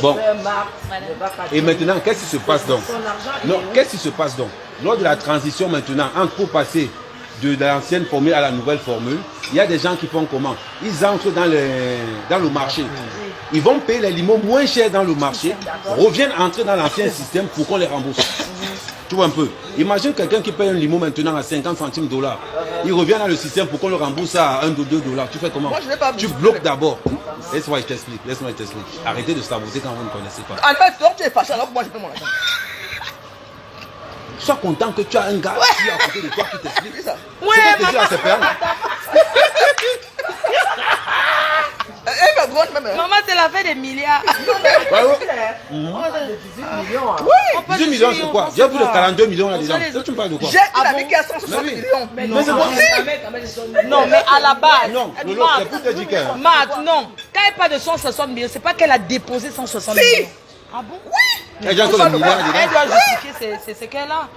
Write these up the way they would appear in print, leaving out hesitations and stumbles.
Bon. Et maintenant, qu'est-ce qui se passe donc? Non, qu'est-ce qui se passe donc? Lors de la transition maintenant, pour passer de l'ancienne formule à la nouvelle formule, il y a des gens qui font comment? Ils entrent dans le marché. Ils vont payer les limos moins cher dans le marché, reviennent entrer dans l'ancien système pour qu'on les rembourse. Tu vois un peu. Imagine quelqu'un qui paye un limo maintenant à 50 centimes $. Il revient dans le système pour qu'on le rembourse à 1 ou 2 $. Tu fais comment? Moi, je vais pas tu bloques d'abord. Laisse-moi je t'explique. Arrêtez de saboter quand vous ne connaissez pas. En fait, toi, tu es fâché alors que moi, je paie mon argent. Sois content que tu as un gars qui est à côté de toi qui t'explique. C'est ça. Ouais, Maman, c'est la fête des milliards. Oui, 18 millions, c'est quoi? J'ai vu le 42 millions là-dedans. Tu me parles de quoi? J'ai une amie qui a 160 millions. Mais c'est bon. Non, mais à la base. Non, Lolo, c'est pour te dire que... Marc, non. Quand elle parle de 160 millions, c'est pas qu'elle a déposé 160 millions. Ah bon? Oui. Elle doit justifier ce qu'elle a.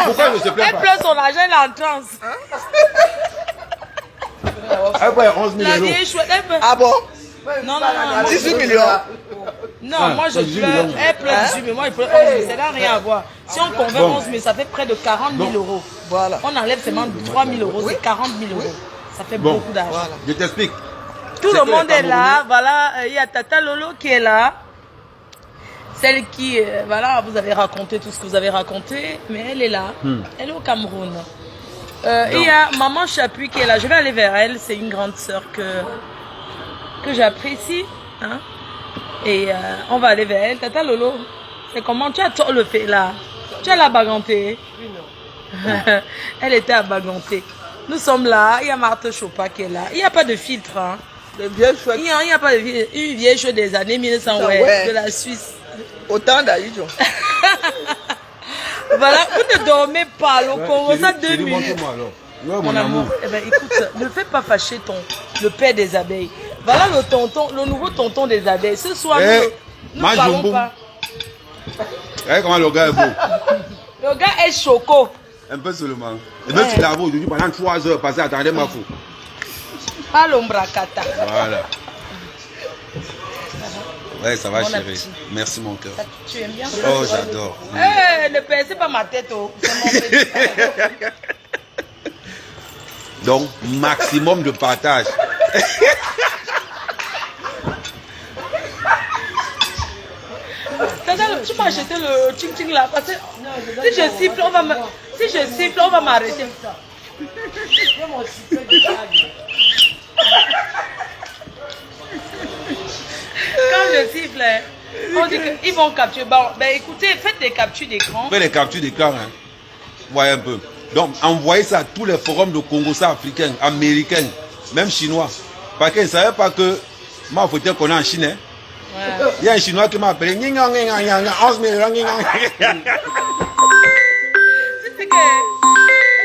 Pourquoi elle ne se plaint Elle pas? pleure son argent, elle est en transe. Elle paye 11 000 La euros. vieille chouette, elle peut... Ah bon? Non, non, non. 18 millions. Non, moi je 18 pleure, millions. elle pleure 18 mais moi je pleure 11 000, ça n'a rien à voir. Si on convertit 11 000, ça fait près de 40 000 euros. Voilà. On enlève seulement 3 000 euros, c'est 40 000 euros. Ça fait Bon, beaucoup d'argent. Voilà. je t'explique. Tout C'est le que monde les est là, Camerounais- voilà, il y a Tata Lolo qui est là. Celle qui, voilà, vous avez raconté tout ce que vous avez raconté, mais elle est là. Elle est au Cameroun. Il y a Maman Chapuis qui est là. Je vais aller vers elle. C'est une grande sœur que j'apprécie. Hein? Et on va aller vers elle. Tata Lolo, c'est comment? Tu as tort le fait là. Tu as la baganté. Oui, non. Elle était à baganté. Nous sommes là. Il y a Marthe Chopa qui est là. Il n'y a pas de filtre. Hein? Les vieilles chouettes. Il n'y a pas de filtre. Une vieille chose des années 1900, ouais. de la Suisse. Autant d'Aïdjo. Voilà, vous ne dormez pas, le Congo, ça 2 Chérie, minutes. montre-moi alors. Ouais, Mon amour, eh ben, écoute, ne fais pas fâcher le père des abeilles. Voilà le nouveau tonton des abeilles. Ce soir, nous ne parlons pas. Regarde comment le gars est beau. Le gars est choco. Un peu seulement. Et même si là-bas aujourd'hui, pendant 3 heures passées, attendez ma fou. Pas l'ombrakata. Voilà. Ouais, ça va, Bon chérie. appétit. Merci, mon cœur. Tu aimes bien? Oh, j'adore. Ne percez pas ma tête. Oh. C'est mon petit. Donc, maximum de partage. Tu m'as acheté le ching-ching là. Parce que si je siffle, on va m'arrêter. Quand je siffle, on dit qu'ils vont capturer. Bon, ben écoutez, faites des captures d'écran. Faites les captures d'écran. Hein. Voyez un peu. Donc, envoyez ça à tous les forums de Congo africains, américains, même chinois. Parce qu'ils ne savaient pas que moi, faut dire qu'on est en Chine. Hein. Ouais. Il y a un Chinois qui m'a appelé 11 000 C'est que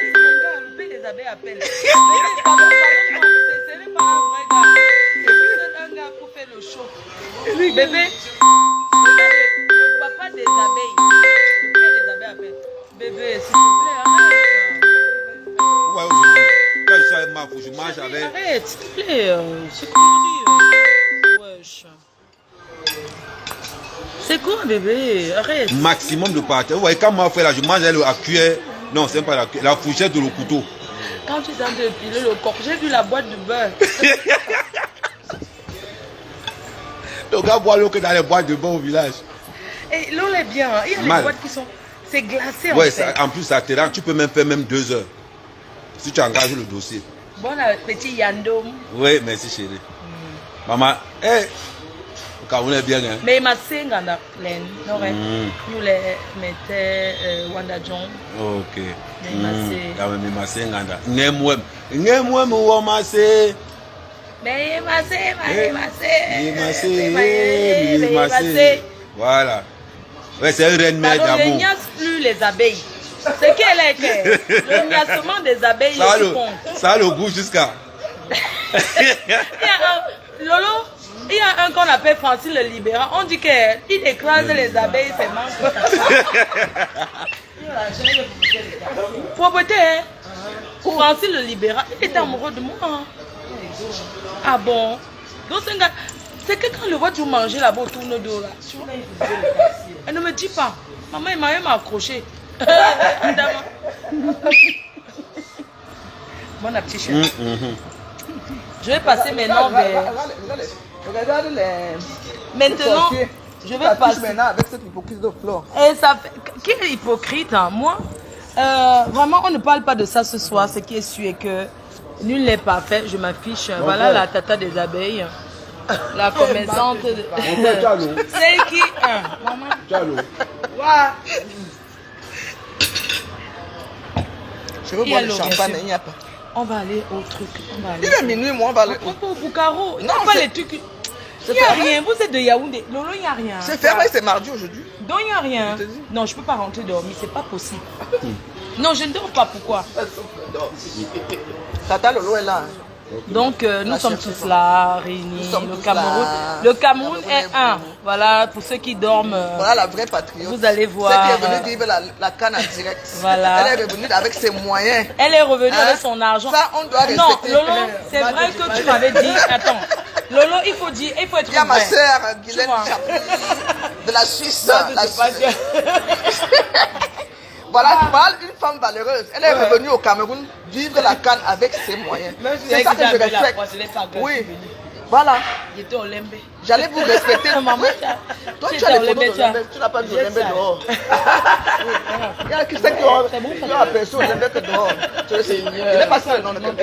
le père des abeilles appelle. Ce n'est pas un vrai gars. C'est un gars pour faire le show. Bébé, le papa des abeilles. Le père des abeilles appelle. Bébé, s'il te plaît, arrête. Ouais, aujourd'hui, quand je suis avec ma fou, je mange avec. Arrête, s'il te plaît. C'est quoi? Wesh. C'est quoi, bébé? Arrête. Maximum de partage. Vous voyez, quand moi, fait là, je mange avec la cuillère. Non, c'est pas la cuillère, la fourchette de le couteau. Quand tu es en train de piler le corps, j'ai vu la boîte de beurre. Le gars boit l'eau que dans les boîtes de beurre au village. Et l'eau est bien. Hein. Il y a des boîtes qui sont... C'est glacé en Ouais, fait. en plus, ça te rend. Tu peux même faire même 2 heures. Si tu engages le dossier. Bon appétit, Yandom. Oui, merci chérie. Maman, hey, on est bien, hein? Mais ma sœur en a plein. Nous les mettons Wanda John. Ok. Mais ma sœur. Mais ma sœur, Ngemwem, ou ma sœur. Mais ma sœur, ma sœur. Voilà. Ouais, c'est un reine-mère d'amour. d'amour. Ne niasse plus les abeilles. C'est qu'elle est que le niassement des abeilles, ça a le goût jusqu'à. Lolo, il y a un qu'on appelle Francis le Libéral. On dit qu'il écrase les abeilles, c'est manque. Propreté, hein? Francis le Libéral, il était amoureux de moi. Ah bon? Donc c'est un gars. C'est que quand le voit tout manger là-bas, tourne le dos là. Elle ne me dit pas. Maman, il m'a même accroché. Bon appétit, chérie. Je vais passer maintenant vers... Regarde les... Maintenant, je vais passer... maintenant avec cette hypocrisie de Flore. Et ça fait... Qui est hypocrite, hein? Moi, vraiment, on ne parle pas de ça ce soir. Ce qui est sûr est que nul n'est parfait. Je m'affiche. Voilà la tata des abeilles. La commerçante de... Celle qui... maman. Je veux boire du champagne, il n'y a pas. On va aller au truc. On va aller. Il est minuit, moi, on va aller. On va pas au Boucaro. Il n'y a Non, pas c'est- les trucs. Il n'y a rien. Vous êtes de Yaoundé. Lolo, il n'y a rien. C'est fermé, c'est mardi aujourd'hui. Donc, il n'y a rien. Je te dis. Non, je ne peux pas rentrer dormir. C'est pas possible. Non, je ne dors pas. Pourquoi? Tata Lolo est là. Hein. Donc, nous La sommes chef, tous là, réunis. Nous sommes Le tous Cameroun. là. Le Cameroun Cameroun est est un. beau. Voilà, pour ceux qui dorment. Voilà la vraie patriote. Vous allez voir. Celle qui est venue vivre la canne en direct. Voilà. Elle est revenue avec ses moyens. Elle est revenue Hein? avec son argent. Ça, on doit Non, respecter. Lolo, c'est vrai que tu m'avais dit. Attends. Lolo, il faut dire, il faut être Il y a ma vrai. sœur, Guylaine vois. Chapuis, de la Suisse. Non, la c'est pas Suisse. bien. Voilà, tu parles d'une femme valeureuse. Elle est revenue au Cameroun vivre la canne avec ses moyens. C'est ça que je respecte. Oui. Voilà. J'étais au Lembe. J'allais vous respecter. Maman, Toi, tu tu as étais les au photos Lembe, de Lembe. Tu n'as pas vu au Lembe dehors. Il y a qui sait qui a aperçu au Lembe que dehors. Tu le sais. Il n'est pas seul dans le Lembe.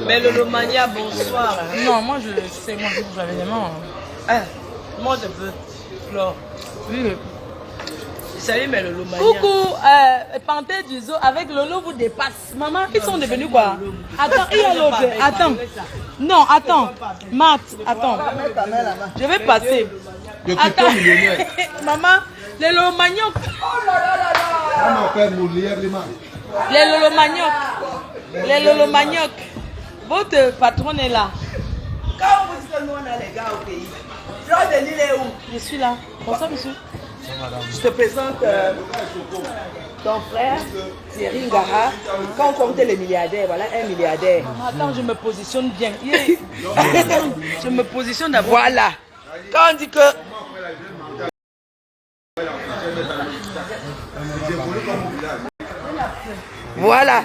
Mais le Lomania, bonsoir. Non, moi je sais, moi j'avais des mains. Moi je veux. Flore. Oui. Salut, mais le Lomania. Coucou, Panthère du zoo avec Lolo vous dépasse. Maman, ils sont devenus quoi? Attends, il y a l'autre. Attends. Non, attends. Matt, attends. Je vais passer. Attends. Maman, les Lomaniok. Les Lolomaniok. Les Lolomaniok. Votre patronne est là. Quand vous dites que nous on a les gars au pays, Flore de Lille est où? Je suis là. Bonsoir, monsieur. Je te présente ton frère, Thierry Ngara. Quand on compte les milliardaires, voilà un milliardaire. Attends, je me positionne bien. Je me positionne d'abord. Voilà. Quand on dit que... Voilà.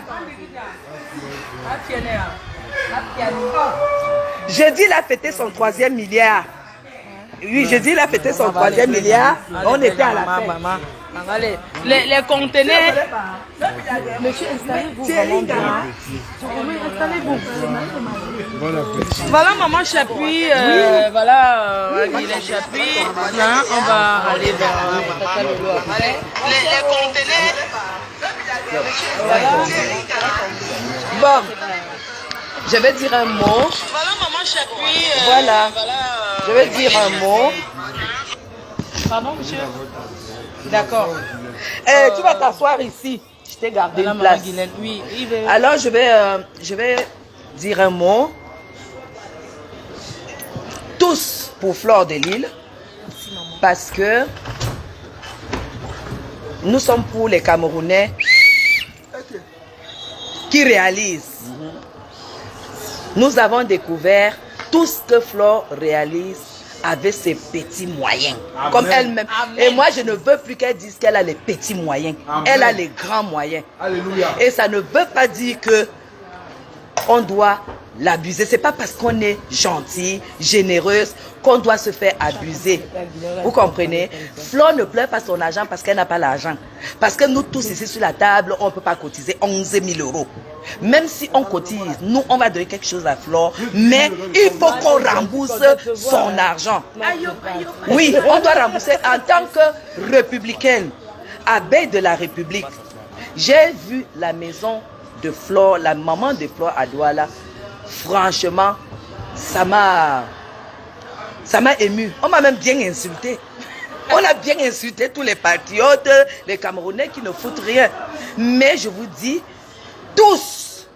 Jeudi, il a fêté son 3e milliard. Oui, jeudi, il a fêté son 3e milliard. On était à la fête. Maman. Allez, les conteneurs. Monsieur, installez-vous. Installez-vous. Voilà maman Chapuis. Voilà, il est Chapuis. Hein, on va aller vers Tata Lolo après. Les conteneurs. Bon, je vais dire un mot. Voilà maman Chapuis. Voilà. Je vais dire un mot. Pardon, monsieur? D'accord. Tu vas t'asseoir ici. Je t'ai gardé Voilà une maman place. Guylaine. Oui, il veut. Alors, je vais dire un mot. Tous pour Flore de Lille. Parce que nous sommes pour les Camerounais qui réalisent. Nous avons découvert tout ce que Flore réalise avec ses petits moyens. Amen. Comme elle-même. Amen. Et moi, je ne veux plus qu'elle dise qu'elle a les petits moyens. Amen. Elle a les grands moyens. Alléluia. Et ça ne veut pas dire que on doit l'abuser. C'est pas parce qu'on est gentil, généreuse, qu'on doit se faire abuser. Vous comprenez? Flore ne pleure pas son argent parce qu'elle n'a pas l'argent. Parce que nous tous ici sur la table, on ne peut pas cotiser 11 000 €. Même si on cotise, nous, on va donner quelque chose à Flore, mais il faut qu'on rembourse son argent. Oui, on doit rembourser en tant que républicaine, abeille de la République. J'ai vu la maison de Flore, la maman de Flore à Douala. Franchement, ça m'a ému. On m'a même bien insulté. On a bien insulté tous les patriotes, les Camerounais qui ne foutent rien. Mais je vous dis, tous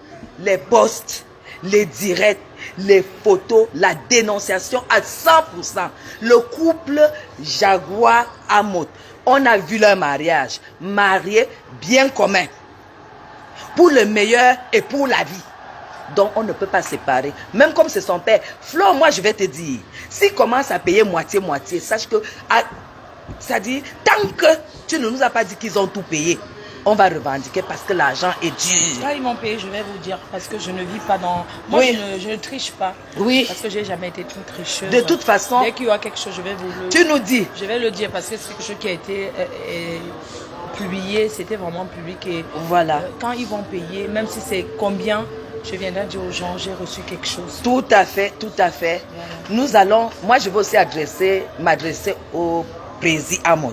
les posts, les directs, les photos, la dénonciation à 100%. Le couple Jaguar-Amot. On a vu leur mariage. Marié bien commun. Pour le meilleur et pour la vie. Donc, on ne peut pas séparer. Même comme c'est son père. Flo, moi, je vais te dire, s'il commence à payer moitié-moitié, sache que, c'est-à-dire, tant que tu ne nous as pas dit qu'ils ont tout payé, on va revendiquer parce que l'argent est dur. Quand ils m'ont payé, je vais vous dire, parce que je ne vis pas dans... Moi, je ne triche pas. Oui. Parce que j'ai jamais été une tricheuse. De toute façon... Dès qu'il y aura quelque chose, je vais vous le... Tu nous dis. Je vais le dire parce que c'est quelque chose qui a été publié, c'était vraiment public. Et voilà. Quand ils vont payer, même si c'est combien, je viendrai dire aux gens, j'ai reçu quelque chose. Tout à fait, tout à fait. Voilà. Nous allons... Moi, je vais aussi m'adresser au président Amot,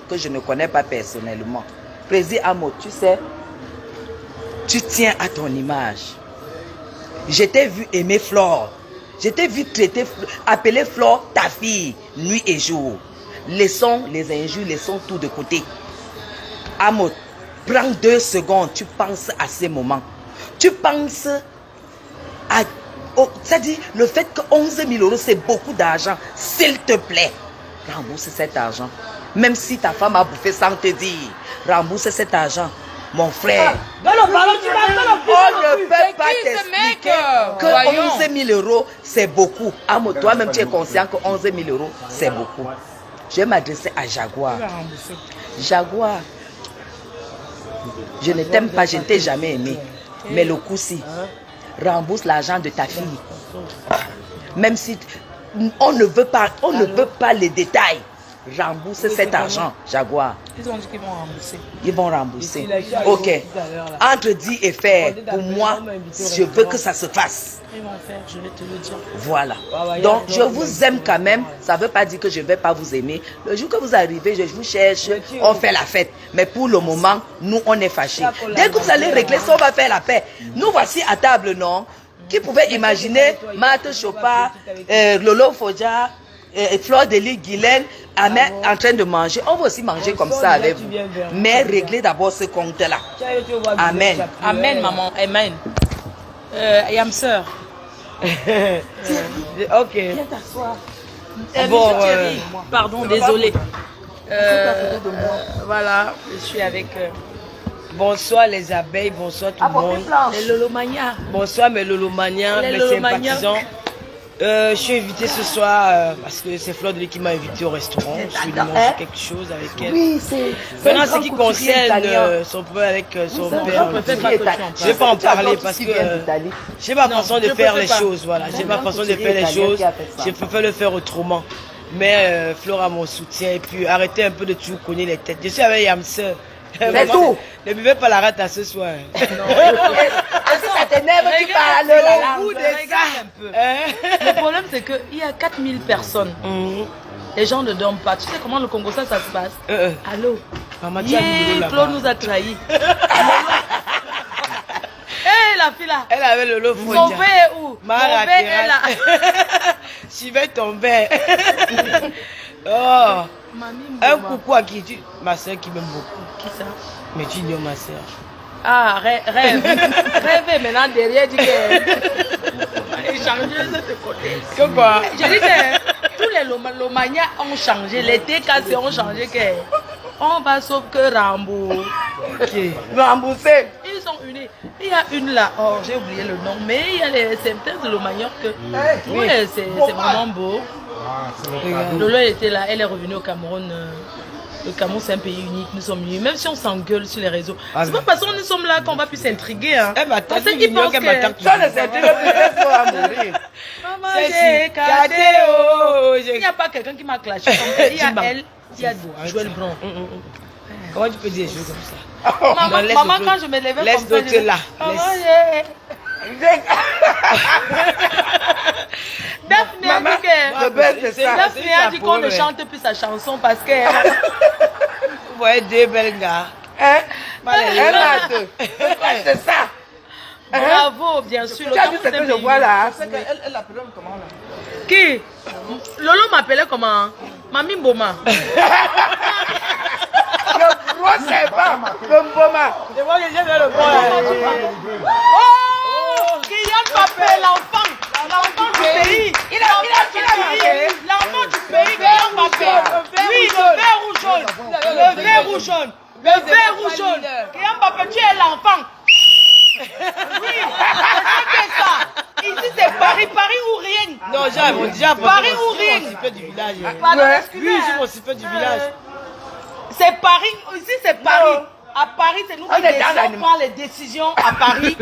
que je ne connais pas personnellement. Président Amot, tu sais, tu tiens à ton image. Je t'ai vu aimer Flore. Je t'ai vu appeler Flore ta fille, nuit et jour. Laissons les injures, laissons tout de côté. Amot, prends 2 secondes, tu penses à ces moments. Tu penses à... c'est-à-dire, le fait que 11 000 €, c'est beaucoup d'argent. S'il te plaît, rembourse cet argent. Même si ta femme a bouffé sans te dire, rembourse cet argent. Mon frère, on ne peut pas t'expliquer que 11 000 €, c'est beaucoup. Amo, toi-même, tu es conscient que 11 000 €, c'est beaucoup. Je vais m'adresser à Jaguar. Jaguar, je ne t'aime pas, je ne t'ai jamais aimé. Mais le coup-ci, rembourse l'argent de ta fille. Même si on ne veut pas les détails. Rembourse cet argent, Jaguar. Ils ont dit qu'ils vont rembourser. Ils vont rembourser. Ok. Entre dire et faire, pour moi, je veux que ça se fasse. Ils vont faire, je vais te le dire. Voilà. Donc, je vous aime quand même. Ça ne veut pas dire que je ne vais pas vous aimer. Le jour que vous arrivez, je vous cherche, on fait la fête. Mais pour le moment, nous, on est fâchés. Dès que vous allez régler ça, on va faire la paix. Nous voici à table, non? Qui pouvait imaginer Marthe Chopard, Lolo Fodja, Flore Delis, Guylaine, Ahmed en train de manger. On va aussi manger comme ça avec vous. Mais réglez d'abord ce compte-là. Amen. Amen, maman. Amen. Yamseur. Ok. Viens t'asseoir. Bon, pardon, désolé. Voilà, je suis avec... Bonsoir les abeilles, bonsoir tout le monde. Les Lolomania. Bonsoir mes Lolomaniens, mes sympathisants. Je suis invité ce soir parce que c'est Flore Delis qui m'a invité au restaurant. Je suis venu manger quelque chose avec elle. Oui, c'est... Maintenant, ce qui concerne son problème avec son père, je ne vais pas en parler parce que j'ai ma façon de faire les choses. Voilà, j'ai ma façon de faire les choses. Je préfère le faire autrement. Mais Flore a mon soutien et puis arrêtez un peu de toujours cogner les têtes. Je suis avec Yamseur. C'est tout. Ne buvez pas la rate à ce soir. Ça t'énerve, tu parles la langue. Le problème, c'est qu'il y a 4000 personnes. Les gens ne dorment pas. Tu sais comment le Congo, ça se passe? Allô? Claude nous a trahis. Hé, la fille là. Elle avait le lot. Son père est où? Mon père est là. Suivez ton père. Oh. Un coucou à qui tu... Ma soeur qui m'aime beaucoup. Qui ça? Mais tu ignores ma soeur. Ah, rêve. Rêve maintenant derrière, dit que... Échanger de ce côté. Que quoi? Je dis que tous les Lomania ont changé, les TKC ont changé que... On va sauf que rembourser. Rembourser. Ils sont unis. Il y a une là, oh j'ai oublié le nom, mais il y a les symptômes de l'Omagnoc que... Oui, c'est vraiment beau. Lolo était là, elle est revenue au Cameroun. Le Cameroun c'est un pays unique, nous sommes unis. Même si on s'engueule sur les réseaux, c'est pas parce que nous sommes là qu'on va plus s'intriguer. Hein. Parce qu'ils pensent que... Ça ne s'intrigue plus, faut à mourir. Maman, j'ai caché. Il n'y a pas quelqu'un qui m'a clashé comme ça. Il y a elle, il y a Joël Bron. Comment tu peux dire des choses comme ça? Maman, quand je me levais laisse comme ça, d'autres là. Daphné a dit qu'on ne chante plus sa chanson parce que... Vous voyez deux belles gars. C'est ça. Bravo, bien sûr. Tu as vu ce que je vois là? Elle l'appelle comment là? Qui? Lolo m'appelait comment? Mami Mboma. C'est pas Mboma. Je vois que j'ai le bon. Oh, Kylian Mbappé, l'enfant du pays. L'enfant du pays, Kylian Mbappé. Oui, le vert ou jaune. Le vert ou jaune. Le vert ou jaune. Kylian Mbappé, tu es l'enfant. Oui, Non, j'ai déjà Paris ou rien. Je suis du village. Oui, je suis du village. C'est Paris, ici c'est Paris. À Paris, c'est nous qui prend les décisions à Paris.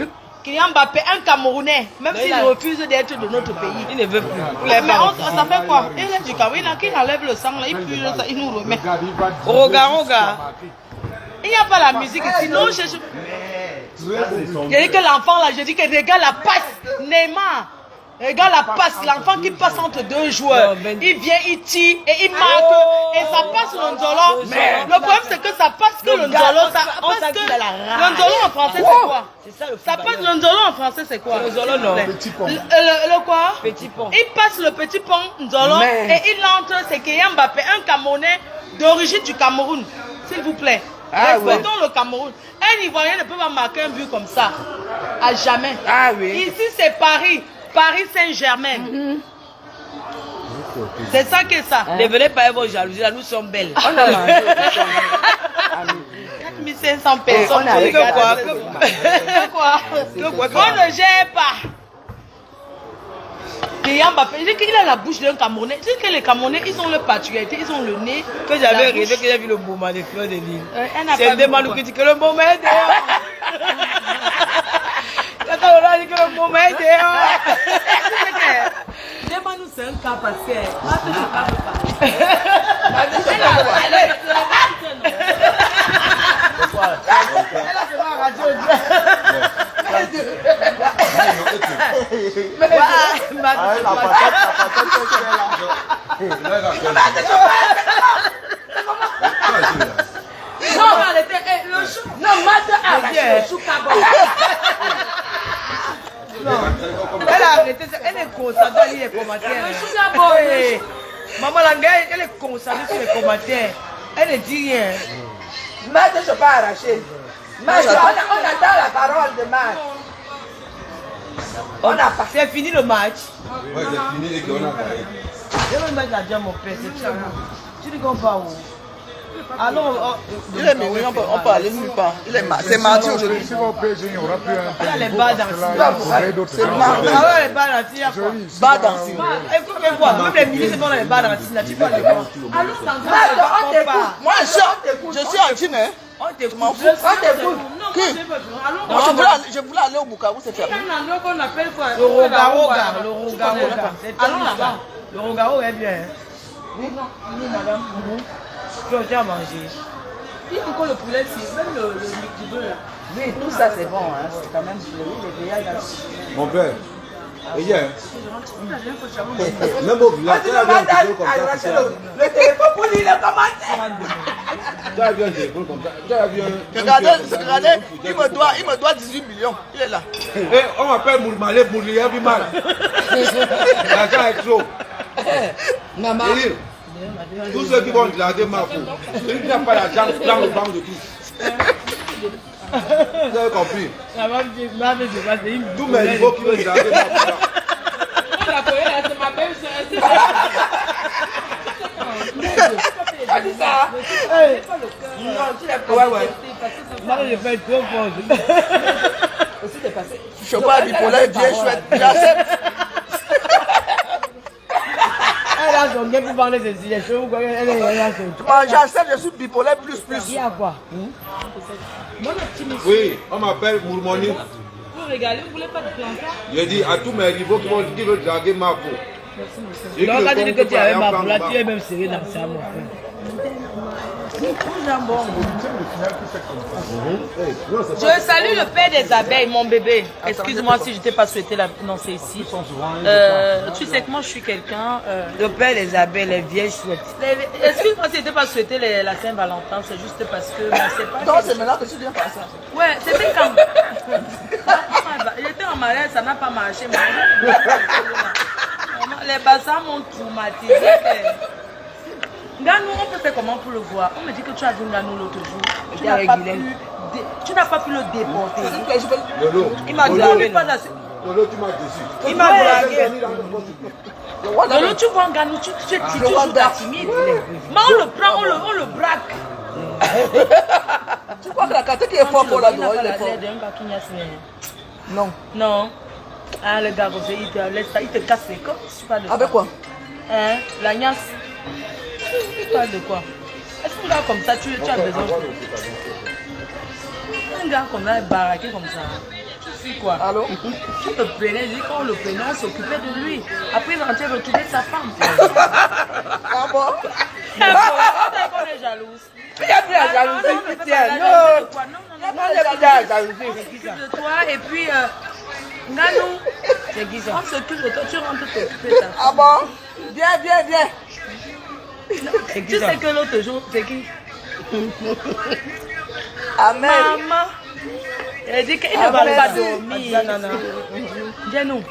Kylian Mbappé, un Camerounais, même s'il refuse d'être de notre pays. Il ne veut plus. Mais ça fait quoi? Il est du Cameroun, il enlève le sang, là, il pue, il nous remet. Roga. Il n'y a pas la musique ici. Non, je dis que l'enfant là, je dis que regarde la passe, Neymar. Regarde la passe, l'enfant qui passe entre deux joueurs. Il vient, il tire et il marque. Et ça passe le Nzolo. Le problème c'est que ça passe que le Nzolo. Le Nzolo en français c'est quoi? Ça passe le Nzolo en français c'est quoi? Le Nzolo non. Le quoi? Petit pont. Il passe le petit pont Nzolo et il entre, c'est Kylian Mbappé, un Camerounais d'origine du Cameroun. S'il vous plaît. Respectons le Cameroun. Un Ivoirien ne peut pas marquer un but comme ça. À jamais. Ah oui. Ici c'est Paris. Paris Saint-Germain. C'est ça que ça. Ne venez pas avec vos jalousies, là, nous sommes belles. 4500 personnes. Quoi? On ne gère pas. Kylian Mbappé, il dit qu'il a la bouche d'un Camerounais. Tu sais que les Camerounais, ils ont le patriote, ils ont le nez. Que j'avais rêvé, que j'ai vu le moment des fleurs de l'île. C'est des malous qui disent que le moment est dehors. On a dit que le moment est dehors. Demande-nous c'est un cas parce que. Elle a arrêté, elle est concentrée sur les commentaires. Maman Langue, elle est concentrée sur les commentaires. Elle ne dit rien. Match, je ne peux pas arracher. Match, on attend la parole de match. On a pas. C'est fini le match. Ouais, c'est fini et qu'on a parlé. Je vais mettre la diam mon père, c'est très bon. Tu ne comprends pas où? Alors, il est mignon, on peut aller nulle part. C'est mardi aujourd'hui. Si vous payez, il n'y aura plus un il y a les bars dans C'est mardi. alors les bars dans il y a quoi? Bas dancing. Écoute, voir, même les milices sont dans les bars dans là, tu peux aller voir. Moi, je suis en Chine. On t'écoute. On t'écoute. Je voulais aller au Bukavu, c'est fermé. Le roga. Allons là-bas. Le roga est bien. Oui, non, madame. Tu as mangé. Il y a encore le poulet, même le micro là. Oui, tout ça c'est bon, hein. C'est quand même les vieillards là. Mon père, hier, même au village, tu as vu un téléphone comme ça. Le téléphone pour lire les commentaires. Tu as vu un téléphone comme ça. Tu as vu un. Regardez, il me doit 18 millions. Il est là. Et on m'appelle Mourmalé, Mourlier, il mal. L'argent est trop. Maman. Tous ceux qui vont glader ma peau, celui qui n'a pas l'argent, prend le banc de tout. Vous avez compris? Tous mes niveaux qui veulent glader ma peau. On la connaît là, c'est ma belle-sœur. On dit ça? Non, tu l'as pas. Ouais. Moi, je fais trop fort. Je suis pas bipolaire, bien chouette. J'accepte. Elle a son gars pour parler de ces choses. J'accepte, je suis bipolaire plus. Il y a quoi? Oui, on m'appelle Mourmoni. Vous régalez, vous voulez pas de plantain? J'ai dit à tous mes rivaux qui veulent draguer ma peau. Donc, quand tu dis que tu avais ma peau, là, tu es même serré dans ça, mon frère. Je salue le père des abeilles, mon bébé. Excuse-moi si je t'ai pas souhaité la... Non, c'est ici. Tu sais que moi, je suis quelqu'un... Le père des abeilles, les vieilles chouettes. Excuse-moi si je t'ai pas souhaité la Saint-Valentin. C'est juste parce que... c'est pas... Non, c'est maintenant que tu viens faire ça. Ouais, c'était quand... Il était en malaise, ça n'a pas marché. Les bassins m'ont traumatisé. Ganou, on peut faire comment pour le voir? On me dit que tu as vu Ganou l'autre jour. Tu n'as pas pu le déporter. Lolo, Il m'a dragué. Lolo, tu m'as déçu. Il m'a dragué. Lolo, tu vois Ganou, tu es toujours timide. Mais on le prend, on le braque. Tu crois que la carte qui est forte pour la droite, il est fort? Non. Ah, le gars, il te laisse ça, il te casse les côtes. Tu parles de Avec quoi? Hein? La gnasse. Tu parles de quoi? Est-ce qu'un gars comme ça, tu as besoin? Un gars comme ça, baraqué comme ça. Tu fais quoi? Allô? Tu le prenais, dit qu'on le prenait, on s'occupait de lui. Après, il rentrait retrouver sa femme. Ah bon? On est jalouse. Il y a plus la jalousie, putain. Non, il y a plus la jalousie. De toi et puis Nganou, c'est qui ça? On s'occupe de toi, tu rentres t'occuper de ta femme. Ah bon? Viens. Tu sais que l'autre jour, c'est qui? Amen. Maman. Elle dit qu'elle ne va pas dormir. Viens-nous.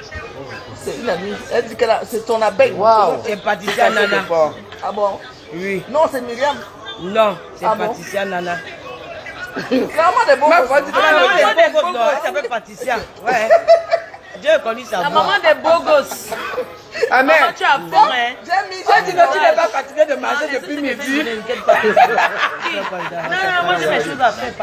C'est une amie. Elle dit que c'est ton abeille. Waouh. C'est Patricia Nana. Ah bon? Oui. Non, c'est Myriam. Non, c'est Ah bon? Patricia Nana. Vraiment des bons. Ma gosses. foi, tu te Ah, rends maman, compte, des elle beaux s'appelle Patricia. Ouais. Dieu connaît sa La voix. maman des beaux gosses. Amen. Maman, tu as faim, hein? J'ai mis. Toi, tu n'es pas fatigué de manger depuis midi. Non, moi j'ai mes choses à faire.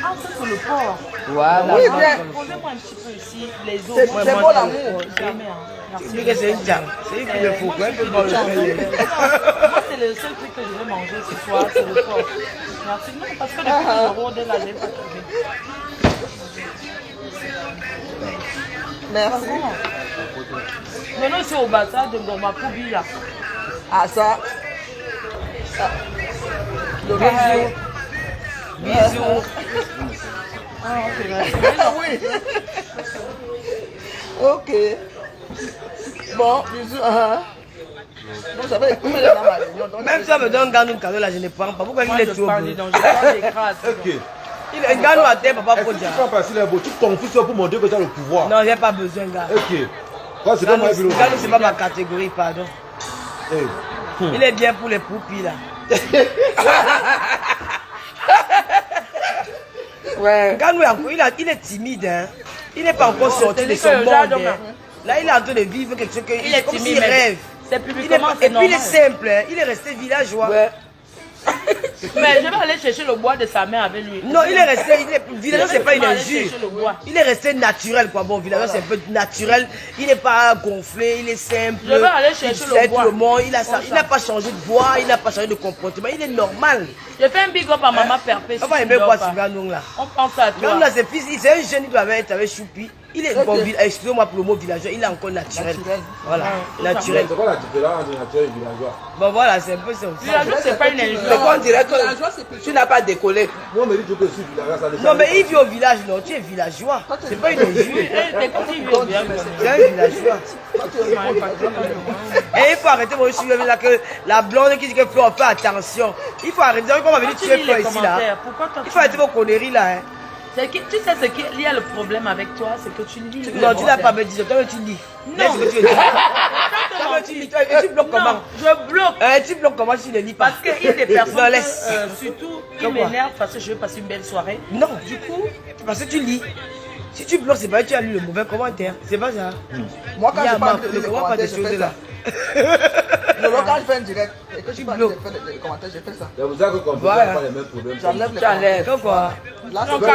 Ah, c'est pour le porc. Voilà. Oui, bien. Posez-moi un petit peu ici, les C'est autres. beau l'amour. Jamais, hein. Merci. Tu dis que c'est une jam. C'est une qui le faut. Elle peut pas le faire. Moi, c'est le seul truc que je vais manger ce soir, c'est le porc. Merci. Non, parce que depuis que je rôde là, je n'ai pas trouvé. Merci. Maintenant, c'est au bazar de Goma Koubi là. Ah ça. Le Bisous. Bisous. Ah, ok, merci. oui. Ok. Bon, bisous. Bon, ça va écouter dans ma réunion. donc- Même si on me donne un ganou cadeau là, je ne prends pas. Pourquoi il Moi, est je trop parle beau? donc je parle des crasses. Ok. Il est un ganou à terre, papa Est-ce que Podja. tu prends parce qu'il est beau? Tu confies ça pour montrer que tu as le pouvoir. Non, j'ai pas besoin, gars. Ok. Quoi, c'est pas moi qui le Ganou, c'est pas ma catégorie, pardon. Eh. Il est bien pour les poupilles là. Ouais. Ganou, il est timide, hein. Il n'est pas encore sorti de c'est son que le monde. jardin, Hein. Là, il est en train de vivre quelque chose que Il est comme timide, s'il mais rêve. c'est Il est publiquement, pas, c'est et puis il est normal. simple, hein. Il est resté villageois. Ouais. Mais je vais aller chercher le bois de sa mère avec lui. Non, il est resté, villageois, c'est pas une Je vais aller injure. chercher le bois. Il est resté naturel, quoi. Bon, villageois, c'est un peu naturel. Il n'est pas gonflé, il est simple. Je vais aller chercher il le sait bois. tout le monde. Il n'a ça. pas changé de voix, il n'a pas changé de comportement. Il est normal. Je fais un big up à maman Perpé. On va aimer quoi sur Ganou là. On pense à toi. Ganou là, c'est un jeune, il doit être avec Choupi. Il est, bon, excusez-moi pour le mot villageois, il est encore naturel. Voilà, naturel. C'est quoi la différence entre naturel et villageois? Bon, voilà, c'est un peu ça. Villageois, c'est pas une injure. C'est qu'on dirait que tu n'as pas décollé. Moi, on me dit que je suis villageois, ça Non, mais il vit au village, non, tu es villageois. C'est pas une injure. T'es comme si il vient. C'est un villageois. Et il faut arrêter, moi je suis là que la blonde qui dit que Flo, on fait attention. Il faut arrêter, on va venir Tu tuer lis Flo les ici là. commentaires. Pourquoi toi Il faut arrêter vos conneries là. Hein. Tu sais ce qu'il y a le problème avec toi, c'est que tu lis. Non, tu n'as pas me dit, toi tu lis. Non. Laisse ce que tu veux dire. Toi, tu lis, et tu bloques comment? Non, je bloque. Tu bloques comment si tu ne lis pas? Parce qu'il y a des personnes, Non, laisse. surtout, qui Pourquoi? m'énervent parce que je veux passer une belle soirée. Non, du coup, parce que tu lis. Si tu bloques, c'est pas que tu as lu le mauvais commentaire. C'est pas ça. Moi, quand Il y a je parle marre, de ne les vois pas des commentaires, je choses fais là. ça. Le local, je fais un direct. Et que je parle bloques. des commentaires, je fais ça. C'est pour ça que comme ça, Voilà. pas les mêmes problèmes. J'enlève les Tu enlèves. commentaires. Quoi? Là, Non, c'est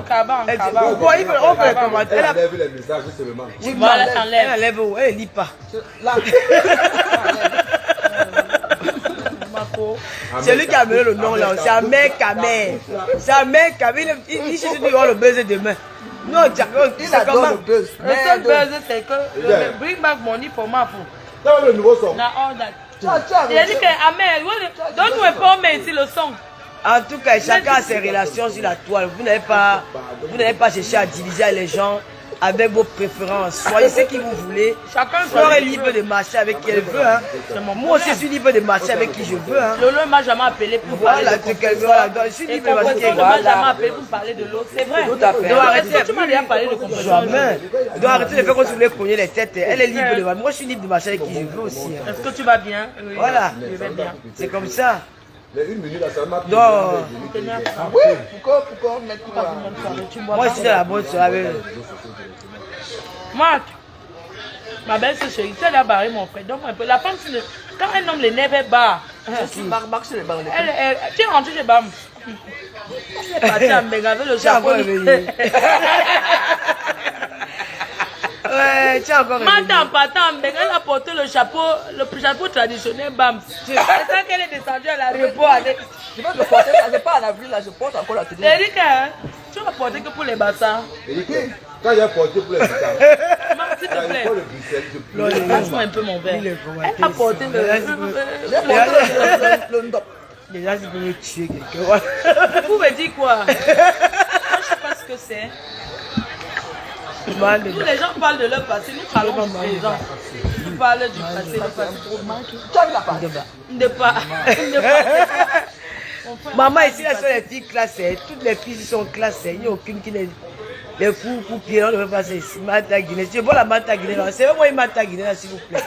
cabane. Pourquoi il veut on fait les commentaires? Elle Elle a a vu les messages seulement. oui, Voilà, elle t'enlèves. enlève où? Elle ne lit pas. là. C'est lui qui a mené le nom là. C'est un mec à mère. C'est un mec à mère. Il cherche de voir le buzz demain. Non, Il c'est adore comment? le buzz. Le seul Merde. buzz, c'est que Yeah. bring back money for ma pour. Dans le nouveau son. Now all that. Tu as Il a dit que Amen, donne-nous un peu mais ici le son. En tout cas, chacun a ses relations sur la toile. Vous n'avez pas cherché à diviser les gens avec vos préférences. Soyez ce que vous voulez. Chacun Flore est libre de marcher avec qui elle veut. Hein. Moi aussi, je suis libre de marcher avec qui je veux. Hein. Lolo m'a jamais appelé pour parler Voilà, de tu compétition. voilà, je suis Et libre de marcher compétition avec ne qui m'a jamais appelé pour parler de l'autre. C'est vrai. Tout à fait. Donc arrêtez. Tu m'as déjà parlé de compétition. Jamais. Donc arrêtez de faire comme si vous voulez cogner les têtes. Elle est libre de marcher. Moi, je suis libre de marcher avec qui je veux aussi. Hein. Est-ce que tu vas bien? Oui. Voilà. Je vais bien. C'est comme ça. Mais une minute là, ça m'a pris. Non. Oui, pourquoi mettre quoi? Tu bois Moi, pas. je suis dans la bonne soirée. Marc, ma belle-sœur chérie, tu as barré mon frère. Donne-moi un peu. La femme, quand un homme les nerfs bat, Marc sur les barres. tu es rentré chez Bam. Tu es parti à Mbega avec le Tu as chapeau. encore réveillé. Ouais, tu as encore Mata en partant, mais elle a porté le chapeau traditionnel BAM. C'est ça qu'elle est descendue à la repos. Je vais le porter, là, c'est pas en avril, là, je porte encore la tenue. Eric, tu vas porter que pour les bassins. Eric, quand il a porté pour les bassins, S'il te plaît. le Bruxelles, Passe-moi un peu mon verre. Elle a porté Le ndop. Les gens, ils peuvent me tuer quelqu'un. Vous me dites quoi? Moi, je sais pas ce que c'est. Tous les gens parlent de leur passé, nous parlons du présent. Nous parlons du passé, le passé. Tu as vu la part? Ne pas. Maman, ici, là, sont les filles classées. Toutes les filles sont classées. Il n'y a aucune qui n'est. Les coups pieds, on ne veut pas passer ici. Mata Guinness. Tu veux la Mata Guinness? C'est moi, une Mata Guinness, s'il vous plaît.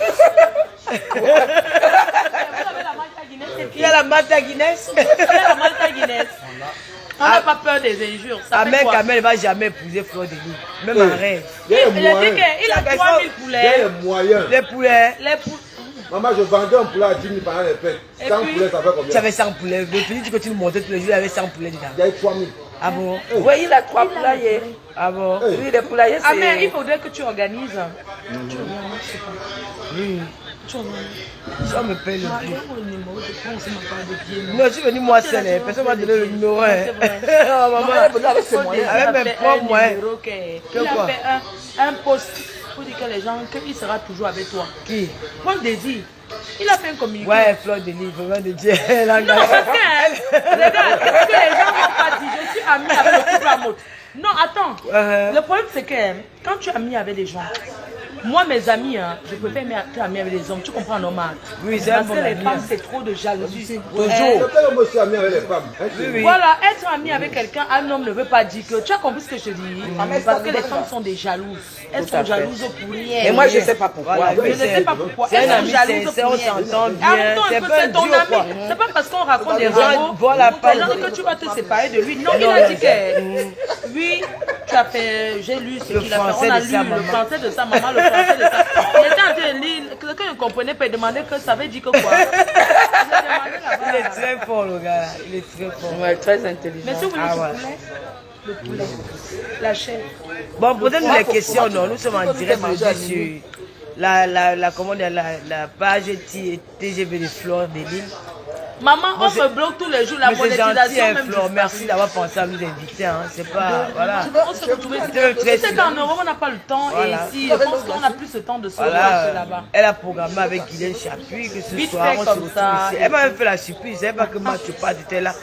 Il y a la Mata Guinness. Il y a la Malta Guinness. On n'a pas peur des injures. Ahmed Kamel ne va jamais épouser Fleur de Lys. Même en rêve. Il a 3000 poulets. Il y a les moyens. Les poulets. Maman, je vendais un poulet à 10 000 pendant les fêtes. 100 poulets, ça fait combien? Tu avais 100 poulets. Le pays, tu continues de monter tous les jours, il y avait 100 poulets dedans. Il y a eu 3 000. Ah bon? Oui, il a 3 poulaillers. Ah bon? Oui, les poulaillers, c'est... Ah mais il faudrait que tu organises. Oui. Ça me paye le prix. Non, Non, je suis venu moi seul, personne ne m'a donné le numéro. Maman, elle est venue avec ses moyens. avec mes propres moyens. Il a fait un post pour dire que les gens, qu'il sera toujours avec toi. Qui? Paul Désir. Il a fait un communiqué. Ouais, Fleur de Lys, vraiment de Dieu. Non, parce que, regarde, ce que les gens n'ont pas dit, je suis amie avec le couple à mode. Non, attends. Le problème, c'est que quand tu es amie avec des gens, moi, mes amis, je préfère être amie avec les hommes. Tu comprends, normal? Oui, c'est parce un que bon les ami. femmes, c'est trop de jalousie. Toujours. C'est moi aussi ami avec les femmes. Oui. Voilà, être ami avec quelqu'un, un homme ne veut pas dire que... Tu as compris ce que je dis? Parce que les femmes sont des jalouses. Elles sont jalouses pour rien. Et moi, je ne sais pas pourquoi. Voilà, Je ne sais pas pourquoi. C'est Elles un sont ami, jalouses c'est pour on rien. s'entend bien. Arrête-toi un C'est peu, pas un c'est ton duo, quoi. ami. C'est pas parce qu'on raconte des Voilà, ragots voilà, pas que tu vas te séparer de lui. Non, il a dit que... Oui, tu as fait... J'ai lu ce qu'il a fait. On a lu le français de sa maman, le français de sa... Il était en train de lire. Quelqu'un ne comprenait pas. Il demandait que ça veut dire que quoi. Il est très fort, le gars. Il est très fort. Ouais, très intelligent. Mais si vous voulez du poulet, le poulet, la chair. Bon, posez-nous les questions, non. Nous sommes en direct aujourd'hui sur la page TGV de Fleur de Lys. Maman, on me bloque tous les jours la Mais c'est gentil, monétisation. hein, Même Fleur. Merci d'avoir pensé à nous inviter. Hein. C'est pas. Voilà. On se retrouve. Très Si c'est en Europe, on n'a pas le temps. Voilà. Et ici, je pense qu'on a plus le temps de se retrouver Voilà. là-bas. Elle a programmé avec Guylaine Chapuis que ce Vite soir fait on se comme retrouve ça. ici. Elle m'a même fait la surprise. Elle m'a que moi tu pas était là.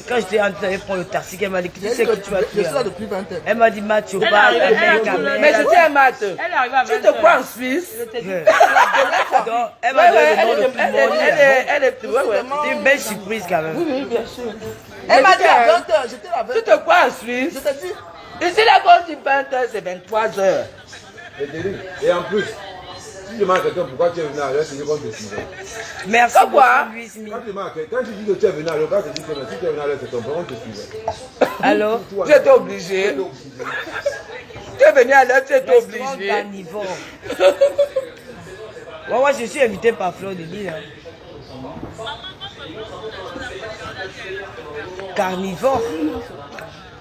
Quand j'étais en train de prendre le taxi, elle m'a dit tu sais que tu vas Je suis là tuer. depuis 20 ans. Elle m'a dit Mathieu, Elle pas arrive, elle avec arrive, Kamel. Mais j'étais un maths. Elle est arrivée à 20 Tu te crois en Suisse? Donc, elle m'a donné le nom de tout le monde. Elle est C'était une belle surprise quand même. Oui, bien sûr. Elle m'a dit à 20h, j'étais là à 20h. Tu te crois en Suisse? Je te dis. Ici, là, quand on dit 20h, c'est 23h. Et en plus, si je demande à quelqu'un pourquoi tu es venu à l'heure, c'est qu'on te suivait. Merci Pourquoi? beaucoup, Louise Mi. Quand tu dis que tu es venu à l'heure, quand tu dis que si tu es venu à l'heure, c'est ton frère, on te suivait. Alors, Tu étais obligé. Tu es venu à l'heure, tu étais restaurant obligé. carnivore. Moi, je suis invité par Fleur de Lys. Carnivore.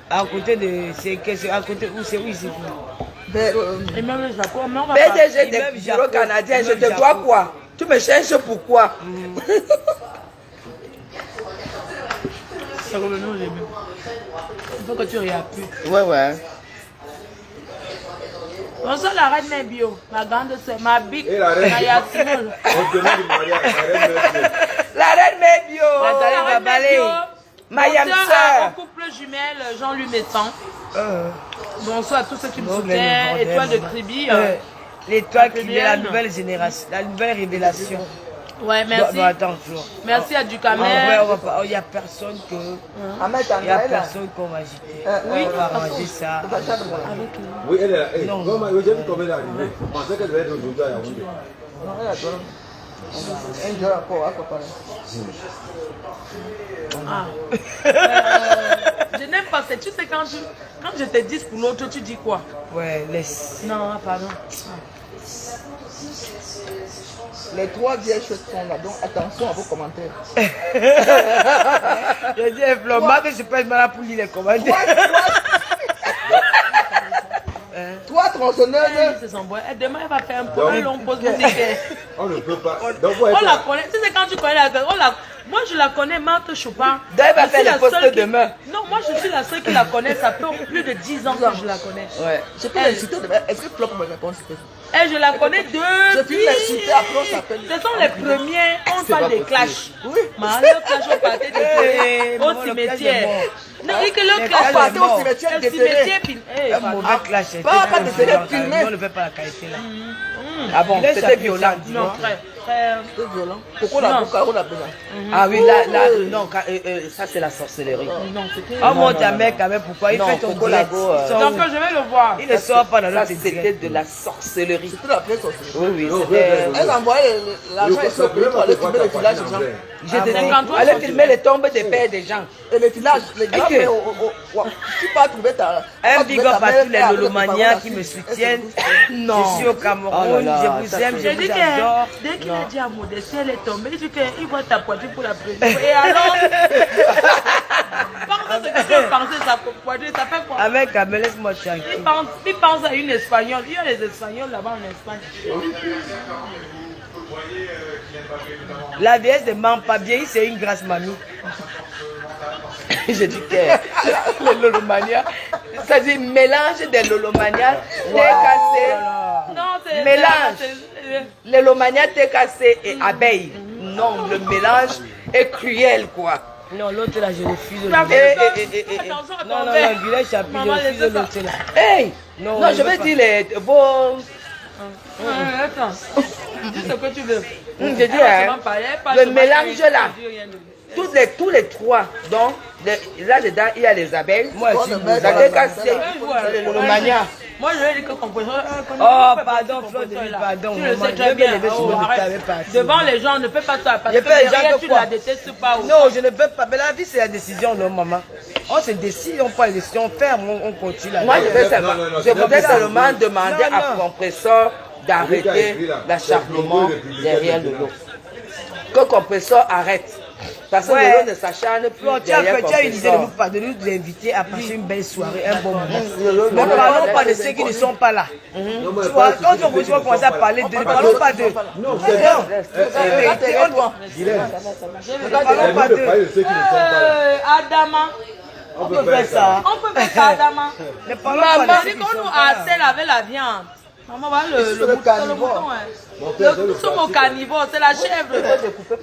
À côté de. C'est à côté où c'est où ici? Et même le Japon, mais on va PDG Même des Japon, bureaux canadiens, je même te dois Japon. quoi? Tu me cherches pourquoi? C'est revenu au début. Il faut que tu réappuies. Ouais. Bonsoir la reine Nebio, ma grande soeur, ma big, Et la reine ma Yasimol. On demande du mariage, la reine Mebio. La reine Mebio. La reine Babalé. Mayam Bonsoir sœur. au couple jumelle Jean-Louis Messan. Bonsoir à tous ceux qui me Non, soutiennent. mais le Étoile de bordel, Tribi. L'étoile qui est la Fabienne. nouvelle génération, la nouvelle révélation. Ouais, merci. Bon, attends, Fleur. Merci à En vrai, Ducamel. il n'y a personne que. Ahmed Il n'y a Tangaïla. personne qu'on va agiter. Oui. On va arranger ça. Oui, elle est là. Hey, Non. comment, j'ai vu comment elle est arrivée. Je pensais qu'elle devait être aujourd'hui à Yaoundé. Un jour encore, à préparer. Ah. Je n'aime pas ça. Tu sais, quand je te dis pour l'autre, tu dis quoi? Ouais, laisse. Non, pardon. Les 3 vieilles choses sont là, donc attention à vos commentaires. Je dis, Fleur, moi, je ne suis pas là pour lire les commentaires. Toi, tronçonneuse. C'est son bois. Demain, elle va faire un long pause musicale. On ne peut pas. On la connaît. Tu sais, quand tu connais la moi, je la connais, Marthe Chopin. Elle va faire le poste demain. Non, moi, je suis la seule qui la connaît. Ça fait plus de 10 ans que je la connais. Ouais. Je peux la citer demain. Est-ce que Flo peut me répondre? Et je la connais depuis. Je peux la citer, après on s'appelle. Ce sont les premiers. On parle des clashs. Oui. Mario clash, on partait au cimetière. Non, il que le clash. On partait au cimetière des cimetière. Un mauvais clash. Pas de télé filmé. On ne fait pas la qualité là. Ah bon, c'était violent. Non, très violent. Pourquoi la boucle on a besoin? Ah oui, là, non, ça c'est la sorcellerie. Non, c'était. Oh mon Dieu, mec, pourquoi il fait ton direct? Donc, je vais le voir. Il ne sort pas dans notre c'était de la sorcellerie. C'était la vraie sorcellerie. Oui, c'était... Elle envoyait l'argent et ça pour aller filmer les villages des gens. Je te dis, allez filmer les tombes des pères des gens. Et les villages, les gars, tu peux trouver ta... Un big up à tous les lolomaniens qui me soutiennent. Non. Je suis au Cameroun, je vous aime, je vous adore. Dès qu'il a dit à Modeste, elle est tombée, il dit qu'il voit ta poitrine pour la première. Et alors, pense ce que tu as pensé, sa poitrine, ça fait quoi? Avec Kamel, laisse-moi tranquille. Il pense à une Espagnole. Il y a les Espagnols là-bas en Espagne. La vieillesse ne ment pas bien, c'est une grâce mamie. Je dis que le lolomania, ça dit mélange des lolomania, TKC. Non, c'est mélange. Les lolomania, TKC et abeille. Non, le mélange est cruel, quoi. Non, l'autre là, je refuse. Attention à Non, ton verre. Guillet Chapi, je refuse l'autre là. Hey! Non, je veux dire les vos... Attends, dis ce que tu veux. Je dis, le mélange là, tous les trois, donc là-dedans, il y a les abeilles, Moi, je suis la TKC, le lolomania. Moi, je vais dire que compresseur. Oh, pardon, Flo, pardon. Tu le sais très bien. Devant les gens, ne fais pas ça. Parce que derrière, tu la détestes pas. Non, je ne veux pas. Mais la vie, c'est la décision, non, maman. On se décide, on prend une décision ferme, on continue. Moi, je voudrais seulement demander à Compresseur d'arrêter l'acharnement derrière le lot. Que Compresseur arrête. Parce que le lot ne s'acharne plus derrière Compresseur. Tu as une idée de nous inviter à passer une belle soirée, un bon moment. Ne parlons pas de ceux qui ne sont pas là. Tu vois, quand on va commencer à parler d'eux, ne parlons pas d'eux. Non, c'est bon. Ne parlons pas d'eux. Adama. On peut faire ça. On peut faire ça, Adama. Ne parlons pas de ceux Si qui on sont nous pas là. harcèle avec la viande. Maman, voilà le mouton. Nous sommes au carnivore, c'est la chèvre.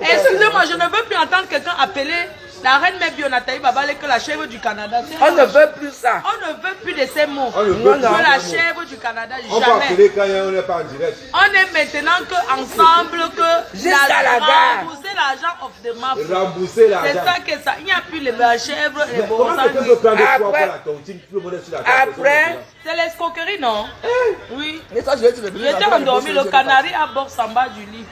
Excusez-moi, je ne veux plus entendre quelqu'un appeler la reine Mébio Nathalie Babale que la chèvre du Canada. On ne veut plus ça. On ne veut plus de ces mots. On ne veut plus que la chèvre du Canada, on va jamais. appeler quand on n'est pas en direct. On est maintenant qu'ensemble que Juste à la gare. rembourser l'argent of the map. Rembourser l'argent. C'est ça que ça. Il n'y a plus la chèvre et bon. Comment quelqu'un peut prendre des poids pour la tontine, tout le monde est sur la table. Après, C'est l'escroquerie, non? Oui. Et ça, je vais te le dire. J'étais endormi, le canari à bord en bas du lit.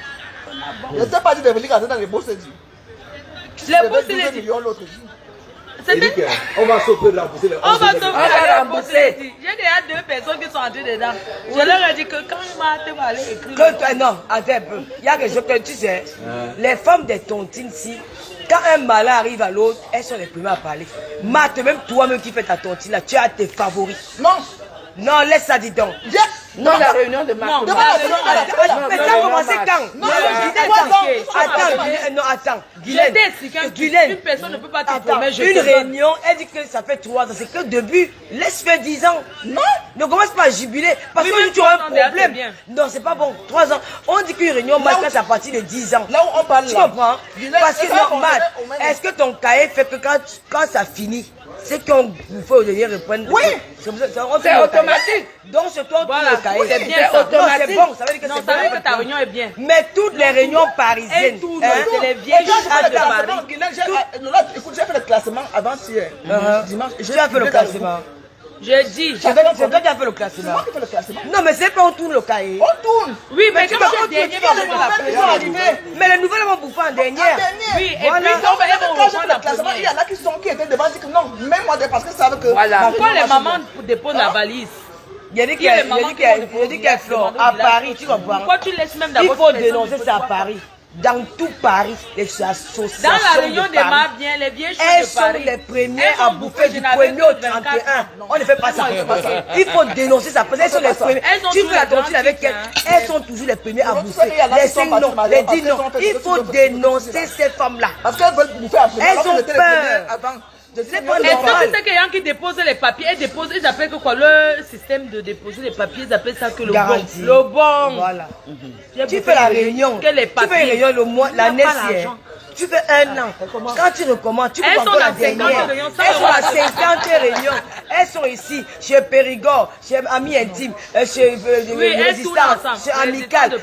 Je ne sais pas si tu venir dans les bourses. Les bourses, il est dit. Il dit qu'on va s'offrir de rembourser les On va se sauver rembourser. J'ai déjà 2 personnes qui sont entrées dedans. Je leur ai dit que quand Marthe va aller écrire. Que toi, non, attends un peu. Il y a quelque chose que tu sais. Les femmes des tontines, si, quand un malin arrive à l'autre, elles sont les premières à parler. Marthe, même toi-même qui fais ta tontine, là, tu as tes favoris. Non. Non, laisse ça, dis donc. non, la réunion de Marthe. Mais ça a commencé quand? Non, attends. Guylaine, une personne ne peut pas t'informer. Une réunion, elle dit que ça fait 3 ans. C'est que le début, laisse faire 10 ans. Non. Ne commence pas à jubiler. Parce que tu as un problème. Non, c'est pas bon. 3 ans. On dit qu'une réunion passe à partir de 10 ans. Là où on parle. Tu comprends? Parce que normal. Est-ce que ton cahier fait que quand ça finit, c'est qu'on faut venir reprendre? Oui. C'est automatique. Donc c'est toi qui le cahier. C'est bien ça. C'est bon. Ça veut dire que non, c'est ça veut dire bon. que ta réunion est bien. Mais toutes les réunions parisiennes, c'est les vieilles chats de Paris. Écoute, j'ai fait le classement avant-hier. Dimanche. Tu as fait le classement. Je dis. C'est toi qui as fait le classement. C'est moi qui fais le classement. Non, mais c'est pas on tourne le cahier. On tourne. Oui, mais tu quand vas le dernier va reprendre la première. Mais les nouvelles vont bouffer en dernière. Oui, et Voilà. puis donc, elles vont Quand j'ai reprendre fait la le classement, il y première. en a qui étaient devant, disent que non, même moi, parce que ça veut que. Voilà. Pourquoi les mamans déposent la valise? Il a dit qu'elle Flore à Paris, tu comprends? Pourquoi tu laisses même Il d'abord faut dénoncer ça à Paris. dans tout Paris, les associations dans la réunion de des Paris, Marbiens, les vieilles elles choses de Paris. sont les premières à bouffer du 1er au 31. On ne fait pas ça. Il faut dénoncer ça. Elles sont les premières. Tu fais la tontine avec elles. Elles sont toujours les premières à bouffer. Les 5 non, les 10 non. Il faut dénoncer ces femmes-là. Parce qu'elles veulent bouffer après. Elles ont peur. Est-ce que tu sais qu'il y a qui déposent les papiers? Ils appellent que quoi? Le système de déposer les papiers, ils appellent ça que le garantie. bon. Le bon. Voilà. Tu fais la réunion. Tu fais une réunion le mois, l'année dernière. Tu fais un an. Quand tu recommences, tu peux encore la dernière. Elles sont à 50 réunions. Elles sont ici, chez Périgord, chez Amis Intimes, chez Résistance, chez Amical.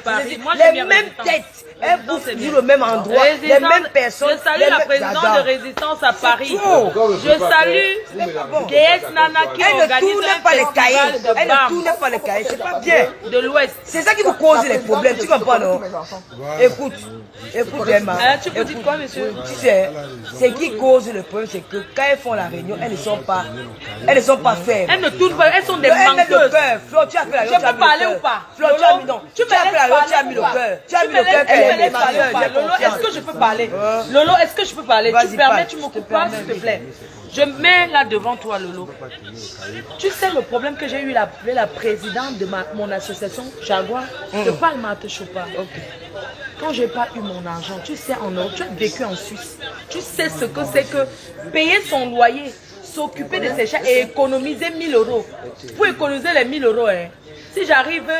Les mêmes têtes. Elles bouffent toujours le même endroit, les mêmes personnes. Je salue la présidente de Résistance à Paris. Je salue DS Nana qui organise un festival. Elle ne tourne pas les cahiers, c'est pas bien. De l'Ouest. C'est ça qui vous cause les problèmes, tu comprends non? Écoute Emma. Tu peux dire quoi, monsieur? Tu sais, ce qui cause le problème, c'est que quand elles font la réunion, elles ne sont pas fermes. Elles ne tournent pas, elles sont des menteuses. Flo, tu as fait la réunion, je peux parler ou pas? Flo, tu as mis non. Tu as fait la réunion, tu as mis le cœur. Tu as mis le cœur. Lolo, est-ce que je peux parler? Lolo, est-ce que je peux parler? Tu permets, tu m'occupes pas, s'il te plaît. Je mets là devant toi, Lolo. Tu sais le problème que j'ai eu avec la présidente de mon association Jaguar? Je parle Marthe Chopin. Quand je n'ai pas eu mon argent, tu sais, en Europe, tu as vécu en Suisse. Tu sais ce que c'est que payer son loyer, s'occuper de ses chats et économiser 1000 €. Pour économiser les 1000 €, hein, si j'arrive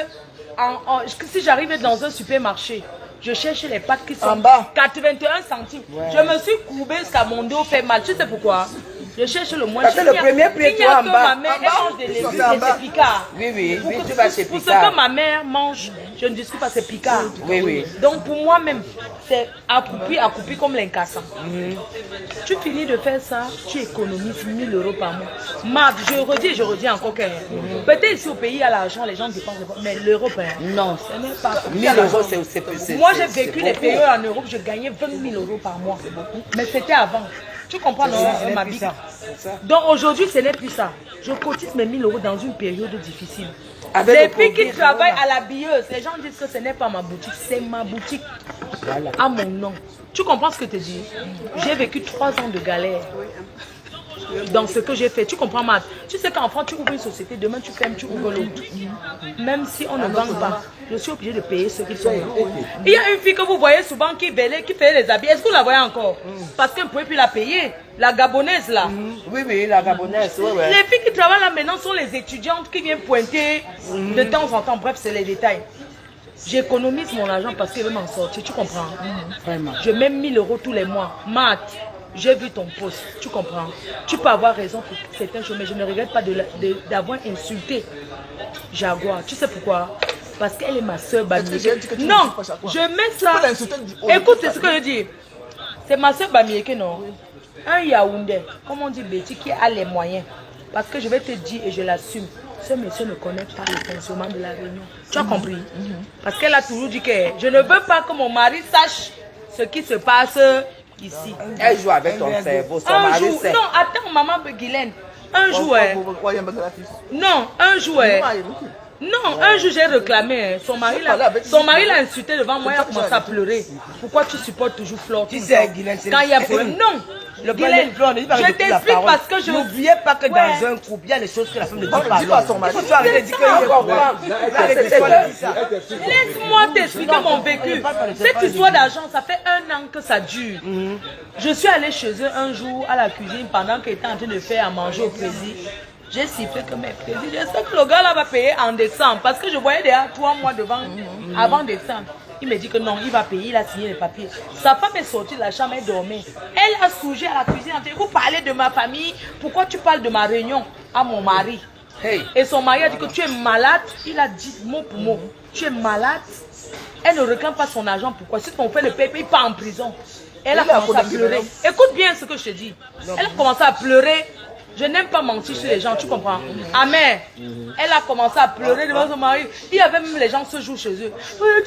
dans un supermarché, je cherche les pâtes qui sont en bas. 81 centimes. Ouais. Je me suis courbée jusqu'à mon dos fait mal. Tu sais pourquoi? Je cherche le moins cher. Le premier prix, toi en bas. Ma mère mange des légumes et c'est Picard. Oui, tu vas chez Picard. Pour ce que ma mère mange, je ne discute pas, c'est Picard. Oui. Donc pour moi-même, c'est accroupi comme l'incassant. Tu finis de faire ça, tu économises 1000 € par mois. Marc, je redis encore que peut-être ici au pays, il y a l'argent, les gens dépensent, mais l'Europe, non, ce n'est pas. 1000 €, c'est plus. Moi, j'ai vécu les périodes en Europe, je gagnais 20 000 € par mois. Mais c'était avant. Tu comprends, non, ma vie? Donc aujourd'hui, ce n'est plus ça. Je cotise mes 1000 € dans une période difficile. Les filles qui travaillent à la billeuse, les gens disent que ce n'est pas ma boutique, c'est ma boutique. Voilà. À mon nom. Tu comprends ce que je te dis? J'ai vécu 3 ans de galère. Dans ce que j'ai fait, tu comprends, Matt? Tu sais qu'en France, tu ouvres une société, demain tu fermes, tu ouvres l'autre. Même si on ne vend pas, je suis obligé de payer ceux qui sont là. Il y a une fille que vous voyez souvent qui fait les habits. Est-ce que vous la voyez encore? Parce qu'elle ne pouvait plus la payer. La Gabonaise là. Oui, la Gabonaise, ouais. Les filles qui travaillent là maintenant sont les étudiantes qui viennent pointer de temps en temps. Bref, c'est les détails. J'économise mon argent parce qu'elle veut m'en sortir, tu comprends? Vraiment. Je mets 1000 € tous les mois. Matt, j'ai vu ton post, tu comprends? Tu peux avoir raison pour certaines choses, mais je ne regrette pas d'avoir insulté Jaguar. Tu sais pourquoi? Parce qu'elle est ma soeur Bamieke. Non, je mets ça. Écoute, c'est ce que je dis. C'est ma soeur Bamieke, non? Un Yaoundé, comme on dit Betty, qui a les moyens. Parce que je vais te dire et je l'assume. Ce monsieur ne connaît pas le fonctionnement de la réunion. Tu as compris? Parce qu'elle a toujours dit que je ne veux pas que mon mari sache ce qui se passe ici. Elle joue avec ton cerveau, son mari sait. Non, attends, maman Guylaine. Un jour, non, un jour, non, un jour j'ai réclamé, son mari l'a insulté devant moi, il a commencé à pleurer. Pourquoi tu supportes toujours Flore? Tu sais, Guylaine, c'est... Quand il y a un problème, non. Guylaine, je t'explique parce que je... N'oubliez pas que dans un couple, il y a les choses que la femme ne dit pas. Il faut arrêter de dire que... Laisse-moi t'expliquer mon vécu. Cette histoire d'argent, ça fait 1 an que ça dure. Je suis allée chez eux un jour à la cuisine pendant qu'ils étaient en train de faire à manger au président. J'ai sifflé que mes présidents, je sais que le gars là va payer en décembre parce que je voyais déjà 3 mois avant décembre. Il me dit que non, il va payer, il a signé les papiers. Sa femme est sortie de la chambre, elle dormait. Elle a sougé à la cuisine. Vous parlez de ma famille, pourquoi tu parles de ma réunion à mon mari? Et son mari a dit que tu es malade. Il a dit mot pour mot, tu es malade. Elle ne réclame pas son argent. Pourquoi? Si on fait le papier, il part en prison. Elle a commencé à pleurer. Écoute bien ce que je te dis. Elle a commencé à pleurer. Je n'aime pas mentir sur les gens, tu comprends? Amère, elle a commencé à pleurer devant son mari. Il y avait même les gens ce jour chez eux.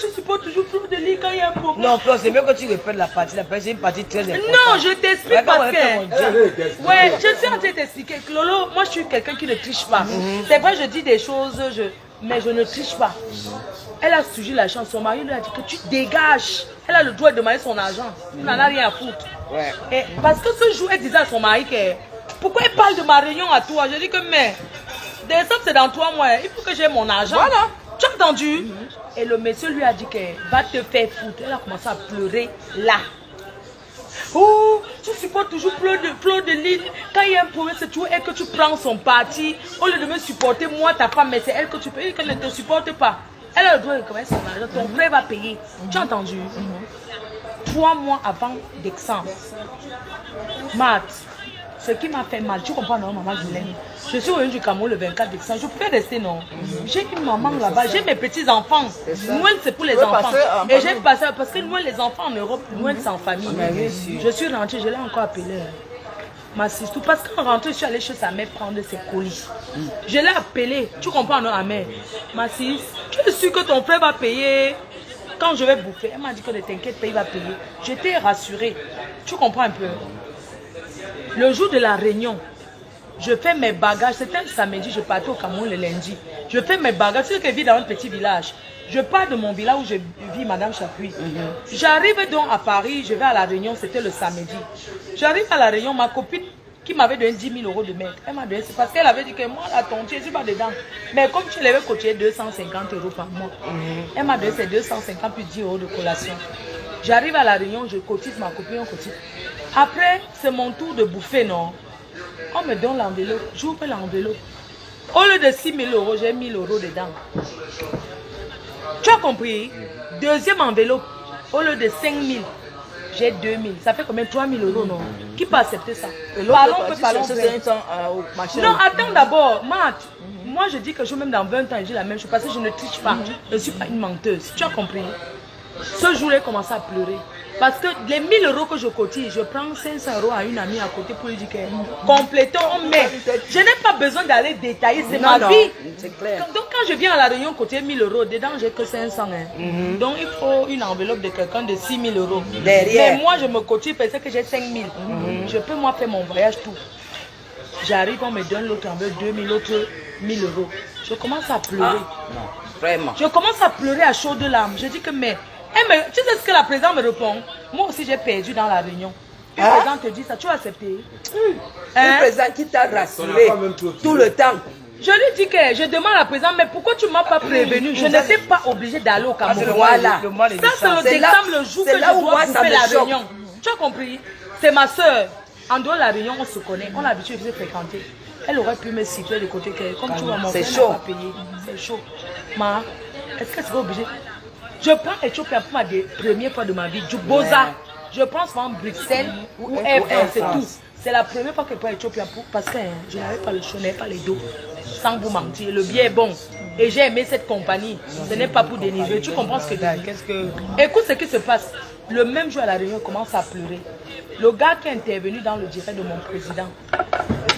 Tu supportes toujours Flore de lit quand il y a un problème. Non, Flore, c'est mieux que tu répètes la partie. La partie, c'est une partie très importante. Non, je t'explique parce que... Ouais, je suis en train de t'expliquer. Lolo, moi je suis quelqu'un qui ne triche pas. C'est vrai, je dis des choses, mais je ne triche pas. Elle a suivi la chance. Son mari lui a dit que tu dégages. Elle a le droit de demander son argent. Elle n'en a rien à foutre. Ouais. Et parce que ce jour, elle disait à son mari que pourquoi elle parle de ma réunion à toi? Je dis que mais décembre c'est dans 3 mois. Il faut que j'ai mon argent. Voilà. Tu as entendu? Et le monsieur lui a dit que va te faire foutre. Elle a commencé à pleurer là. Oh, tu supportes toujours Fleur de Lys. Quand il y a un problème, c'est toujours elle que tu prends son parti. Au lieu de me supporter, moi, ta femme, mais c'est elle que tu payes, qu'elle ne te supporte pas. Elle a le droit de commencer son argent. Ton frère va payer. Tu as entendu? 3 mois avant décembre. Matt, ce qui m'a fait mal, tu comprends, non, maman Guylaine? Je suis revenue du Cameroun le 24 décembre. Je peux rester, non? J'ai une maman là-bas, j'ai mes petits-enfants. Noël, c'est pour les enfants. Et j'ai passé, parce que Noël, les enfants en Europe, Noël, c'est en famille. Je suis rentrée, je l'ai encore appelée. Ma sister, parce qu'en rentrée, je suis allée chez sa mère prendre ses colis. Je l'ai appelée, tu comprends, non, ma mère? Ma sister, tu es sûre que ton frère va payer quand je vais bouffer? Elle m'a dit que ne t'inquiète pas, il va payer. J'étais rassurée. Tu comprends un peu? Le jour de la réunion, je fais mes bagages. C'était un samedi, je partais au Cameroun le lundi. Je fais mes bagages. C'est que je vis dans un petit village. Je pars de mon village où je vis, Madame Chapuis. J'arrive donc à Paris, je vais à la réunion, c'était le samedi. J'arrive à la réunion, ma copine qui m'avait donné 10 000 € de maître, elle m'a donné, c'est parce qu'elle avait dit que moi, la tontière, je ne suis pas dedans. Mais comme tu l'avais cotisé 250 € par mois, elle m'a donné ces 250 plus 10 € de collation. J'arrive à la réunion, je cotise ma copine, on cotise. Après, c'est mon tour de bouffer, non? On me donne l'enveloppe, j'ouvre l'enveloppe. Au lieu de 6 000 €, j'ai 1 000 € dedans. Tu as compris? Deuxième enveloppe, au lieu de 5 000, j'ai 2 000. Ça fait combien? 3 000 €, non? Qui peut accepter ça? Parlons. Non, attends d'abord, Matt. Moi, je dis que je même dans 20 ans, je dis la même chose parce que je ne triche pas. Je ne suis pas une menteuse. Tu as compris? Ce jour-là, j'ai commencé à pleurer. Parce que les 1 000 € que je cotise, je prends 500 € à une amie à côté pour lui dire que complétons, mais je n'ai pas besoin d'aller détailler, c'est ma vie. Clair. Donc quand je viens à la réunion côté 1 000 €, dedans j'ai que 500. Donc il faut une enveloppe de quelqu'un de 6 000 €. Mais moi je me cotise parce que j'ai 5 000. Je peux moi faire mon voyage tout. J'arrive, on me donne l'autre enveloppe 2 000, l'autre 1 000 €. Je commence à pleurer. Non, vraiment. Je commence à pleurer à chaudes larmes. Je dis que mais... tu sais ce que la présidente me répond? Moi aussi j'ai perdu dans la réunion. Le président te dit ça, tu as accepté? Le président qui t'a rassuré tout le temps. Je lui dis que je demande à la présidente, mais pourquoi tu ne m'as pas prévenu? Je n'étais pas obligée d'aller au Cameroun. Voilà. Ça c'est le décembre, le jour que je dois bouffer la réunion. Tu as compris? C'est ma soeur. En dehors de la réunion, on se connaît. On a l'habitude de se fréquenter. Elle aurait pu me situer de côté que, comme tu vois, mon frère n'a pas payé. C'est chaud. Ma, est-ce que c'est pas obligé? Je prends Éthiopie pour ma première fois de ma vie. Du Boza. Je prends souvent Bruxelles ou Air France, c'est tout. C'est la première fois que je prends Éthiopie parce que je n'avais pas le choix, je n'avais pas les dos. Sans vous mentir, le billet est bon. Et j'ai aimé cette compagnie. Ce n'est pas pour dénigrer. Tu comprends ce que je dis? Écoute ce qui se passe. Le même jour à la réunion, je commence à pleurer. Le gars qui est intervenu dans le direct de mon président.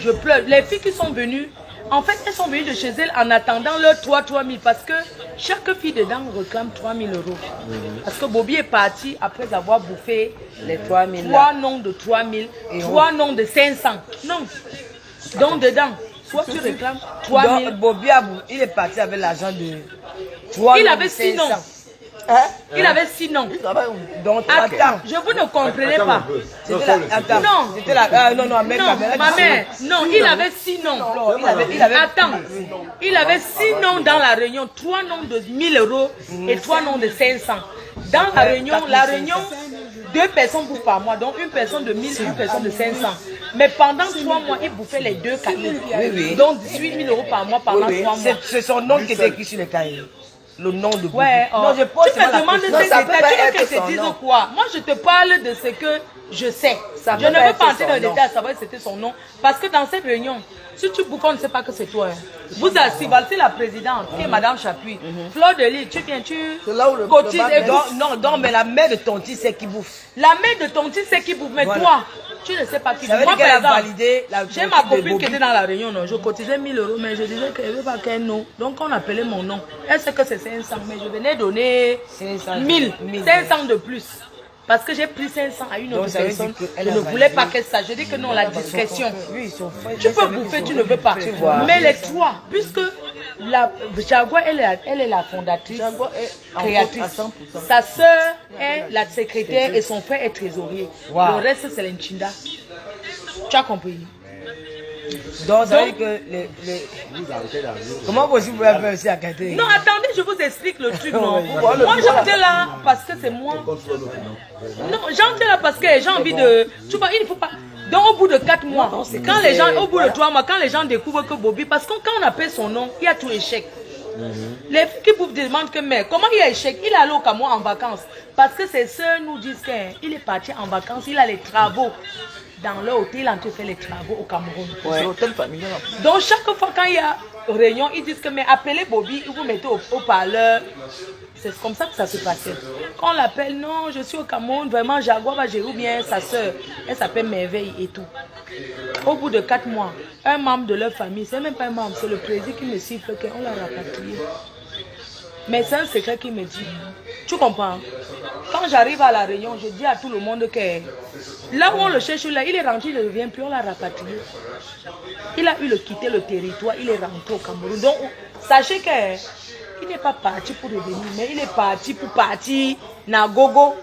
Je pleure. Les filles qui sont venues, en fait, elles sont venues de chez elles en attendant leur 3 000 parce que chaque fille dedans réclame 3 000 €. Parce que Bobby est parti après avoir bouffé les 3 000. 3 noms de 3 000, 3 noms de 500. Non. Donc dedans, soit tu réclames 3 000. Bobby, il est parti avec l'argent de 3 000. Il avait 6 noms. Il avait 6 noms. Donc, attends. Je vous ne comprenez pas. Attends. Non, ma mère. Non, il avait 6 noms. Attends. Il avait 6 noms dans la réunion. 3 noms de 1 000 € et 3 noms de 500. Dans la réunion, 2 personnes bouffent par mois. Donc une personne de 1 000, une personne de 500. Mais pendant 3 mois, il bouffait les 2 cahiers. Donc 18 000 € par mois pendant 3 mois. C'est son nom qui était écrit sur les cahiers. Le nom de Bobby. Non, tu me demandes de ces détails, tu veux que je te dise quoi? Moi, je te parle de ce que je sais. Je ne veux pas entrer dans le détail à savoir si c'était son nom. Parce que dans cette réunion, si tu bouffes, on ne sait pas que c'est toi. Vous assistez, c'est la présidente, qui est Madame Chapuis. Fleur de Lys, tu viens, tu cotises et bouffe. Non, mais la mère de ton fils, c'est qui bouffe. La mère de ton fils, c'est qui bouffe. Mais toi, tu ne sais pas qui bouffe. Moi, par exemple, j'ai ma copine qui était dans la réunion, non, je cotisais 1 000 €, mais je disais qu'elle ne veut pas qu'elle nom. Donc, on appelait mon nom. Elle sait que c'est 500, mais je venais donner 1000, 500 de plus. Parce que j'ai pris 500 à une autre personne. Je ne voulais pas qu'elle sache. Je dis que non, la discrétion. Tu peux bouffer, tu ne veux pas. Mais les 3, puisque Jaguar, elle est la fondatrice, Jaguar est créatrice. à 100%. Sa sœur est la secrétaire et son frère est trésorier. Wow. Le reste, c'est l'Nchinda. Tu as compris? Donc, ça veut dire que comment possible vous pouvez faire aussi à Catherine? Non, attendez, je vous explique le truc. Non. Oui. Moi, j'entre là parce que c'est moi. Non, j'entre là parce que j'ai envie de... Tu vois, il ne faut pas... Donc, au bout de 4 mois, quand les gens, au bout de 3 mois, quand les gens découvrent que Bobby... Parce que quand on appelle son nom, il y a tout échec. Les filles qui vous demandent que, mais comment il y a échec? Il est allé au Cameroun en vacances. Parce que ses soeurs nous disent qu'il est parti en vacances, il a les travaux. Dans leur hôtel, il a fait les travaux au Cameroun. C'est l'hôtel familial. Donc chaque fois quand il y a réunion, ils disent que mais appelez Bobby, vous mettez au parleur. C'est comme ça que ça se passait. Quand on l'appelle, non, je suis au Cameroun, vraiment Jaguar va gérer ou bien sa soeur, elle s'appelle Merveille et tout. Au bout de 4 mois, un membre de leur famille, c'est même pas un membre, c'est le président qui me siffle qu'on l'a rapatrié. Mais c'est un secret qui me dit. Tu comprends? Quand j'arrive à la réunion, je dis à tout le monde que là où on le cherche, là, il est rentré, il ne revient plus, on l'a rapatrié. Il a eu le quitter le territoire, il est rentré au Cameroun. Donc, sachez qu'il n'est pas parti pour revenir, mais il est parti pour partir Nagogo.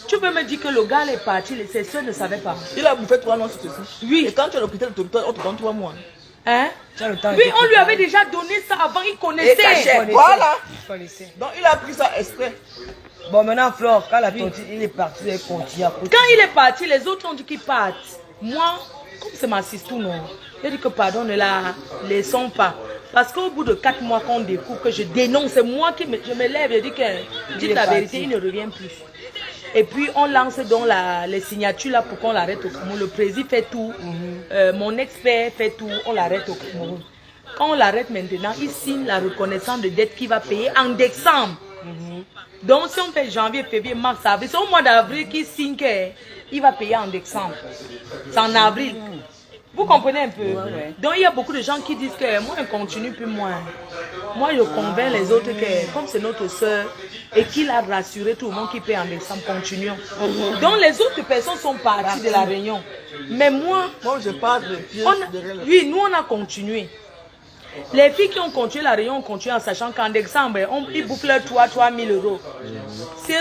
Tu peux me dire que le gars est parti, ses soeurs ne savaient pas. Il a bouffé 3 mois sur ceci. Oui. Et quand tu as le quitté le territoire, on te donne 3 mois. Hein? Oui, on lui avait déjà donné ça avant, il connaissait. Voilà. Connaissez. Donc il a pris ça exprès. Bon, maintenant, Flore, quand il est parti, il est parti. Quand il est parti, les autres ont dit qu'il parte. Moi, comme c'est ma sister, non. J'ai dit que pardon, ne la laissons pas. Parce qu'au bout de 4 mois qu'on découvre que je dénonce, c'est moi qui je me lève, je dis que dites la vérité, il ne revient plus. Et puis on lance donc les signatures là pour qu'on l'arrête au Cameroun. Le président fait tout, mon expert fait tout, on l'arrête au Cameroun. Quand on l'arrête maintenant, il signe la reconnaissance de dette qu'il va payer en décembre. Donc si on fait janvier, février, mars, avril, c'est au mois d'avril qu'il signe qu'il va payer en décembre. C'est en avril. Vous comprenez un peu? Donc il y a beaucoup de gens qui disent que moi je continue plus moi. Moi je convainc les autres que comme c'est notre soeur et qu'il a rassuré tout le monde qui paye en décembre, continuons. Donc les autres personnes sont parties de la réunion. Mais moi je parle de pièces oui, nous on a continué. Les filles qui ont continué la réunion ont continué en sachant qu'en décembre, ils bouffent leurs 3 000 euros. Ceux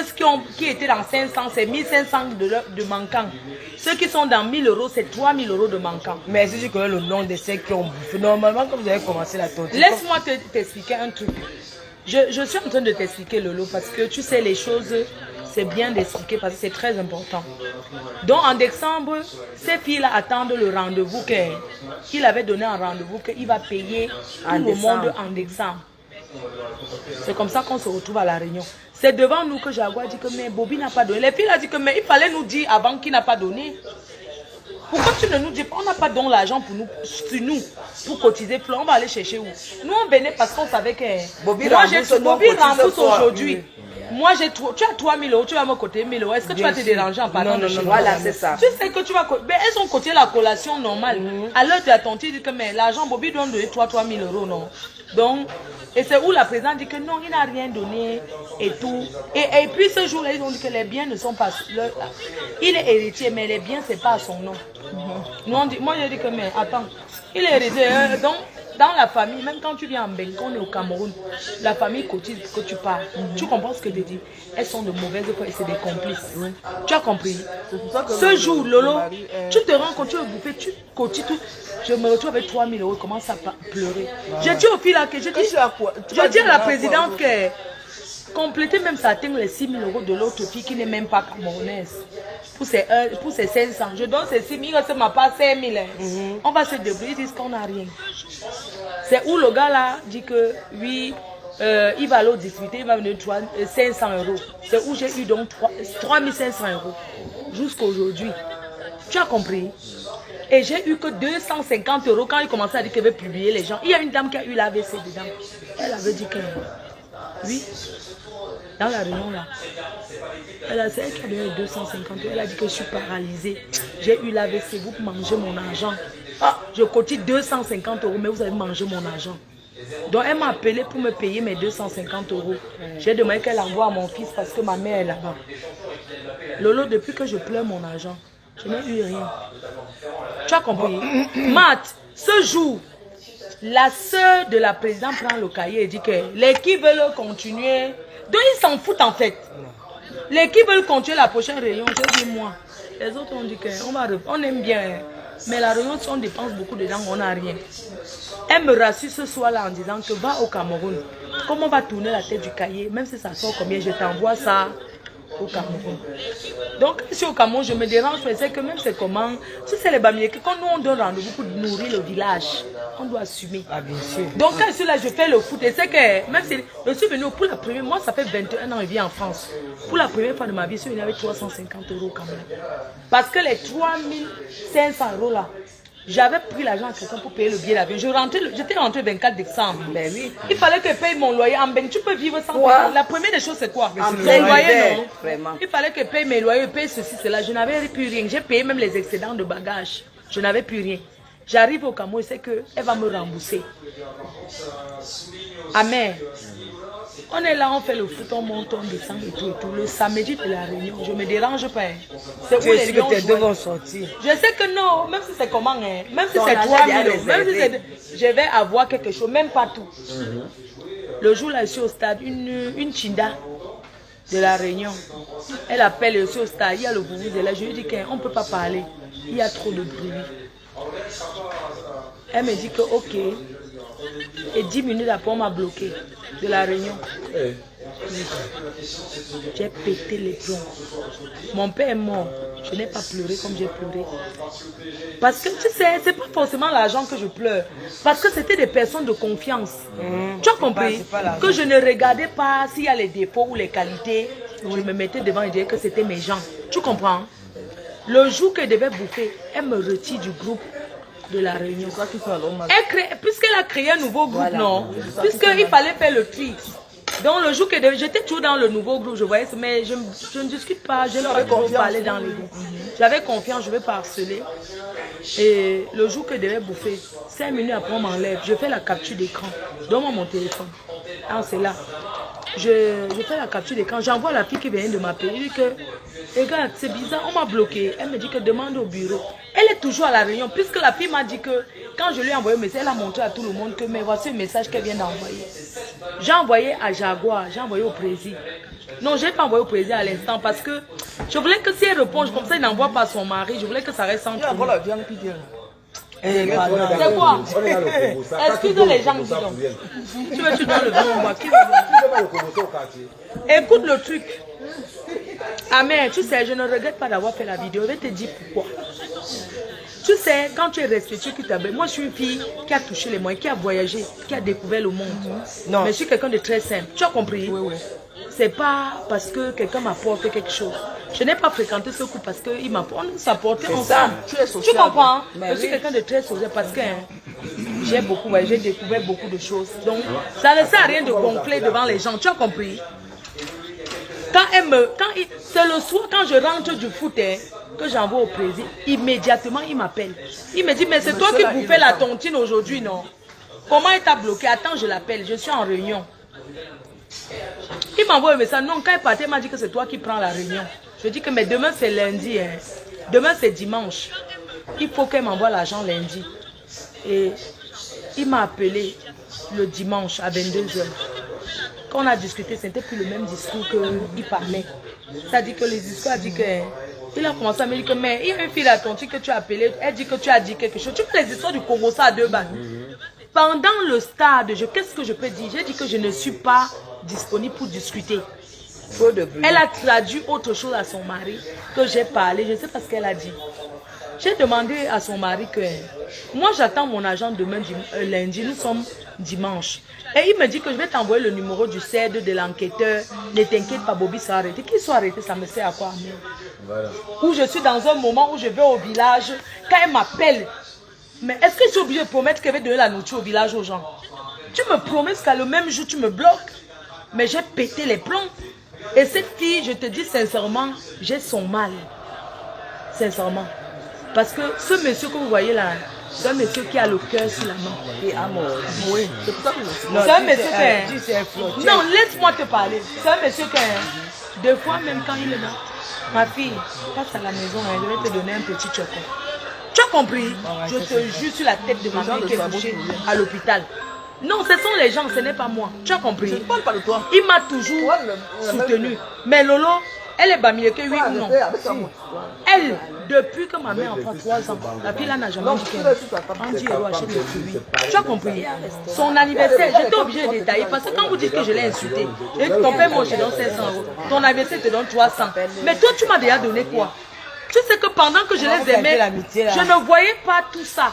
qui étaient dans 500, c'est 1500 de manquants. Ceux qui sont dans 1000 euros, c'est 3 000 euros de manquants. Mais si tu connais le nom de ceux qui ont bouffé, normalement, quand vous avez commencé la tortue. Laisse-moi t'expliquer un truc. Je suis en train de t'expliquer, Lolo, parce que tu sais, les choses, c'est bien d'expliquer parce que c'est très important. Donc en décembre, ces filles-là attendent le rendez-vous qu'il avait donné un rendez-vous qu'il va payer tout le monde en décembre. C'est comme ça qu'on se retrouve à la réunion. C'est devant nous que Jaguar dit que mais Bobby n'a pas donné. Les filles ont dit que mais il fallait nous dire avant qu'il n'a pas donné. Pourquoi tu ne nous dis pas, on n'a pas donné l'argent pour nous, sur nous, pour cotiser, on va aller chercher où? Nous on venait parce qu'on savait que Bobby rembourse aujourd'hui. Moi, tu as 3 000 euros, tu vas me coter 1 000 euros. Est-ce que tu vas te déranger en partant de chez moi? Voilà, c'est ça. Tu sais que tu vas... Mais elles ont coté la collation normale. À l'heure de la tontine, dit que mais l'argent, Bobby doit donner 3 000 euros, non? Donc, et c'est où la présidente dit que non, il n'a rien donné et tout. Et puis ce jour-là, ils ont dit que les biens ne sont pas... Il est héritier, mais les biens, c'est pas à son nom. Nous, on dit, moi, je dis que mais attends, il est héritier. Donc, dans la famille, même quand tu viens en Bengue, on est au Cameroun, la famille cotise que tu parles. Tu comprends ce que je dis? Elles sont de mauvaises foi et c'est des complices. Tu as compris? Ce jour, Lolo, tu te rends compte, tu veux bouffer, tu cotises tout. Je me retrouve avec 3 000 euros, je commence à pleurer. J'ai dit aux filles là que je dis à la présidente que compléter même ça atteint les 6 000 euros de l'autre fille qui n'est même pas camerounaise. Pour ses 500. Je donne ces 6 000, ça m'a pas 5 000. On va se débrouiller, ils disent qu'on n'a rien. C'est où le gars là dit que oui, il va aller discuter, il va me donner 500 euros. C'est où j'ai eu donc 3 500 euros jusqu'à aujourd'hui. Tu as compris? Et j'ai eu que 250 euros quand il commençait à dire qu'il veut publier les gens. Il y a une dame qui a eu l'AVC dedans. Elle avait dit que oui, dans la réunion là. C'est elle qui a donné 250 euros. Elle a dit que je suis paralysée. J'ai eu l'AVC, vous mangez mon argent. Ah, je cotise 250 euros, mais vous avez mangé mon argent. Donc elle m'a appelé pour me payer mes 250 euros. J'ai demandé qu'elle envoie à mon fils parce que ma mère est là-bas. Lolo, depuis que je pleure mon argent, je n'ai eu rien. Tu as compris? Matt, ce jour, La sœur de la présidente prend le cahier et dit que les qui veulent continuer, donc ils s'en foutent en fait. Les qui veulent continuer la prochaine réunion, je dis moi. Les autres ont dit qu'on aime bien, mais la réunion, si on dépense beaucoup dedans, on n'a rien. Elle me rassure ce soir-là en disant que va au Cameroun. Comme on va tourner la tête du cahier, même si ça sort combien, je t'envoie ça au Cameroun. Donc, si au Cameroun, je me dérange, mais c'est que même c'est comment, si c'est les bamiers, que quand nous on donne rendez-vous pour nourrir le village, on doit assumer. Ah, bien sûr. Donc, quand je suis là, je fais le foot. Et c'est que, même si je suis venu pour la première, moi ça fait 21 ans que je vis en France. Pour la première fois de ma vie, je suis venu avec 350 € quand même. Parce que les 3500 € là, j'avais pris l'argent à quelqu'un pour payer le billet d'avion. J'étais rentré le 24 décembre. Ben oui. Il fallait que je paye mon loyer. En Ben, tu peux vivre sans payer. La première des choses, c'est quoi? Le loyer, non. Vraiment. Il fallait que je paye mes loyers, paye ceci, cela. Je n'avais plus rien. J'ai payé même les excédents de bagages. Je n'avais plus rien. J'arrive au Cameroun, je sais qu'elle va me rembourser. Amen. On est là, on fait le foot, on monte, on descend et tout. Le samedi de la réunion, je ne me dérange pas. C'est où les lions que tes deux vont sortir. Je sais que non, même si c'est comment, hein, même si c'est 3 000, même si je vais avoir quelque chose, même pas tout. Le jour là, je suis au stade, une Chinda de la réunion, elle appelle, je suis au stade, il y a le bruit de là, je lui dis qu'on ne peut pas parler, il y a trop de bruit. Elle me dit que ok. Et 10 minutes après, on m'a bloqué de la réunion. J'ai pété les plombs. Mon père est mort. Je n'ai pas pleuré comme j'ai pleuré. Parce que tu sais, c'est pas forcément l'argent que je pleure. Parce que c'était des personnes de confiance. Tu as compris? Que je ne regardais pas s'il y a les défauts ou les qualités. Je me mettais devant et disais que c'était mes gens. Tu comprends? Le jour qu'elle devait bouffer, elle me retire du groupe de la réunion. Puisqu'elle a créé un nouveau groupe, voilà. Non, puisqu'il fallait faire le tri. Donc le jour que j'étais toujours dans le nouveau groupe, je voyais, mais je ne discute pas, je n'avais pas parler dans les groupes. J'avais confiance, je vais pas harceler. Et le jour que je devais bouffer, 5 minutes après on m'enlève, je fais la capture d'écran. Donne-moi mon téléphone. Ah, c'est là. Je fais la capture d'écran, j'envoie la fille qui vient de m'appeler. Je dis que, regarde, c'est bizarre, on m'a bloqué. Elle me dit que demande au bureau. Elle est toujours à la réunion, puisque la fille m'a dit que, quand je lui ai envoyé un message, elle a montré à tout le monde que, mais voici le message qu'elle vient d'envoyer. J'ai envoyé à Jaguar, j'ai envoyé au président. Non, je n'ai pas envoyé au président à l'instant, parce que je voulais que si elle répond comme ça, il n'envoie pas son mari, je voulais que ça reste sans tout. C'est quoi? Excuse les gens, dis donc. Tu veux tu donnes le nom, moi. Écoute le truc. Amen, tu sais, je ne regrette pas d'avoir fait la vidéo. Je vais te dire pourquoi. Tu sais, quand tu es respectueux, moi je suis une fille qui a touché les moyens, qui a voyagé, qui a découvert le monde. Non. Mais je suis quelqu'un de très simple. Tu as compris? Oui, oui. C'est pas parce que quelqu'un m'apporte quelque chose. Je n'ai pas fréquenté ce coup parce qu'il m'apporte. On s'apportait ensemble. Tu comprends? Mais je suis quelqu'un de très social parce que j'ai beaucoup voyagé, j'ai découvert beaucoup de choses. Donc, ça ne sert à rien de gonfler devant les gens. Tu as compris? C'est le soir quand je rentre du foot que j'envoie au président, immédiatement il m'appelle. Il me dit, mais c'est toi qui bouffais la tontine aujourd'hui, non? Comment il t'a bloqué? Attends, je l'appelle, je suis en réunion. Il m'envoie un message, non, quand il partait, il m'a dit que c'est toi qui prends la réunion. Je dis que mais demain c'est lundi, hein. Demain c'est dimanche. Il faut qu'elle m'envoie l'argent lundi. Et il m'a appelé le dimanche à 22h. Quand on a discuté, ce n'était plus le même discours qu'il parlait. C'est-à-dire que le discours a dit que... Il a commencé à me dire que, mais il y a une fille à ton que tu as appelée, elle dit que tu as dit quelque chose. Tu fais les histoires du Congo, ça à 2 balles. Pendant le stade, qu'est-ce que je peux dire? J'ai dit que je ne suis pas disponible pour discuter. Elle a traduit autre chose à son mari, que j'ai parlé, je ne sais pas ce qu'elle a dit. J'ai demandé à son mari que, moi j'attends mon agent demain, lundi, nous sommes dimanche. Et il me dit que je vais t'envoyer le numéro du CED de l'enquêteur. Ne t'inquiète pas, Bobby sera arrêté. Qu'il soit arrêté, ça me sert à quoi? Voilà. Où je suis dans un moment où je vais au village, quand elle m'appelle, mais est-ce que je suis obligé de promettre qu'elle va donner la nourriture au village aux gens? Tu me promets qu'à le même jour tu me bloques. Mais j'ai pété les plombs. Et cette fille, je te dis sincèrement, j'ai son mal. Sincèrement. Parce que ce monsieur que vous voyez là, c'est un monsieur qui a le cœur sur la main. Et amour. Oui. C'est un monsieur qui... Non, laisse-moi te parler. C'est un monsieur qui... Deux fois, même quand il est là, ma fille, passe à la maison, je vais te donner un petit chocolat. Tu as compris? Je te jure sur la tête de ma mère qui est couchée à l'hôpital. Non, ce sont les gens, ce n'est pas moi. Tu as compris? Je ne parle pas de toi. Il m'a toujours soutenu. Mais Lolo, elle est bamillée que oui ou non? Elle, depuis que ma mère a 3 ans, la fille là n'a jamais dit qu'elle achète le fruit. Tu as compris? Son anniversaire, j'étais obligée de détailler parce que quand vous dites que je l'ai insulté, et que ton père moi je te donne 500 €, ton anniversaire te donne 300. Mais toi tu m'as déjà donné quoi? Tu sais que pendant que je les aimais, je ne voyais pas tout ça.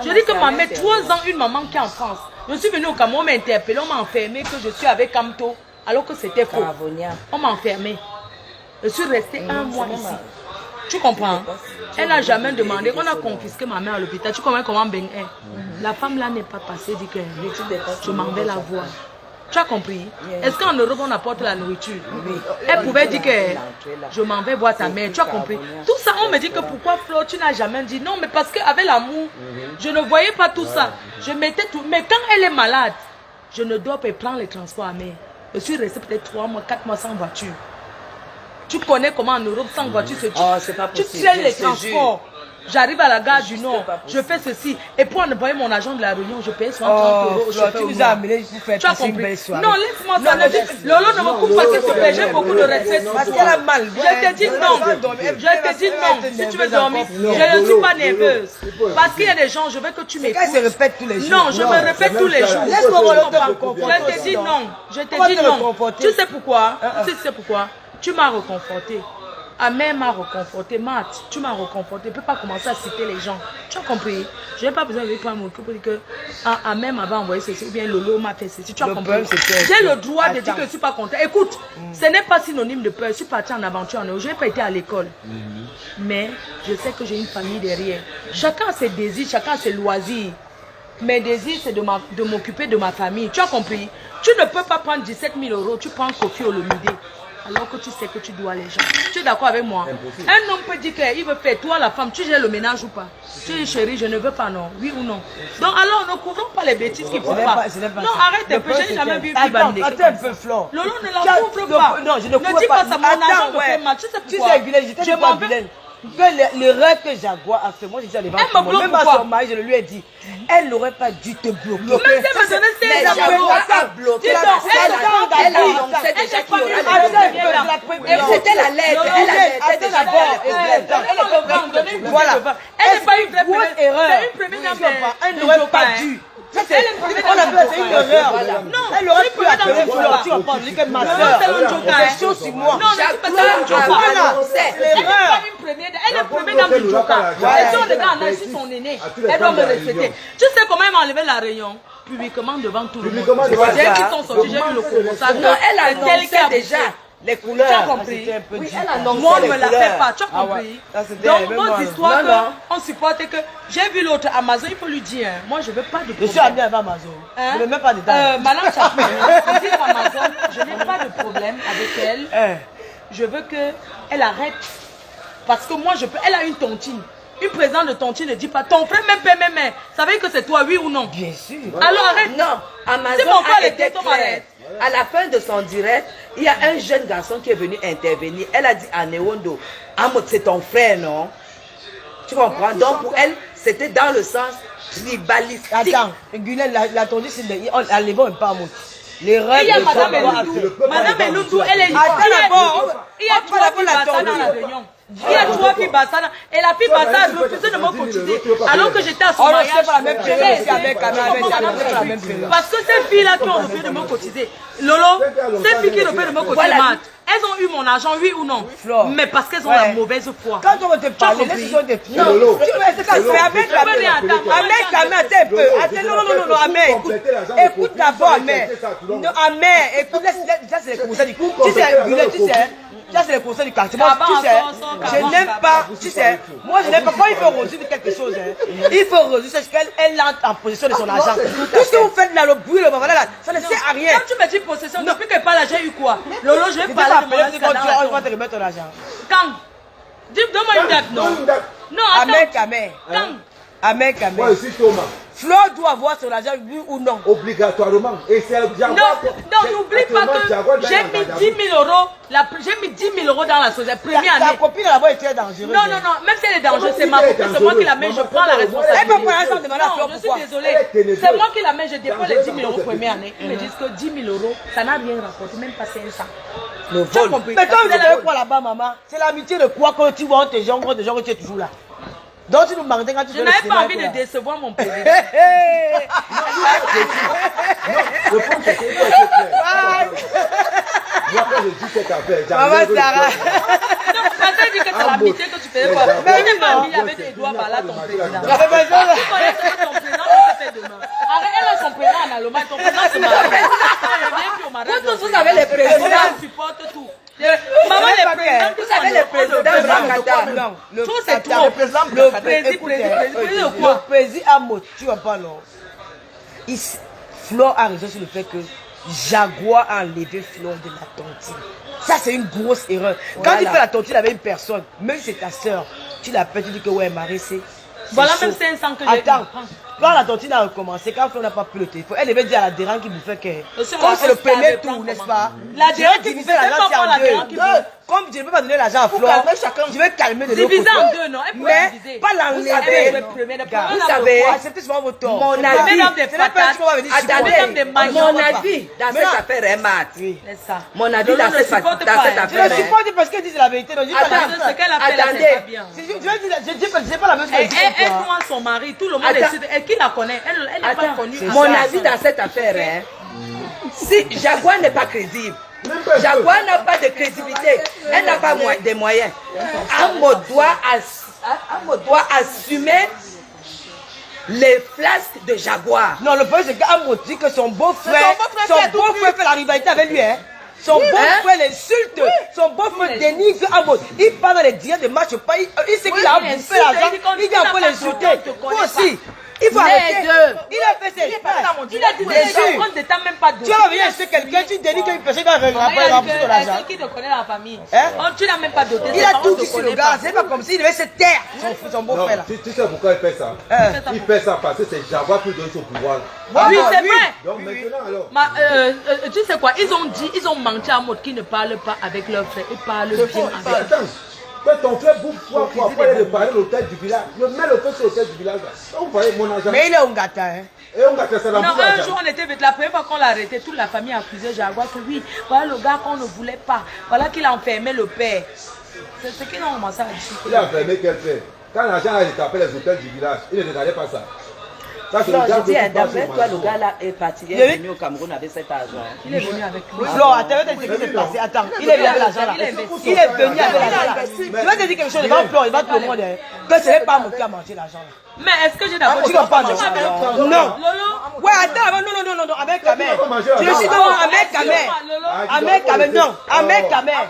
Je dis que ma mère, 3 ans, une maman qui est en France. Je suis venue au Cameroun, on m'a interpellé, on m'a enfermé que je suis avec Kamto, alors que c'était faux. On m'a enfermé. Je suis restée 1 mois ici. Tu comprends? Elle n'a jamais demandé. On a confisqué ma mère à l'hôpital. Tu comprends comment Ben est? La femme là n'est pas passée. Dit que je m'en vais la voir. Tu as compris? Est-ce qu'en Europe on apporte la nourriture? Elle pouvait dire que je m'en vais voir ta mère. Tu as compris? Tout ça, on me dit que pourquoi Flo, tu n'as jamais dit non, mais parce qu'avec l'amour, je ne voyais pas tout ça. Je mettais tout. Mais quand elle est malade, je ne dois pas prendre les transports à mer. Je suis restée peut-être 3 mois, 4 mois sans voiture. Tu connais comment en Europe sans voiture se tue. Tu traînes les transports. J'arrive à la gare du Nord, je fais ceci. Et pour envoyer mon agent de la Réunion, je paye 130 € au chauffeur. Tu nous as amené pour faire une belle soirée. Non, laisse-moi ça. Lolo ne me coupe pas s'il te plaît. J'ai beaucoup de respect. Parce qu'elle a mal. Je te dis non. Je te dis non. Si tu veux dormir, je ne suis pas nerveuse. Parce qu'il y a des gens, je veux que tu m'écoutes. Elle se répète tous les jours. Non, je me répète tous les jours. Laisse-moi je te dis non. Je te dis non. Tu sais pourquoi? Tu sais pourquoi? Tu m'as reconforté. Amère m'a reconforté. Matt, tu m'as reconforté. Je ne peux pas commencer à citer les gens. Tu as compris? Je n'ai pas besoin de prendre mon cul pour dire que Amère m'avait envoyé ceci ou bien Lolo m'a fait ceci. Tu as compris? J'ai le droit de dire que je ne suis pas content. Écoute, ce n'est pas synonyme de peur. Je suis partie en aventure en Europe. Je n'ai pas été à l'école. Mais je sais que j'ai une famille derrière. Chacun a ses désirs, chacun a ses loisirs. Mes désirs, c'est de m'occuper de ma famille. Tu as compris? Tu ne peux pas prendre 17 000 €. Tu prends Kofi Olomide. Alors que tu sais que tu dois les gens. Tu es d'accord avec moi? Impossible. Un homme peut dire qu'il veut faire, toi la femme, tu gères le ménage ou pas? Tu dis chérie, je ne veux pas, non. Oui ou non? Donc alors, ne couvrons pas les bêtises qu'il ne faut pas. Non, arrête un peu, je n'ai jamais vu une Attends un peu, Flore. Lolo ne la couvre pas. Non, je ne couvre pas. Ne dis pas ça, mon argent me fait mal. Tu sais pourquoi? Je m'en vais. Le rêve que Jaguar a fait, moi j'ai dit à l'évent, même à son mari, je lui ai dit, elle n'aurait pas dû te bloquer. Mais elle me donnait 16 ans. Elle annonçait déjà qu'il y aura c'était la lettre. Elle était déjà. Voilà. Elle n'est pas une vraie grosse erreur. C'est une première dame. Elle n'aurait pas dû. On a fait une erreur. Elle aurait pu appeler Flore. Tu vas pas dire que ma soeur. C'est chaud sur moi. Non, c'est pas une première. Elle est première dame du Joka. Et si on est dans ici son aîné, elle doit me respecter. Tu sais comment elle m'a enlevé la réunion publiquement devant tout le monde. J'ai vu son sorti, j'ai vu le commentaire. Non, elle annonçait déjà les couleurs. Tu as compris? Oui, elle annonçait moi, on les ne me la couleurs. fait pas. Tu as compris? Donc, notre histoire, on supporte que j'ai vu l'autre Amazon, il faut lui dire, moi, je ne veux pas de problème. Je suis amie avec Amazon. Je ne mets pas de détails. Madame Chaplin, dit Amazon, je n'ai pas de problème avec elle. Je veux qu'elle arrête. Parce que moi, elle a une tontine. Une présidente de tontine ne dit pas ton frère même, ça veut dire que c'est toi, oui ou non? Bien sûr. Alors arrête. Non, Amazon a été claire. À la fin de son direct, il y a un jeune garçon qui est venu intervenir. Elle a dit à Newondo, c'est ton frère, non? Tu comprends? Donc pour elle, c'était dans le sens tribalistique. Attends, Guinée, la tontine, c'est elle ne va pas à les rêves. Il y a Madame Eloutou. Madame Eloutou, elle est libre. Il y a 3 filles Bassana dans la réunion. Il y a 3 filles Bassana. Et la fille Bassana a refusé de me cotiser. Alors que j'étais à son mariage. C'est pas la même période. Parce que ces filles-là qui ont refusé de me cotiser. Lolo, ces filles qui refusent de me cotiser, elles ont eu mon argent, oui ou non? Mais parce qu'elles ont la mauvaise foi. Quand on te parle, les sont des filles. Non, écoute d'abord, Amère. Amère, écoute, ça c'est le conseil du quartier. Tu sais, ça c'est le conseil du quartier. Tu sais, je n'aime pas, tu sais, moi je n'aime pas, quand il faut résoudre quelque chose, il faut résoudre ce qu'elle entre en possession de son argent. Tout ce que vous faites là, le bruit, ça ne sert à rien. Quand tu me dis possession, depuis que pas là, j'ai eu quoi? Lolo, je vais parler de mon on va te remettre ton argent. Quand? Donne-moi une date, non? Non, attends. Amère. Quand? Amère. Flo doit avoir son argent, oui ou non? Obligatoirement. Et c'est Jaguar. Non, n'oublie pas que j'ai mis 10 000 euros. J'ai mis 10 000 euros dans la société. Première année. Ta copine là-bas était dangereuse. Non, même si elle est dangereuse, c'est ma copine, c'est moi qui la mets, je prends la responsabilité. Elle peut prendre l'argent, demander à Flo Non, je pourquoi. suis désolée. C'est moi qui la mets, je dépose les 10 000 euros première année. Ils me disent que 10 000 euros, ça n'a rien rapporté, même pas 500. Le vol. Mais toi, vous êtes quoi là-bas, maman? C'est l'amitié de quoi quand tu vois tes gens que tu es toujours là? Donc tu nous demandes quand tu Je n'avais pas envie de décevoir mon président. Le point, c'est que moi, quand je dis cette affaire, Maman Sarah. Non, quand tu dis que c'est l'amitié que tu fais quoi? Tu n'es pas mis avec tes doigts par là ton président. Tu connais ce que ton président te fait demain. Arrête, elle a son président en Allemagne, ton président se marie. Vous avez les présidents. Supporte tout. Maman, les présidents, vous savez les présidents. Tout c'est trop. Le président Amos, tu vois pas non. Flore a raison sur le fait que Jaguar a enlevé Flore de la tontine. Ça c'est une grosse erreur. Quand tu fais la tontine avec une personne, même si c'est ta soeur, tu l'appelles, tu dis que ouais Marie c'est. Voilà même 500 que j'ai. Attends. Quand la tontine a recommencé, quand Flore n'a pas pris le téléphone, elle devait dire à la Déran qui bouffait que. Comme c'est le premier tour, n'est-ce pas? La Déran qui bouffait l'argent, c'est en deux. Comme je ne peux pas donner l'argent à Flore, je vais calmer de l'autre côté. Diviser en deux, non? Mais pas l'enlever. Vous savez, acceptez souvent vos torts. Mon avis, attendez, mon avis dans cette affaire est mat. Mon avis dans cette affaire. Je ne supporte pas parce qu'elle dit la vérité. Attendez. Je dis pas la même chose. Elle prend son mari, tout le monde est qui la connaît? Elle n'est pas connue. Mon avis dans cette affaire, si Jaguar n'est pas crédible, Jaguar n'a pas de crédibilité, elle n'a pas de moyens. Amos doit assumer les flasques de Jaguar. Non, le problème c'est qu'Amos dit que son beau-frère fait la rivalité avec lui. Son beau-frère l'insulte. Son beau-frère dénigre Amos. Il part dans les directs de match. Il sait qu'il a bouffé l'argent. Il dit après l'insulter. Toi aussi. Il faut arrêter. Il a fait ses passes. Il a dit que tu n'as même pas de. Tu vas venir chez quelqu'un, tu dénigres une personne qui va rembourser ton argent. Qui te connaît la famille. Tu n'as même pas doté. Il a tout dit sur le gars. C'est pas comme s'il devait se taire. Son beau-frère là. Tu sais pourquoi il fait ça? Il fait ça parce que c'est Jaguar qui donne son pouvoir. Oui, c'est vrai. Donc maintenant alors. Tu sais quoi? Ils ont menti à Maud qui ne parle pas avec leur frère. Ils parlent bien avec. Quand ton frère bouffe pour aller de parler l'hôtel du village, je mets le feu sur l'hôtel du village. Vous voyez mon argent. Mais il est un gâteau. Et on gâte ça dans non, un jour on était la première fois qu'on l'a arrêté, toute la famille a accusé Jaguar que oui, voilà le gars qu'on ne voulait pas. Voilà qu'il a enfermé le père. C'est ce qu'ils ont commencé à dire. Il a enfermé quel père? Quand l'argent a tapé les hôtels du village, il ne regardait pas ça. Non, je dis, d'après toi, le gars là est parti. Il est venu au Cameroun avec cet argent. Il est venu avec lui. Non, attends, ce qui s'est passé. Attends, il est venu avec l'argent là. Il est venu avec l'argent là. Je vais te dire quelque chose, il va pleurer, il va tout le monde. Que ce n'est pas mon qui a mangé l'argent là. Mais est-ce que j'ai d'abord tu vas pas non. Non. Ouais, attends, non, avec Kamer. Je suis devant avec Kamer. Non, avec Kamer.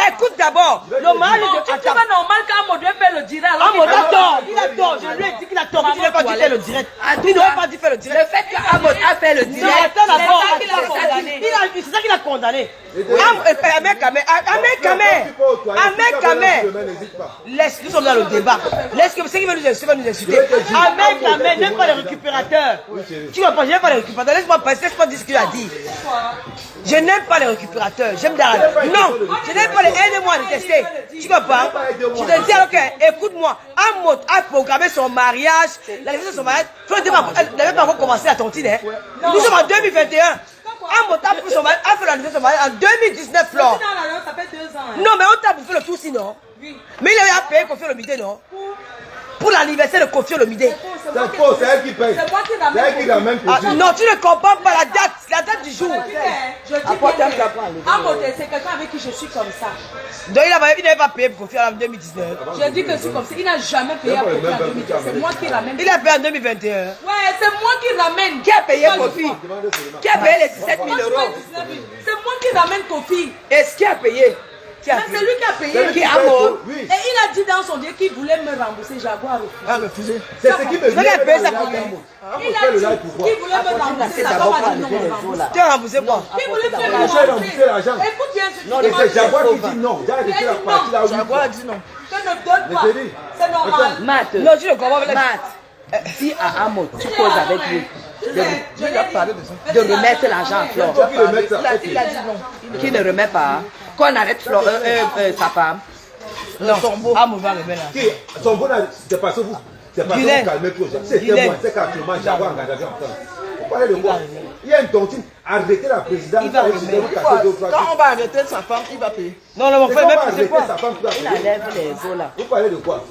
Écoute d'abord, le mari de tu vas normal qu'Amo doit faire le direct. Amo a tort, il a tort. Je lui ai dit qu'il a tort, qu'il n'a pas dit faire le direct. Il n'aurait pas dit faire le direct. Le fait qu'Amo a fait le direct, c'est ça qu'il a condamné. Avec Kamer. Laisse, nous sommes dans le débat. Laisse que ce qui veut nous insulter. Avec Kamer, n'aime pas les récupérateurs. Tu vois pas, je n'aime pas les récupérateurs. Laisse-moi passer, laisse-moi dire ce qu'il a dit. Je n'aime pas les récupérateurs. J'aime Darad. Non, je n'aime pas les aidez-moi à détester. Tu vois pas? Je te dis, ok, écoute-moi. Amo a programmé son mariage. La naissance de son mariage. Elle n'avait pas encore commencé à tontine. Nous sommes en 2021. Amo a fait son mariage, a fait la naissance de son mariage en 2019, Flore. Ça fait 2 ans. Non, mais on t'a bouffé le tout sinon. Oui. Mais il a payé Kofi Olomide, non? Pour l'anniversaire de Kofi Olomide. C'est faux, c'est elle qui paye. C'est elle qui l'amène Kofi. Non, tu ne comprends pas la date du jour. Je dis que c'est quelqu'un avec qui je suis comme ça. Donc il n'avait pas payé pour Kofi en 2019. Je dis que je suis comme ça. Il n'a jamais payé à Kofi en 2019. C'est moi qui ramène. Il a payé en 2021. Ouais, c'est moi qui ramène. Qui a payé Kofi? Qui a payé les 17 000 euros? C'est moi qui ramène Kofi. Est-ce qui a payé? C'est lui qui a payé. Qui a mort. Et il a dit dans son Dieu qu'il voulait me rembourser. Jaguar a refusé. C'est ce qui me dit. Il a payé sa copie. Il a dit qu'il voulait me rembourser. Jaguar a dit non. Tu as remboursé quoi? Il voulait me rembourser l'argent. Écoute bien ce non, c'est Jaguar qui dit non. Jaguar a dit non. Je ne donne pas. C'est normal. Matt. Non, tu ne comprends pas. Matt. dis à Amo, tu causes avec lui. De remettre l'argent à Flore. Il a dit non. Qui ne remet pas. Qu'on arrête Flore, sa femme. Non, Amo va remettre l'argent. Son bon, c'est parce que vous. C'est parce que vous calmez tout. C'était moi, c'est qu'actuellement, j'avais un Gaddafi en France. Vous parlez de quoi? Il y a une tontine. Arrêtez la présidente. Quand on va arrêter sa femme, il va payer. Non, mon frère, c'est quoi? Il enlève les os là. Vous parlez de quoi?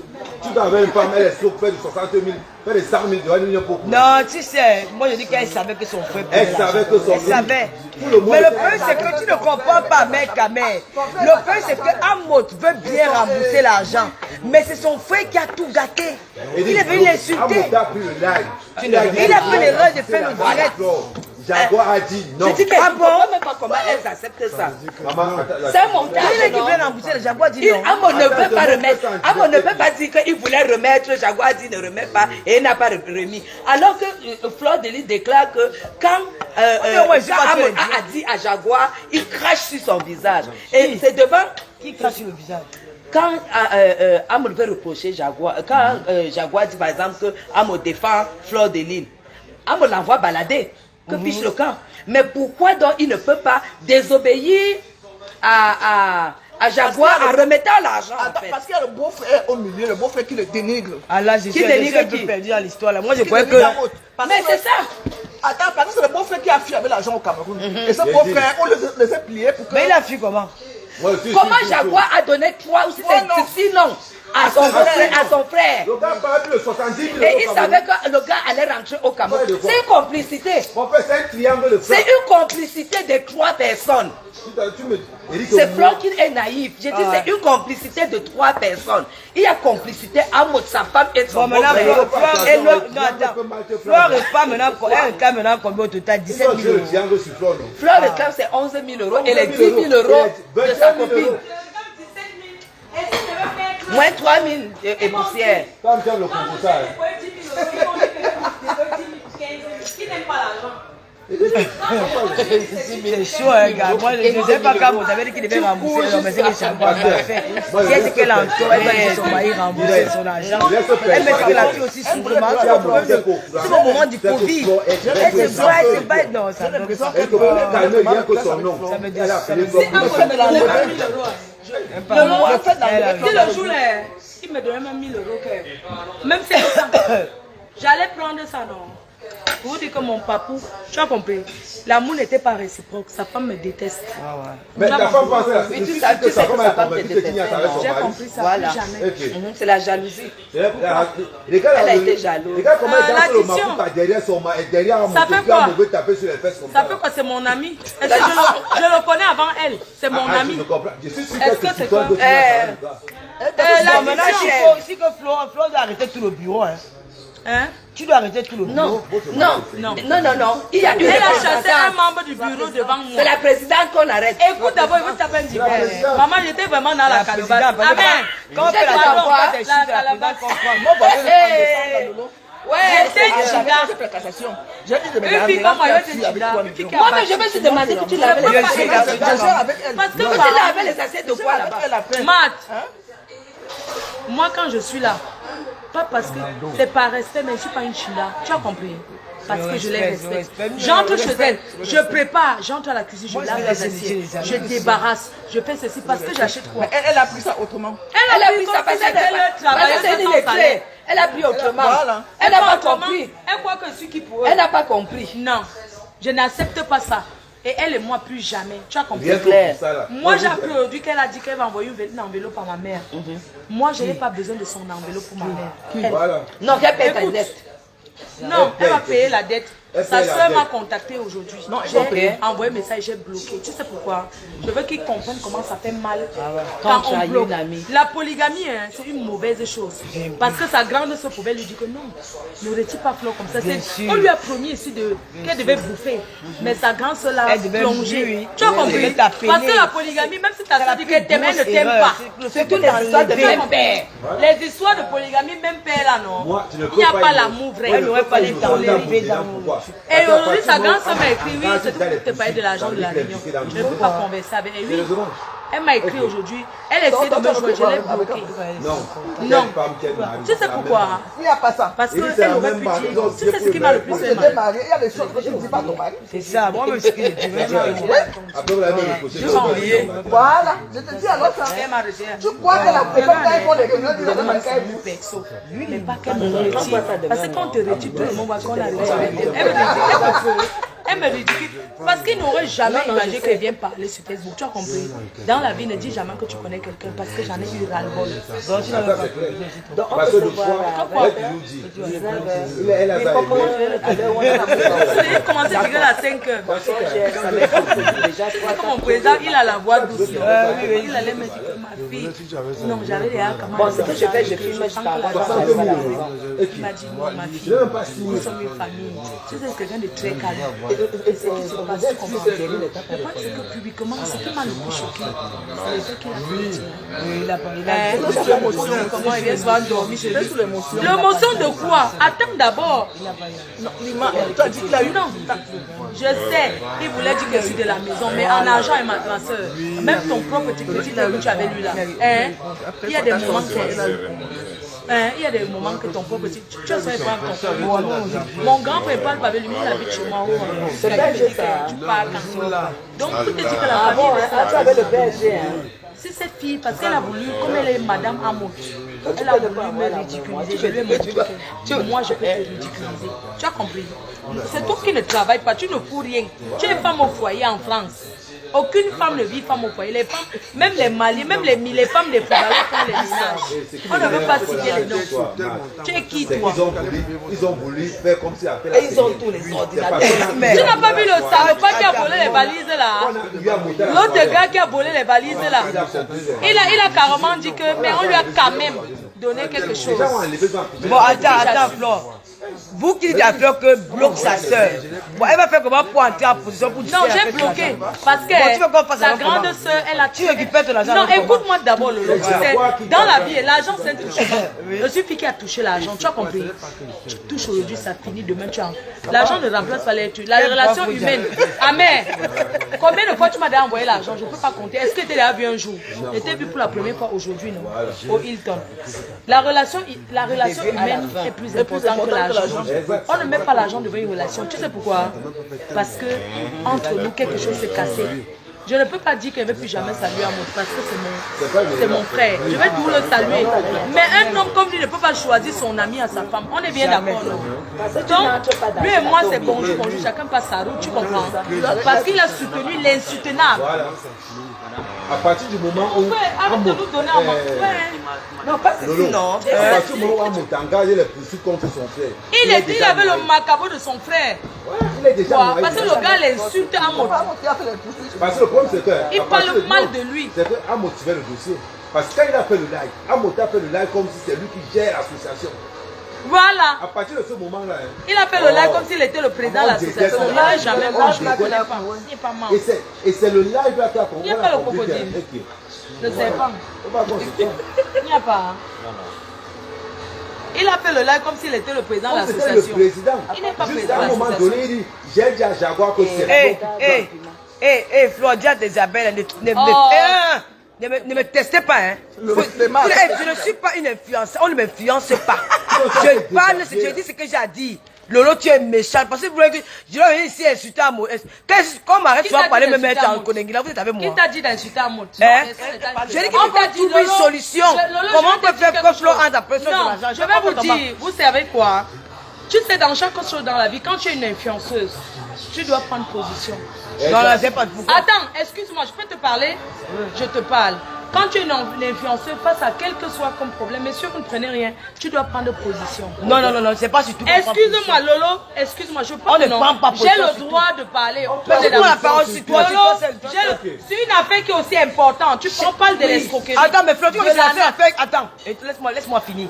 Tu dois avoir une femme, elle est sur près de 60 000, près de 100 000 $, pour Non, tu sais, moi je dis qu'elle savait que son frère. Elle savait que son Elle savait. Mais le problème, c'est que tu ne comprends pas, mec, Kamel. Le problème, c'est que Amot veut bien rembourser l'argent. Mais c'est son frère qui a tout gâté. Il est venu l'insulter. Il a pris le live. Il a fait l'erreur de faire le direct. Jaguar a dit non. Je dis que je ne comprends même pas comment elles acceptent ça. C'est un montage. Il est qui veut rembourser, le Jaguar dit non. Amo ne peut pas remettre. Amo ne peut pas dire qu'il voulait remettre. Jaguar dit ne remet pas et il n'a pas remis. Alors que Flore de Lys déclare que quand Amo a dit à Jaguar, il crache sur son visage. Et c'est devant. Qui crache sur le visage? Quand Amo veut reprocher Jaguar, quand Jaguar dit par exemple que Amo défend Flore de Lys, Amo l'envoie balader. Que fiche le camp. Mais pourquoi donc il ne peut pas désobéir à Jaguar en remettant l'argent en fait? Parce qu'il y a le beau-frère au milieu, le beau-frère qui le dénigre. Ah là, je suis un peu perdu dans l'histoire là. Moi je croyais que. Mais c'est ça. Attends, parce que c'est le beau-frère qui a fui avec l'argent au Cameroun. Et ce beau-frère, on les a pliés pour que. Mais il a fui comment? Comment Jaguar a donné 3 ou 6 noms à son frère? Le gars parle de 70 000 €. Et il savait que le gars allait rentrer au Cameroun. C'est une complicité. C'est un triangle de C'est une complicité de 3 personnes. C'est Flore qui est naïf. Je dis c'est une complicité de 3 personnes. Il y a complicité entre sa femme et son frère. Flore et pas maintenant, elle réclame maintenant combien au total? 17 000 €. Flore réclame c'est 11 000 € et les 10 000 € de sa copine. Moins 3 000 et poussière. Comme le compostage. Qui n'aime pas l'argent? C'est chaud, hein, gars. Moi, je ne sais pas quand vous avez dit qu'il devait rembourser. Non, mais c'est que Jaguar a fait. Si elle sait qu'elle entoure, elle va laisser son mari rembourser son argent. Elle met sur la fille aussi souvent. C'est au moment du Covid. Elle se voit, elle se bat. Non, ça me dit ça. Elle ne calmer rien que son nom. Ça me dit Elle a ça. appelé Si un peu me donnait même 1000 €. Si le jour là, il me donnait même 1000 €. Même si c'est ça, j'allais prendre ça, non. Pour vous dire que mon papou, tu as compris, l'amour n'était pas réciproque, sa femme me déteste. Mais ta femme pensait à Mais tu sais que sa femme te déteste. J'ai compris ça, Voilà. plus jamais. C'est la jalousie. Elle a été jalouse. Regarde comment elle danse le l'addiction. mapouka derrière son mari, derrière mon Ça fait petit quoi? on veut taper sur les fesses comme Ça ça. fait quoi? C'est mon ami. Je le connais avant elle. C'est mon ami. Je comprends. Je suis sûr Est-ce que que tu c'est dois quoi? Non, maintenant, il faut que Flore doit arrêter tout le bureau. Hein? Tu dois arrêter tout le bureau. Non. Il y a une Elle a chassé un représentante. membre du bureau devant moi. C'est la présidente qu'on arrête. Écoute d'abord, il veut taper un divan. Maman, j'étais vraiment dans la présidente, calebasse. parce que Amen. quand on fait la campagne, c'est sûr que la présidente comprend. Ouais, c'est J'ai dit de me une fille comme moi, elle était avec toi. Moi, mais je me suis demandé que tu l'avais Parce les que Tu l'avais les assiettes de quoi là-bas? Matt, moi quand je suis là, pas parce que c'est par respect, mais je ne suis pas une chila. Tu as compris? Parce que je les respecte. J'entre chez elle, je prépare, j'entre à la cuisine, je lave les assiettes, je débarrasse, je fais ceci parce que j'achète quoi? Elle a pris ça autrement. Elle a pris ça parce que c'est une lettrée. Elle a pris autrement. Voilà. Elle n'a pas compris. Elle croit que je suis qui pour eux. Elle n'a pas compris. Non, je n'accepte pas ça. Et elle et moi plus jamais. Tu as compris? Bien clair. pour ça là. Moi j'ai appris aujourd'hui qu'elle a dit qu'elle va envoyer une enveloppe à ma mère. Moi je n'ai pas besoin de son enveloppe pour ma mère. Elle. Voilà. Non, qu'elle paye ta Écoute. dette. Non, elle va payer la dette. Elle Sa paye la soeur dette. m'a contacté aujourd'hui. J'ai envoyé un message, j'ai bloqué. Tu sais pourquoi? Je veux qu'ils comprennent comment ça fait mal Quand tu on as bloque. une amie. La polygamie, hein, c'est une mauvaise chose. Parce que sa grande soeur pouvait lui dire que non, ne retire pas Flore comme ça. On lui a promis ici qu'elle devait bouffer. Mais sa grande soeur l'a Elle devait plongé. oui. Tu as Elle compris? devait la peiner. Parce que la polygamie, même si ta soeur dit qu'elle t'aime, elle ne t'aime pas. C'est toutes les histoires de même père. Les histoires de polygamie, même père là, non. Moi, tu ne peux Il n'y a pas pas y- l'amour vrai. Elle n'aurait pas les temps d'enlever dans Pourquoi? Et Attends, aujourd'hui, sa parce que grande soeur moi, m'a écrit, oui, quand c'est tu as les pour te parler de l'argent de la petits réunion. impliqués dans le Je ne peux pas converser avec elle. Oui. Sérieusement. Elle m'a écrit aujourd'hui. Elle essaie de me jouer, je l'ai bloquée. Non. Tu sais pourquoi? Il n'y a pas ça. Parce qu'elle aurait pu dire. Tu sais ce qui m'a le plus fait mal? Il y a des choses que tu ne dis pas à ton mari. C'est ça, moi même ce que je dis. Voilà, je te dis alors ça. Tu crois que la personne quand ils font les réunions, ils disent à qu'elle perso. Lui, mais pas qu'elle me retire. Parce que quand on te retire, tout le monde va qu'on a retiré. Elle me ridicule. Parce qu'il n'aurait jamais imaginé qu'elle vienne parler sur Facebook. Tu as compris? Dans la vie, ne dis jamais que tu connais quelqu'un parce que j'en ai eu ras-le-bol. Parce que le fois, elle nous dit. Elle a commencé à dire à 5 heures. Mon président, il a la voix douce. Il allait me dire que ma fille. Non, j'avais des comment. Bon, ce que je fais, je filme, je parle. Il m'a dit, non, ma fille, nous sommes une famille. Tu sais, c'est quelqu'un de très calme. Et ce qui se passe, c'est comment. Le problème, c'est que publiquement, ce qui m'a le plus choqué, c'est le fait qu'il a fait. Il a parlé. Comment il vient se voir dormir chez lui. L'émotion de quoi? Attends d'abord. Non, tu as dit qu'il a eu. Non, je sais, il voulait dire que je suis de la maison, mais en argent et ma soeur. Même ton propre petit que tu avais lu là. Il y a des moments il y a des moments que ton propre petit. Tu as fait pas ton frère. Mon grand frère parle pas avec lui, il habite chez moi. C'est belge ça. Tu parles quand là. Donc tu te dis que la famille. Tu avais le belge. C'est cette fille, parce qu'elle a voulu, comme elle est Madame Amot, elle a voulu me ridiculiser. Je lui ai dit que moi je peux te ridiculiser. Tu as compris? C'est toi qui ne travailles pas, tu ne fous rien. Tu es femme au foyer en France. Aucune femme ne vit femme au foyer. Les femmes, même les Maliens, même les femmes des footballeurs font les ménages. On ne veut pas citer les noms. Tu es qui toi? Ils ont voulu faire comme si après et ils ont tous les ordinateurs. Tu n'as pas vu le salopard qui a volé les valises là? L'autre gars qui a volé les valises là. Il a carrément dit que, mais on lui a quand même donné quelque chose. Bon, attends, Flore. Vous qui dites à Fleur que bloque sa soeur, bon, elle va faire comment pour entrer en position pour dire. Non, j'ai bloqué. Parce que sa grande soeur, elle a tu récupères ton argent. Non, écoute-moi d'abord, Lolo. Tu sais, dans la vie, l'argent, c'est un touchement. Je suis fille qui a touché l'argent. Tu as compris? Tu touches aujourd'hui, ça finit demain, tu as. L'argent ne remplace pas les tu. La relation humaine. Amen. Combien de fois tu m'as déjà envoyé l'argent? Je ne peux pas compter. Est-ce que tu l'as vu un jour? Je t'ai vu pour la première fois aujourd'hui, non? Au Hilton. La relation humaine est plus importante que l'argent. On ne met pas l'argent devant une relation. Tu sais pourquoi? Parce que entre nous, quelque chose s'est cassé. Je ne peux pas dire qu'elle ne veut plus jamais saluer Amot parce que c'est mon frère. Je vais tout le saluer. Mais un homme comme lui ne peut pas choisir son ami à sa femme. On est bien d'accord. Donc, lui et moi, c'est bonjour, bonjour. Chacun passe sa route, tu comprends? Parce qu'il a soutenu l'insoutenable. À partir du moment où arrête de nous donner à moi. Non, pas ceci, non. À partir du moment où Amot a engagé les poursuites contre son frère. Il avait le macabre de son frère. Il est déjà marié. Parce que le gars l'insulte Amot. Parce que le problème c'est que. Il parle mal de lui. C'est que Amot suivait le dossier. Parce que quand il a fait le live, Amot a fait le live comme si c'est lui qui gère l'association. Voilà. À partir de ce moment-là. Il a fait le live comme s'il était le président de l'association. Il n'a jamais mangé. Il n'est pas mort. Et c'est le live là qui a compris. Il n'y a pas le crocodile. Je ne sais pas. Il n'y a pas. Il a fait le live comme s'il était le président de l'association. Il n'est pas président de l'association. À un moment donné, il dit, j'ai dit à Jaguar que c'est Flore, dis à Isabelle, ne me testez pas, hein. Je ne suis pas une influenceuse, on ne m'influence pas. Je parle, je dis ce que j'ai dit. Lolo, tu es méchant. Parce que vous voulez que je dois venir ici insulter Amot. Quand m'arrête, tu vas parler me mettre en Konengi. Là, vous êtes avec moi. Qui t'a dit d'insulter Amot? Je dis qu'il faut trouver une solution. Comment on peut faire que Flore entre à pression sur l'argent? Je vais vous dire, vous savez quoi? Tu sais, dans chaque chose dans la vie, quand tu es une influenceuse, tu dois prendre position. Non, là, c'est pas de pourquoi. Attends, excuse-moi, je peux te parler? Je te parle. Quand tu es une influenceuse face à quel que soit comme problème, mais si vous ne prenez rien, tu dois prendre position. Non, c'est pas sur tout. Excuse-moi, Lolo, excuse-moi, je prends j'ai le droit de parler. Mais prends la parole sur toi. C'est une affaire qui est aussi importante. Tu parles de l'escroquerie. Attends, mais Flore, tu veux affaire. Attends, laisse-moi finir.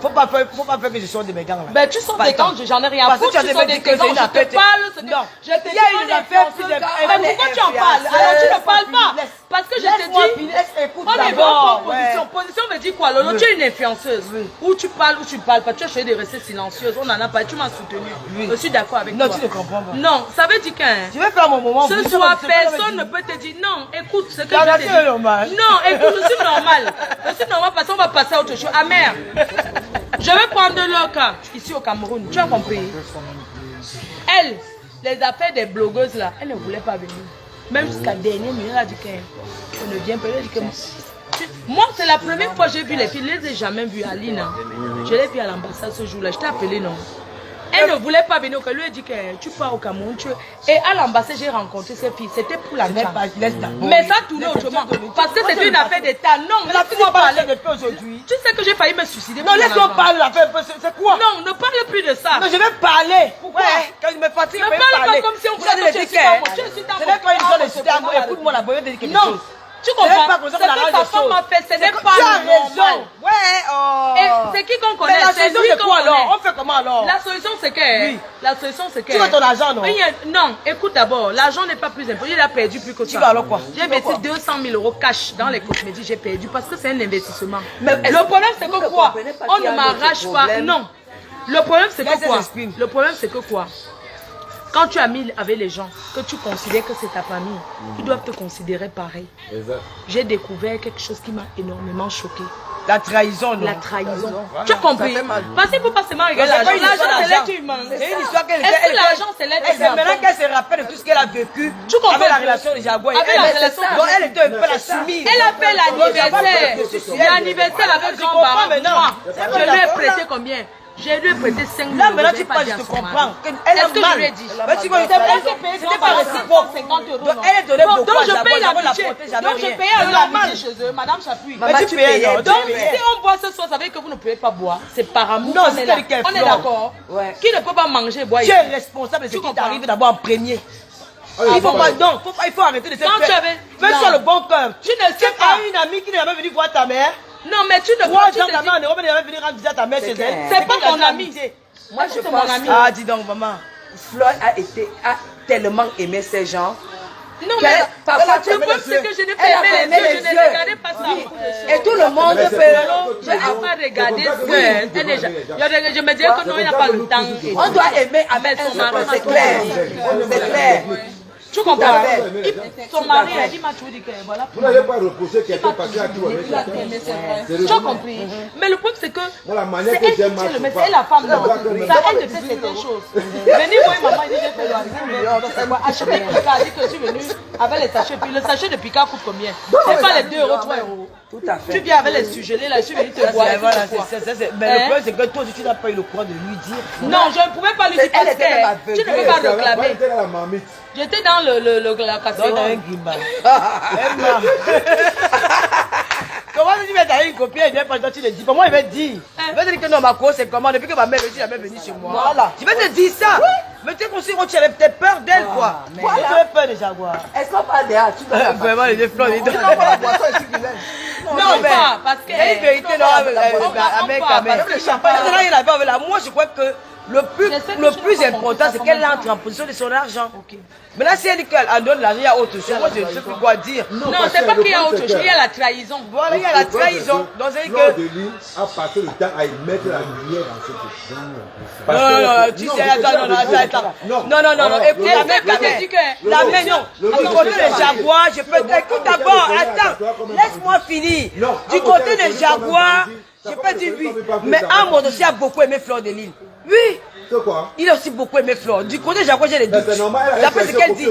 Faut pas faire que je sorte de mes gants là. Ben tu sors des gants, j'en ai rien à foutre. Tu sors des gants, je te parle. Non, je te dis, il y a une affaire. Mais pourquoi tu en parles? Alors tu ne parles pas. Parce que je te dis, on est bon. transition veut dire quoi, Lolo? Tu es une influenceuse. Ou tu parles ou tu parles pas. Tu as choisi de rester silencieuse. On en a pas. Tu m'as soutenue. Je suis d'accord avec toi. Non, tu ne comprends pas. Non, ça veut dire que... Je vais faire mon moment. Ce soir, personne ne peut te dire non. Écoute, ce que je te dis. Non, écoute, je suis normal. Je suis normal parce qu'on va passer à autre chose. Ah merde. Je vais prendre le cas ici au Cameroun. Tu as compris? Elle, les affaires des blogueuses là, elle ne voulait pas venir. Même jusqu'à dernière minute, elle a dit qu'on ne vient pas. Elle a dit que moi, c'est la première fois que j'ai vu les filles. Je ne les ai jamais vues à Lina. Je l'ai vue à l'ambassade ce jour-là. Je t'ai appelé, non? Elle ne voulait pas venir. Elle lui a dit que tu pars au Cameroun. Et à l'ambassade, j'ai rencontré ces filles. C'était pour la femme. Mais ça tournait autrement. Parce que c'était une affaire d'État. Non, laisse-moi parler depuis aujourd'hui. Tu sais que j'ai failli me suicider. Non, laisse-moi parler. C'est quoi? Non, ne parle plus de ça. Non, je vais parler. Pourquoi? Quand je me fatigue, ne parle pas comme si on pouvait te suicider. Écoute-moi la bonne de quelque chose. Non. Tu comprends? Ce que ta femme m'a fait, ce n'est pas normal. Ouais, Et c'est qui qu'on connaît? Mais la solution, c'est quoi alors? On fait comment alors? La solution, c'est que... Oui. La solution, c'est que... Tu veux ton argent, non? Non, écoute d'abord, l'argent n'est pas plus important. Il a perdu plus que ça. Tu vas alors quoi? J'ai investi 200 000 € cash dans les cosmétiques, j'ai perdu parce que c'est un investissement. Mais le problème, c'est que quoi? On ne m'arrache pas. Non. Le problème, c'est que quoi? Le problème, c'est que quoi? Quand tu as mis avec les gens, que tu considères que c'est ta famille, ils doivent te considérer pareil. J'ai découvert quelque chose qui m'a énormément choqué. La trahison, non? La trahison. Voilà, tu as compris? Parce qu'il ne faut pas seulement regarder l'argent. L'argent, c'est l'être humain. C'est une histoire qu'elle... Est-ce que l'argent, c'est l'être humain? Maintenant qu'elle se rappelle de tout ce qu'elle a vécu avec la relation de Jaguar. Elle était un peu la soumise. Elle a fait l'anniversaire. L'anniversaire avec Jean Baran. Je lui ai prêté combien? Je lui ai prêté 5 000 €. Là, maintenant, tu parles, je te comprends. Elle a mal. Je lui ai dit. C'était pas réciproque. Elle est donnée beaucoup à Jaguar. Jaguar la protège. Donc, je payais un normal chez eux. Madame Chapuis. Mais tu payais. Donc, si on boit ce soir, ça veut dire que vous ne pouvez pas boire. C'est par amour. Non, c'est quelqu'un. On est d'accord. Qui ne peut pas manger, boire? Tu es responsable de ce qui t'arrive d'abord en premier. Il faut pas, non, il faut arrêter de se faire. Fais sur le bon cœur. Tu ne sais pas. Une amie qui n'est jamais venue voir ta mère. Non, mais tu ne peux pas. 3 ans, ta mère en Europe, elle est venue rendre visite à ta mère chez elle. C'est pas ton ami. Moi, je pense. Ah, dis donc, maman. Floyd a tellement aimé ces gens. Non, mais parfois, le problème, c'est que je n'ai pas aimé les yeux, je ne regardais pas ça. Et tout le monde peut. Je n'ai pas regardé ça. Je me disais que non, il n'a pas le temps. On doit aimer avec son mari, c'est clair. C'est clair. Tu comprends? Son mari a dit, voilà. Vous n'allez pas reposer quelqu'un parce qu'il a tout avec la tu as compris? Mais le problème, c'est que c'est elle qui tient le message. C'est la femme, non. Ça, elle ne fait certaines choses. Venez voir maman, il dit, j'ai fait le acheter Pika, a dit que je suis venue avec les sachets. Puis le sachet de Pika coûte combien? C'est pas les 2 €, 3 €. Tout à fait. Tu viens avec les surgelés, là, je suis venue te voir. Mais le problème, c'est que toi, tu n'as pas eu le courage de lui dire. Non, je ne pouvais pas lui dire parce que tu ne peux pas réclamer. J'étais dans la casserole. Dans un gimbal. Comment tu vas dire une copine, elle vient pas, tu le dis. Pour moi, il va te dire. Il va te dire que non, ma cause, c'est comment? Depuis que ma mère est venue chez moi. Voilà. Je vais te dire ça. Mais tu es conscient que tu avais peut-être peur d'elle, quoi. Tu avais peur de Jaguar. Est-ce qu'on parle d'elle? Vraiment, les deux fleurs, les deux. Non, pas, parce que. C'est une vérité, non, avec la mère. Moi, je crois que le plus important, c'est qu'elle entre en position de son argent. Mais là, si elle dit qu'elle en donne l'argent, il y a autre chose. Moi, je ne sais plus quoi dire. Non, c'est pas qu'il y a autre chose, il y a la trahison. Voilà, il y a la trahison. Donc, c'est que. a passé le temps à y mettre la lumière dans cette question. Non, tu sais, attends. Non, écoute, la mère, non. Du côté des Jaguars, je peux. Écoute d'abord, attends, laisse-moi finir. Du côté des Jaguars, je peux dire oui. Mais Amos aussi a beaucoup aimé Fleur de Lille. Oui. Quoi? Il a aussi beaucoup aimé Fleur. Du côté Jaguar, j'ai les doutes. C'est normal, d'après ce qu'elle dit.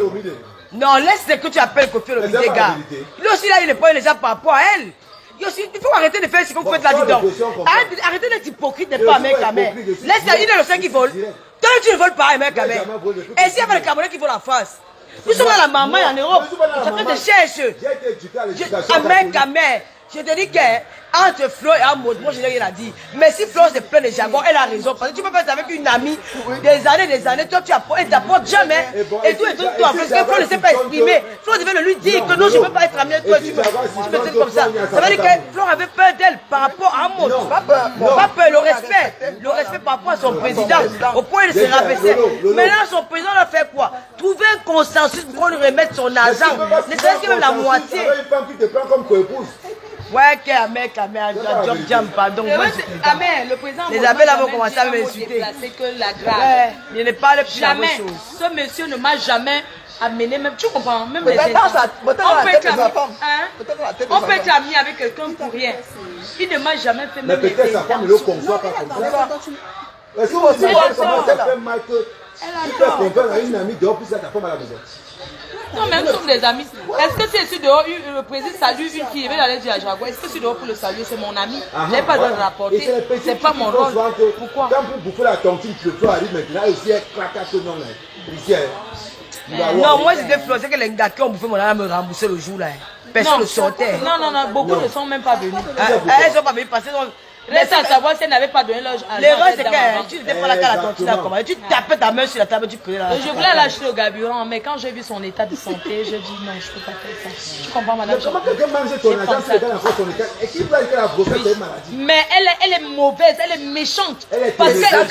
Non, laisse ce que tu appelles Kofi Olomide, gars. Lui aussi, là, il n'est pas les gens par rapport à elle. Il faut arrêter de faire ce que vous faites là-dedans. Arrêtez d'être hypocrite, n'est pas un mec à mère. Laisse il est le seul qui vole. Toi, tu ne voles pas un mec à mère. Et s'il y a les Camerounais qui volent en face? Nous sommes à la maman en Europe. Chacun te cherche. Un mec à mère. Je te dis qu'entre Flo et Amos, moi je n'ai rien à dire. Mais si Flo se plaint de Jaguar, elle a raison. Parce que tu peux faire ça avec une amie des années, toi tu apportes, elle t'apporte jamais. Et tout, toi. Parce que Flo ne sait pas exprimer. Flo devait lui dire que non, je ne peux pas être amie avec toi. Tu me dis comme ça. Ça veut dire que Flo avait peur d'elle par rapport à Amos. Pas peur, le respect. Le respect par rapport à son président. Au point de se rabaisser. Maintenant, son président a fait quoi? Trouver un consensus pour lui remettre son argent. Ne serait-ce que même la moitié. Une femme qui te prend comme co-épouse. Ouais, Amen, Job Jam, pardon. Amen, le président. Les abeilles là vont commencer à m'insulter. C'est que la grâce. Il ne parle plus la même Jamais. chose. Ce monsieur ne m'a jamais amené, même, tu comprends, même les Peut-être on peut être ami avec quelqu'un pour rien. Il ne m'a jamais fait Mais même peut-être sa femme ne le conçoit pas comme ça. Est-ce que vous aussi, comment ça fait mal que tu peux comprendre à une amie dehors plus à ta femme à la maison? Non, même nous sommes des amis. Est-ce que si je suis dehors, le président salue une fille, il va aller dire à Jaguar, est-ce que je suis dehors pour le saluer, c'est mon ami. Je n'ai pas besoin de rapporter. C'est pas mon rôle. Pourquoi? Quand vous bouffez la tontine, le feu arrive maintenant, ici, elle claque à ce nom-là. Ici, non, moi j'étais flotté que les gars qui ont bouffé mon âme me rembourser le jour là. Personne ne sortait. Non, beaucoup ne sont même pas venus. Elles sont pas venues passer. Reste à savoir si elle n'avait pas donné l'âge à l'erreur, c'est que tu n'étais pas là quand la tontine a commencé. Tu tapais ta main sur la table, tu prenais la. Je voulais l'acheter au carburant, mais quand j'ai vu son état de santé, je dis non, je ne peux pas faire ça. Tu comprends, madame? Comment quelqu'un mange ton argent si le gars n'a pas son état? Et qui va dire qu'elle a brossé une maladie? Mais elle est mauvaise, elle est méchante. Parce qu'elle a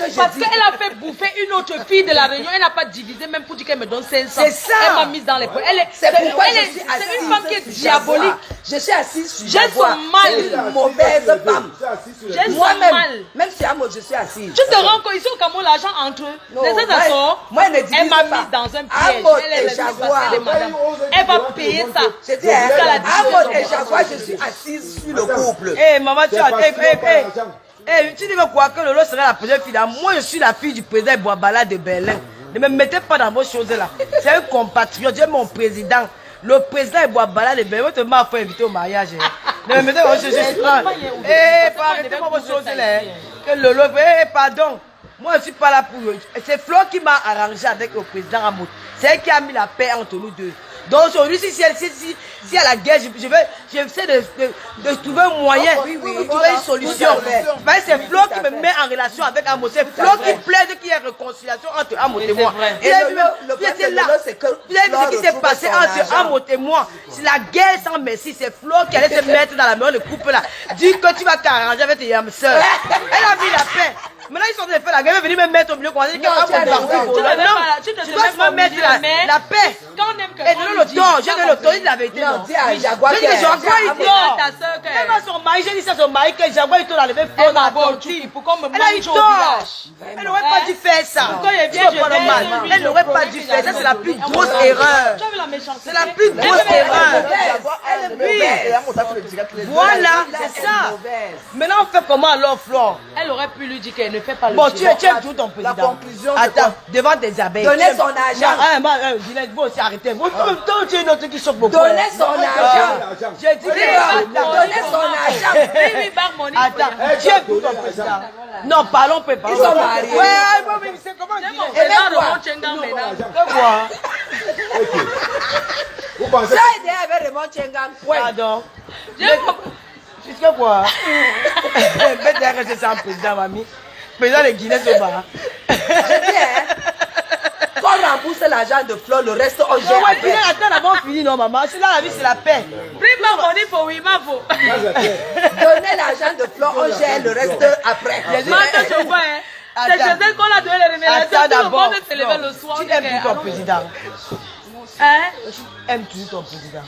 fait bouffer une autre fille de la Réunion, elle n'a pas divisé même pour dire qu'elle me donne 500. C'est ça. Elle m'a mise dans les poches. C'est une femme qui est diabolique. Je suis assise sur J'ai son mal. C'est une mauvaise femme. J'ai son mal. Même si à moi je suis assise. Tu te rends compte, ici au Cameroun, l'argent entre eux. Les assorts, elle m'a mise dans un piège. Elle va payer ça. Je dis, Amod et Jaguar, je suis assise sur le couple. Eh, maman, tu dis quoi que Lolo serait la première fille. Moi, je suis la fille du président Boabala de Berlin. Ne me mettez pas dans vos choses là. C'est un compatriote, Dieu mon président. Le président Boabala de Berlin, tu m'as fait inviter au mariage. Ne me mettez pas dans vos choses. Eh, arrêtez-moi vos choses là. Que Lolo, pardon. Moi, je ne suis pas là pour eux. C'est Flo qui m'a arrangé avec le président Amoud. C'est elle qui a mis la paix entre nous deux. Donc aujourd'hui, si y a la guerre, j'essaie de trouver un moyen pour trouver une solution. C'est Flo qui me met en relation avec Amoud. C'est Flo qui plaide qu'il y ait réconciliation entre Amoud et moi. Et le problème là, c'est que vous avez vu ce qui s'est passé entre Amoud et moi. C'est la guerre sans merci. C'est Flo qui allait se mettre dans la main de couple là. Dis que tu vas t'arranger avec tes yam sœurs. Elle a mis la paix. Maintenant, ils sont en train de faire la guerre, venir me mettre au milieu. Tu ne dois pas mettre la paix. Quand on aime que et donne le temps, j'ai donné le temps, il dit la vérité. Non, dis à Jaguar il dort. Elle a son mari, j'ai dit ça à son mari, que Jaguar, il t'a enlevé Flo dans la tontine. Elle a eu tort. Elle n'aurait pas dû faire ça. Elle n'aurait pas dû faire ça, c'est la plus grosse erreur. C'est la plus grosse erreur. Voilà, c'est ça. Maintenant, on fait comment alors, Flo? Elle aurait pu lui dire qu'elle ne fait pas le bon, tu aimes tout ton président. La conclusion. Attends, devant tes abeilles. Donnez son argent. Vous aussi arrêtez. Vous tu es une autre qui choque beaucoup. Donnez son argent. J'ai dit donnez son argent. Attends, tu aimes tout ton président. Non, parlons pas. Ils sont mariés. Ouais, mais c'est comment dire? Et quoi? Vous pensez ça aidé avec Raymond Tchengang. Pardon. Puisque quoi? Peut-être que c'est ça, président, mamie. Président de Guinée, c'est pas. Je dis, qu'on rembourse l'argent de Flo, le reste, on gère. Ouais, puis attends, d'abord fini, non, maman. C'est là, la vie, c'est la paix. Donnez l'argent de Flo, on gère le reste après. C'est chez elle qu'on a donné les révélations. Tout le monde s'est levé le soir. Tu aimes ton président? Hein? Aimes toujours ton président?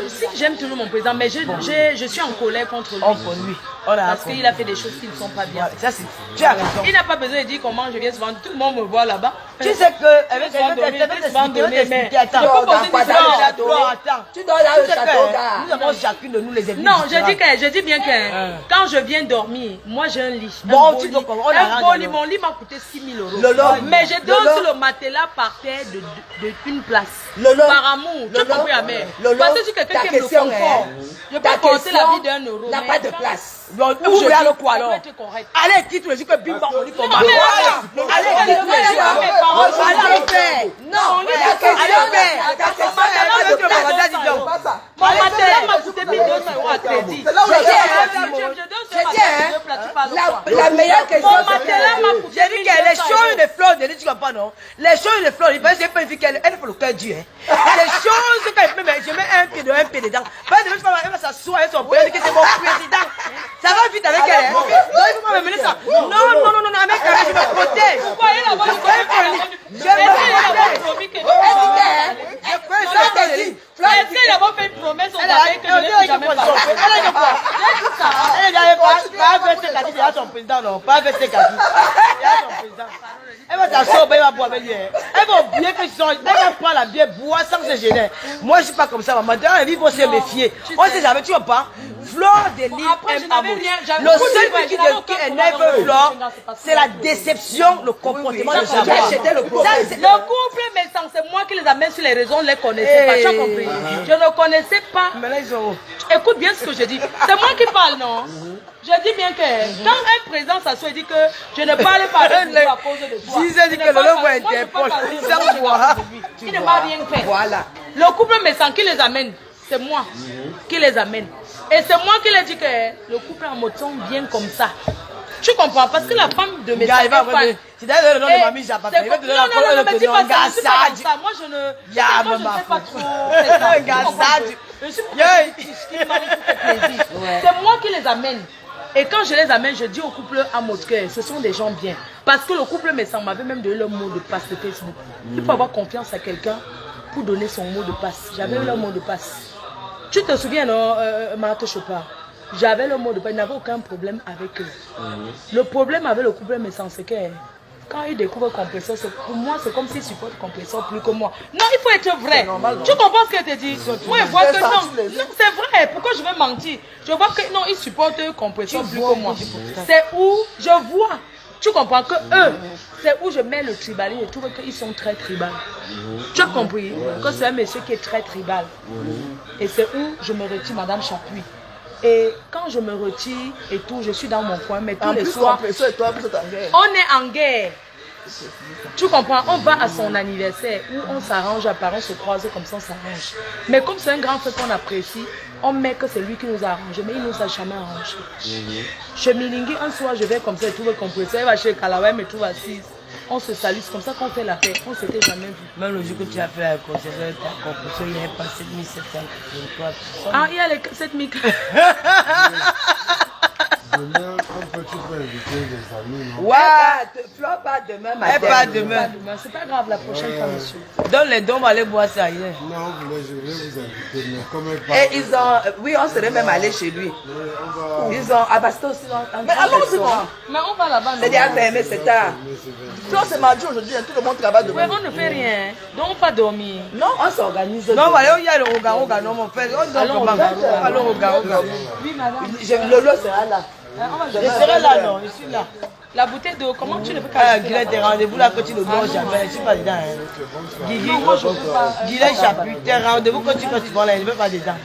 Si, j'aime toujours mon président, mais je suis en colère contre lui. Lui. Parce qu'il a fait des choses qui ne sont pas bien. Ça, tu as raison. Il n'a pas besoin de dire comment je viens souvent. Tout le monde me voit là-bas. Tu sais que avec tu dois là au château. Nous avons chacune de nous les églises. Non, je dis bien que quand je viens dormir, moi j'ai un lit. Bon, tu dois comment? Mon lit m'a coûté 6 000 €. Mais je dors sur le matelas par terre d'une place. Par amour. Tu as compris, Amère? Parce que je suis quelqu'un qui aime le confort. Je peux porter la vie d'1 €. N'a pas de place. Où je vais le quoi alors? Allez, quitte le jour que Bimba, on dit qu'on va. Allez, quitte le jour. Allez, faire. Non, mon matelas m'a coûté 1 200 € à crédit. La meilleure question, j'ai dit que les choses de fleurs, je ne dis pas non. Les choses de fleurs, c'est pas une fille qu'elle fait le cœur dur. Les choses que je mets un pied dedans. Pas de elle va s'asseoir avec son père, que c'est mon président. Ça va vite avec elle. Donc il faut me mener ça. Non, avec elle, je me protège. Pourquoi elle a fait une promesse au Gabin que je n'ai jamais passée. Cathy, il y a son président, non? Pas avec ses Cathy. Il y a son président. Elle va t'asseoir, elle va boire avec lui. Elle va oublier que elle va prendre la bière, boire sans se gêner. Moi, je ne suis pas comme ça, maman. Dans la vie, il faut se méfier. On ne sait jamais, tu vois pas? Flore de Lille aime amour. Le seul qui énerve Flore, c'est la déception, le comportement de sa mère. Le couple, mais c'est moi qui les amène sur les réseaux, on ne les connaissait pas. Tu as compris? Je ne connaissais pas. Mais là, ils ont... Écoute bien ce que je dis. C'est moi qui parle, non? Je dis bien que quand un président s'assoit et dit que je ne parle pas avec vous à cause de toi. Disait dit que le voit Interpol. Il ne m'a rien fait. Voilà. Le couple me sent qui les amène. C'est moi qui les amène. Et c'est moi qui leur dis que le couple en moton vient comme ça. Tu comprends? Parce que la femme de mes amis... Tu dois donner le nom de mamie, j'ai pas fait. Non, mais dis pas ça. Moi, je ne sais pas trop. Je suis c'est moi qui les amène. Et quand je les amène, je dis au couple à mon cœur, ce sont des gens bien. Parce que le couple m'avait même donné le mot de passe de Facebook. Il faut avoir confiance à quelqu'un pour donner son mot de passe. J'avais le mot de passe. Tu te souviens, non, Marthe Chopard? J'avais le mot de passe, il n'avait aucun problème avec eux. Le problème avec le couple Messan, c'est que quand ils découvrent Compresseur, pour moi, c'est comme s'ils supportent Compresseur plus que moi. Non, il faut être vrai. Tu comprends ce que je te dis? Moi, je vois que non, c'est vrai. Pourquoi je vais mentir? Je vois que non, ils supportent Compresseur plus que moi. C'est où je vois. Tu comprends que eux, c'est où je mets le tribalisme. Je trouve qu'ils sont très tribal. Tu as compris? Que c'est un monsieur qui est très tribal. Et c'est où je me retire, Madame Chapuis. Et quand je me retire et tout, je suis dans mon coin, mais tous les soirs, on est en guerre. Tu comprends? On va à son anniversaire où on s'arrange, à part on se croise comme ça, on s'arrange. Mais comme c'est un grand frère qu'on apprécie, on met que c'est lui qui nous a arrangé, mais il ne nous a jamais arrangé. Chez Milingui, un soir, je vais comme ça, et tout le compresseur, il va chez Kalawai, mais tout assise. On se salue, c'est comme ça qu'on fait la fête. On ne s'était jamais vu. Même le jour que tu as fait la concession, ta concession, il n'y avait pas 7700. Ah, il y a les 7000. Demain, un peu, tu peux inviter des amis, non? Ouais, Flore pas demain, madame. Pas demain. C'est pas grave, la prochaine fois, monsieur. Donne les dons, on va aller boire ça hier. Non, je voulais vous inviter, mais comme elle Et ils ont, oui, on serait même allé chez lui. Ils ont abassé aussi Mais allons-y, bon. Mais on va là-bas. C'est déjà fermé, c'est tard. Flore, c'est mardi aujourd'hui, tout le monde travaille Oui, demain. on ne fait rien. Donc on va dormir. Non, on s'organise. Non, voilà, il y a le Roga, non, mon frère. Allons au Roga. Oui, madame. Lolo sera là. Je serai là, non, je suis là. La bouteille d'eau, comment tu ne peux Ah, pas... Guilain, tes rendez-vous là que tu ne donnes jamais. Je ne suis pas dedans. Guilain Chapuis, tes rendez-vous que tu vas là, je ne vais pas dedans.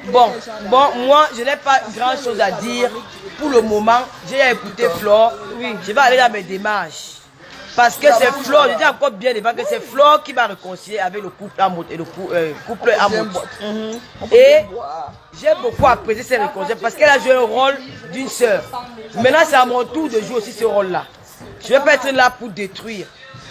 Bon, moi, je n'ai pas grand chose à dire. Pour le moment, j'ai écouté Flore. Oui, je vais aller dans mes démarches. Parce que c'est Flore, je dis encore bien devant que c'est Flore qui m'a réconcilié avec le couple Amout et le couple Amout. Et j'ai beaucoup apprécié ces réconciliations parce qu'elle a joué le rôle d'une sœur. Maintenant, c'est à mon tour de jouer aussi ce rôle-là. Je ne vais pas être là pour détruire.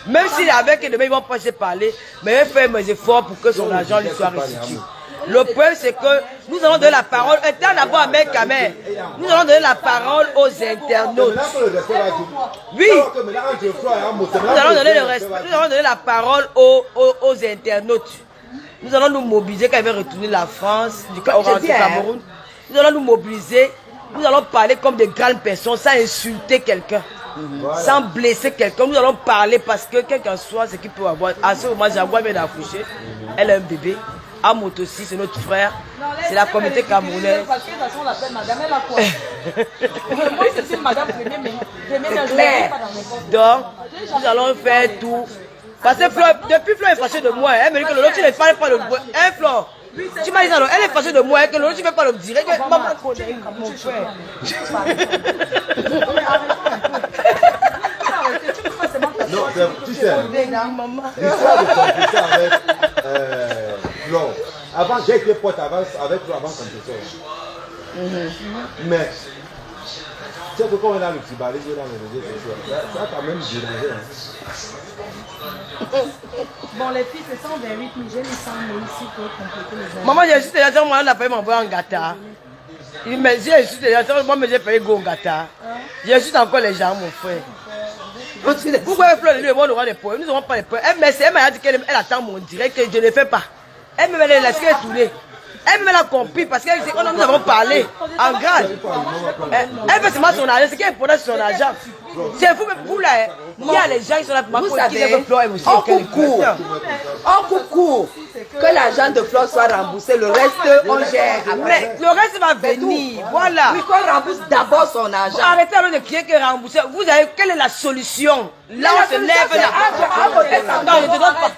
Même s'il est avec et demain ils vont pas se parler, mais je vais faire mes efforts pour que son argent lui soit restitué. Le problème, c'est que nous allons donner la parole, étant d'abord à Mec-Kamer, nous allons donner la parole aux internautes. Oui, nous allons donner le respect, nous allons donner la parole aux internautes. Nous allons nous mobiliser quand il va retourner la France, du Cameroun. Nous allons nous mobiliser, nous allons parler comme des grandes personnes, sans insulter quelqu'un, sans blesser quelqu'un. Nous allons parler parce que quelqu'un soit ce qu'il peut avoir. À ce moment, Jaguar vient d'accoucher, elle a un bébé. Amout aussi, c'est notre frère. C'est la communauté camerounaise. Parce que de toute façon, on l'appelle madame, elle a quoi? Moi, c'est madame première, mais donc, nous allons faire tout. Parce que Flore, depuis Flore est fâchée de moi. Elle me dit que Lolo, tu ne parles pas le bruit. Hein, Flore? Tu m'as dit ça, elle est fâchée de moi, que Lolo, tu ne fais pas le direct. Maman connaît mon frère. Non, tu sais, l'histoire de Compresseur avec Flore. Avant, j'ai été pote avec Flore avant Compresseur. Mais, tu sais que quand on est dans le petit balai, dans les réseaux sociaux, ça a quand même dérangé. Bon, les filles, c'est 128 000, j'ai mis 100 000 ici pour compléter les Maman, j'ai juste déjà moi, on a payé m'envoyer en gâteau. Il me dit, j'ai juste déjà moi, j'ai payé go en gâteau. J'ai juste encore les gens, mon frère. Pourquoi Flore lui, on aura des points? Nous n'aurons pas les points. Elle m'a dit qu'elle attend mon direct, que je ne le fais pas. Elle me laisse tourner. Elle l'a compris parce que nous avons parlé en grade. Elle veut seulement son argent. Ce qui est important, c'est son argent. C'est vous là. Il y a les gens qui sont là pour vous savez, on coupe court. Que l'argent de Flore soit remboursé, le reste, on gère. Mais le reste va venir. Voilà. Oui, qu'on rembourse d'abord son argent. Arrêtez alors de crier que rembourser. Vous avez, quelle est la solution? Là, on se lève là. Non, je te donne pas.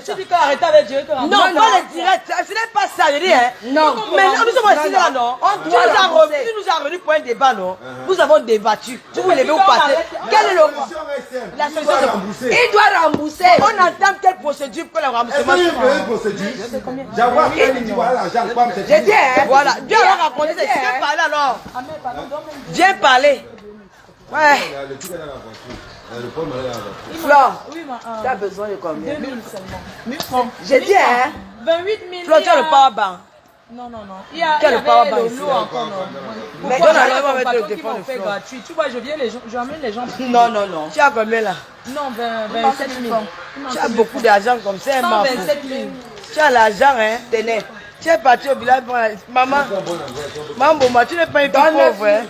Tu dis qu'arrêtez avec Dieu. Non, pas le direct. Ce n'est pas ça, je dis, hein. Non. Mais nous sommes ici là, non? Tu nous as revenus pour un débat, non? Nous avons débattu. Tu vous levez ou passer. Quelle est la solution? Il doit rembourser. On entame quelle procédure pour le remboursement? J'ai dit, hein. Voilà. Dieu a raconté. Viens parler alors. Viens parler. Ouais. Flore, tu as besoin de combien? 2000 seulement. J'ai dit, hein. 28 000. Flore, tu as le power bank. Non. Il y a Quel power bank ici? Mais donne alors, on va mettre le téléphone de Flore. Tu vois, j'emmène les gens. Non. Tu as combien là? Non, 27 000. Tu as beaucoup d'argent comme ça, maman. 127 000. Tu as l'argent, hein? Tenez. Tu es parti au village. Maman, tu n'es pas une pauvre, hein?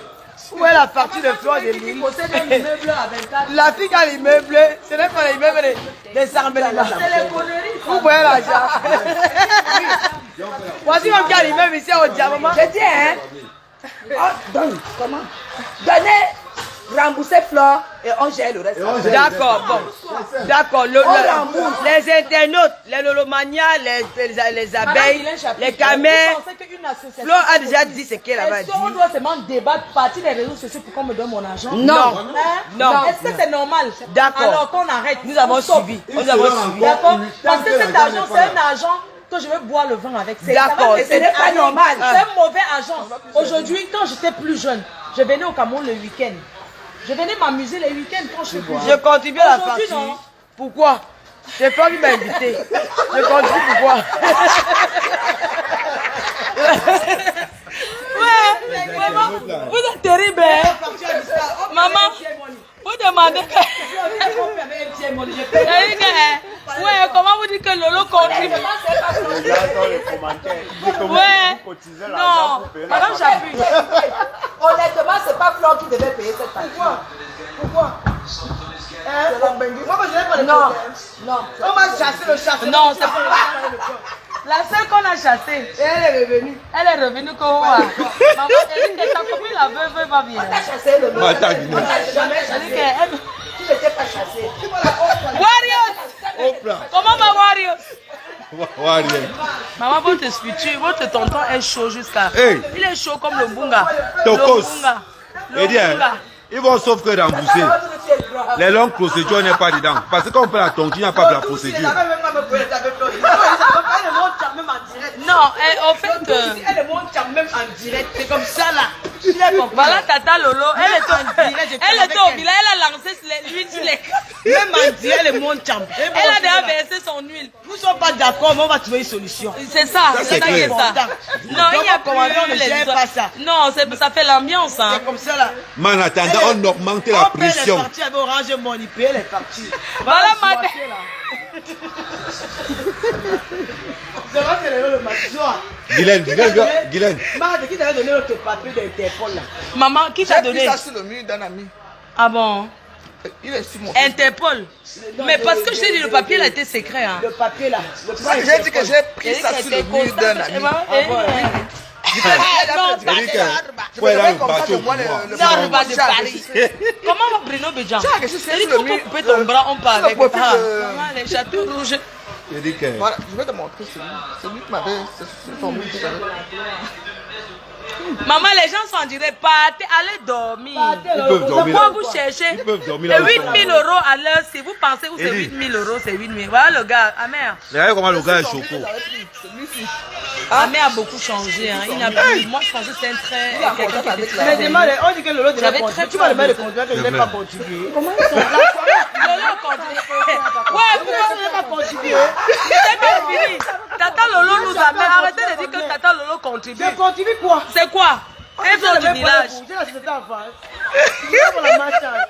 Où est la partie de Flore de l'île? La fille qui a l'immeuble, ce n'est pas l'immeuble des Sarbelina. C'est les conneries. Vous voyez l'argent? Voici mon qui a l'immeuble ici au diamant. J'ai dit, hein. Donne, comment? Donnez, remboursez Flore et on gère le reste. D'accord, bon. D'accord. Les internautes, les lolomanias, les abeilles, les camels. Flore a déjà dit ce qu'elle avait dit. Est-ce qu'on doit seulement débattre, partir des réseaux sociaux pour qu'on me donne mon argent? Non. Non. Est-ce que c'est normal? D'accord. Alors qu'on arrête. Nous avons suivi. D'accord? Parce que cet argent, c'est un argent que je vais boire le vin avec. D'accord. Ce n'est pas normal. C'est un mauvais argent. Aujourd'hui, quand j'étais plus jeune, je venais au Cameroun le week-end. Je venais m'amuser les week-ends quand je suis plus jeune. Je contribue à la partie. Pourquoi? C'est Flore qui m'a invité. Je contribue pourquoi? Ouais, vraiment, vous êtes terrible, hein? Maman, vous demandez que... Ouais, comment vous dites que Lolo contribue? Ouais, non, madame j'appuie. Honnêtement, c'est pas Flore qui devait payer cette partie. Pourquoi? Non. On m'a chassé le chasseur. Non, c'est pas la seule qu'on a chassée. Elle est revenue. Elle est revenue Kowa. Maman, elle dit que ta copine la veuve va bien. On a chassé le nom. Elle dit qu'elle... Tu n'étais pas chassé. Warriors! Comment ma Warriors? Maman, votre futur, votre tonton est chaud jusqu'à... Hey. Il est chaud comme le bunga. Tokos. Le bunga. Ils vont sauf que rembourser. Les longues procédures n'est pas dedans. Parce qu'on peut la tonton, il n'y a pas de la procédure. Non, au fait que... Elle monte même en direct. C'est comme ça là. Voilà Tata Lolo, elle était au village, elle a lancé l'huile sur les... Même en direct, elle monte champ. Elle a déjà versé son huile. Nous ne sommes pas d'accord, mais on va trouver une solution. C'est ça, c'est ça qui est ça. Non, il n'y a pas ça. Non, ça fait l'ambiance. Hein. C'est comme ça là. Mais en attendant, on augmente la pression. On paie les parties avec Orange Money, paye les parties. Voilà ma... C'est vrai que le match. Guylaine. Marde, qui t'avait donné notre papier d'Interpol là? Maman, qui t'a donné? J'ai pris ça sur le mur d'un ami. Ah bon? Il est sur mon... Interpol. Mais parce que je t'ai dit, le papier là était secret. Hein. Le papier là. J'ai dit que j'ai pris ça sur le mur d'un ami. Comment va Bruno Béjan? C'est-à-dire qu'on peut couper ton bras, on part avec les châteaux rouges. Voilà, je vais te montrer celui qui m'avait... C'est ton mur. Maman, les gens sont en direct, partez, allez dormir. Ils peuvent dormir. Pourquoi vous cherchez? Ils peuvent dormir. C'est 8 000 € à l'heure. Si vous pensez que c'est 8 000 €, c'est 8 000. Voilà le gars, Amer. Regardez comment le gars est choco. Amer a beaucoup changé. Hein. Il n'a plus. Moi, je pensais que c'était un très. Quelqu'un qui était Mais demande, on dit que Lolo devait J'avais contribuer. très Tu vas le mettre de contribuer que je n'ai pas contribué. Comment ils sont là? Lolo a contribué. Ouais, pourquoi je n'ai pas contribué? C'est pas fini. Tata Lolo nous a fait. Arrêtez de dire que Tata Lolo contribue. Je contribue quoi? C'est quoi? Un flot du village. J'ai la société en face. Je pour la marchande.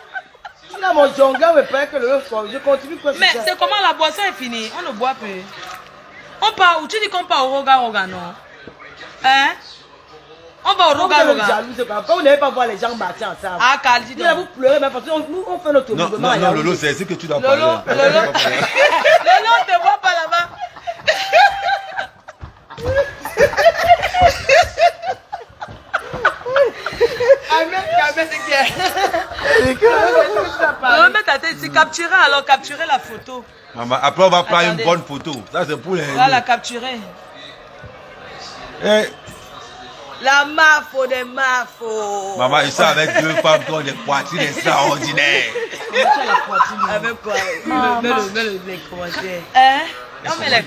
Je suis là, mon jongleur me paye que le sport. Je contribue quoi? Mais c'est comment la boisson est finie? On ne boit plus. On part où? Tu dis qu'on part au Roga Roga, non? Hein? On va au Roga-Roga. Quand vous n'avez pas voir les gens marcher ensemble. Ah, Khalid. Vous pleurez, mais parce que nous, on fait notre mouvement. Non, Lolo, c'est ce que tu dois parler. Lolo, ne te vois pas là-bas. Non, mais ta tête, c'est capturer, alors capturer la photo. Maman, après on va prendre une bonne photo. Ça c'est pour les... On va la capturer. Eh, La mafo des mafos. maman, ils sont avec deux femmes qui ont des poitrines extraordinaires. Avec quoi? Mets les commentaires. Hein? Non, mais les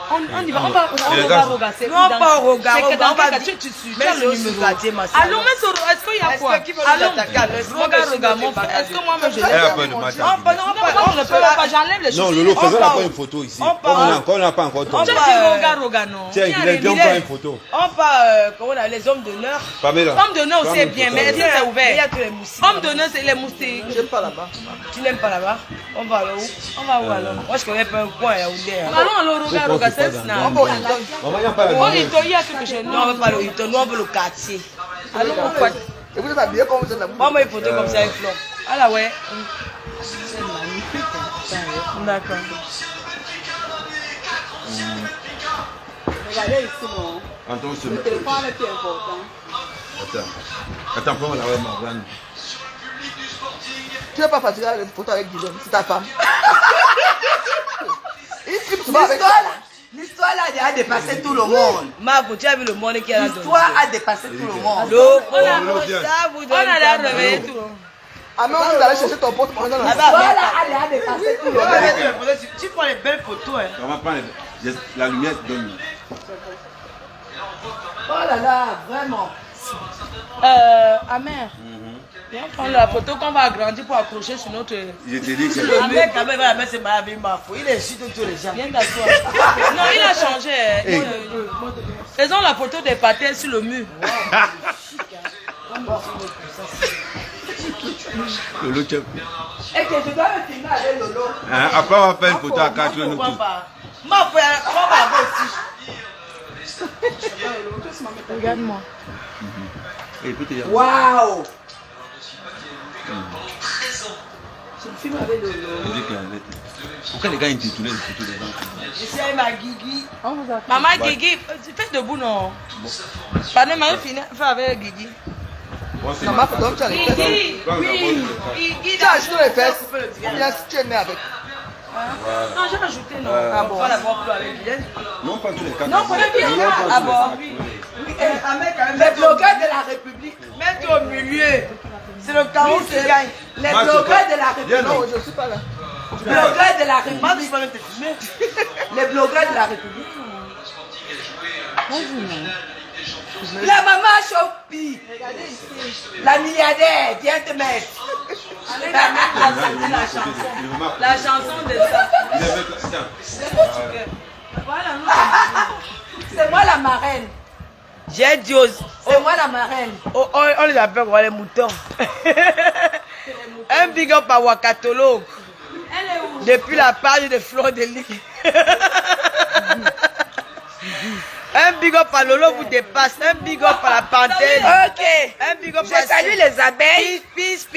on y va, on va Roga-Roga. Non, pas au Roga-Roga. C'est que dans quel tu suis. Mets le numéro. Allons, mais est-ce qu'il y a quoi? Allons, Roga-Roga, mon frère. Est-ce que moi-même je Elle a l'ai? peur de Non, matin. moi je ne peux pas, j'enlève les choses. Non, Lolo, faisons la une photo ici. On n'a pas encore tombé. Tu as dit Roga-Roga, non? Tiens, Guilherme, on prend une photo. On part, comment on a les hommes d'honneur. Pamela. Homme d'honneur aussi est bien, mais est-ce que c'est Il y ouvert? a que les moustiques. Homme d'honneur, c'est les moustiques. J'aime pas là-bas. Tu n'aimes pas là-bas? On va où? On va où alors? Moi, je connais pas un coin à Yaoundé. Allons au Roga-Roga, c'est snap. Maman, il n'y a pas Oh, il y a ce que je Nous, on veut pas le Hilton, nous, on veut le quartier. Allons au quoi? Et vous êtes habillés comme vous êtes là. Prends-moi une photo comme ça avec Flore. Ah là, ouais. D'accord. Regardez ici, non. Le téléphone est plus important. Attends, prends la main, Marlène. Tu n'es pas fatigué avec une photo avec Guillaume, c'est ta femme. Il tripe souvent avec ça. L'histoire là a dépassé tout le monde. Marco, tu as vu le monde qui est là. L'histoire a dépassé tout le monde. On a l'air réveillé tout. Ah, mais on est allé chercher ton pote pendant la L'histoire là a dépassé tout le monde. Tu prends les belles photos. Hein. On va prendre la lumière donne. Oh là là, vraiment. Amer. Viens prendre la photo qu'on va agrandir pour accrocher sur notre... Je te dis que Le mec, quand même, va mettre ses mains avec ma fou. Il est chute tous les gens. Viens t'asseoir. Non, il a changé. Faisons la photo des pâtés sur le mur. Lolo, tu Et que je dois me filmer avec Lolo. après, on va faire une photo à 4 nous. Ma fou, on va aussi. Regarde-moi. Waouh. Je me filme avec Lolo. Pourquoi les gars intitulent les photos des gens? Ici, il m'a Guigui. Maman Guigui, fais debout non. Pardon, maman fais avec Guigui. Non, ma photo, tu as les fesses. Guigui, Tu as ajouté les fesses. Bien, si tu es né avec. non, j'ai ajouté non. Ah bon. On va la voir plus avec Guillaume. Non, pas tous les quatre. Non, prenez bien. Ah bon. Les blogueurs de la République. Mets-toi au milieu. C'est le chaos qui gagne. Les blogueurs de la République. Non, je ne suis pas là. Les blogueurs de la Moi, tu République. vas te filmer. Les blogueurs de la République. La maman Chopi. La milliardaire, viens te mettre. Allez, la chanson. La chanson de ça. Voilà, nous. C'est moi la marraine. J'ai dit aux... C'est moi la marraine. On les appelle quoi, les moutons. Un big up à Wakatolo. Elle est où? Depuis la page de Flore de Lis. Un big up à Lolo vous dépasse. Un big up à la panthère. Ok. Un big up Je salue les abeilles. Peace.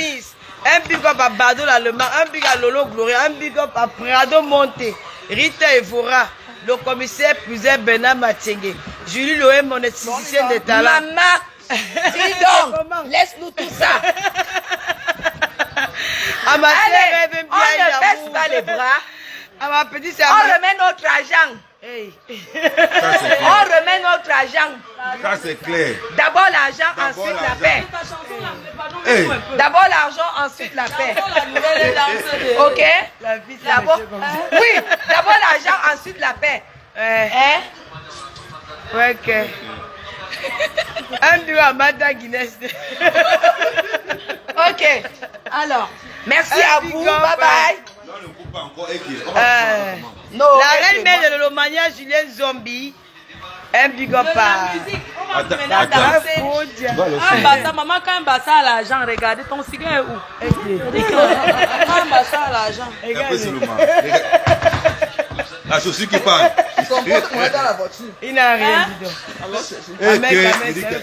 Un big up à Bado l'Allemand. Un big up à Lolo Gloria. Un big up à Prado Monte. Rita Evora. Le commissaire Puzel Bernard Matiengue. Julie Loé, mon esthéticienne de talent. Maman, dis donc, laisse-nous tout ça. À ma Allez, sœur, elle aime on bien ne baisse l'amour. pas les bras. À ma petite sœur, On remet notre argent. Hey. On remet notre argent. Ça c'est clair. D'abord l'argent, ensuite la paix. Ta chanson, pardon, Hey. un peu. D'abord l'argent, ensuite la paix. La nouvelle danse de... Ok? La vie, c'est D'abord, monsieur comme ça. oui, d'abord l'argent, ensuite la paix. Hein? Ouais, ok. Un duo à Mada Guinness. Ok. Alors, merci à vous. Bye bye. Non, ne coupe pas encore. Non, La reine mère de l'Olomania, Julienne Zombie. Un big up La à... musique, on va Attends, mener à attends. danser. Un bassa, maman, quand un bassa à l'argent, regardez ton cigare est où? Quand un bassa à l'argent. Après, c'est le mal. La chaussure qui parle. Son pote est dans la voiture. Il n'a rien dit donc. Il dit que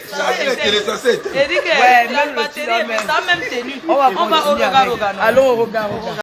ça c'est. Il dit que la batterie est même tenue. On va au Roga. Allons au Roga.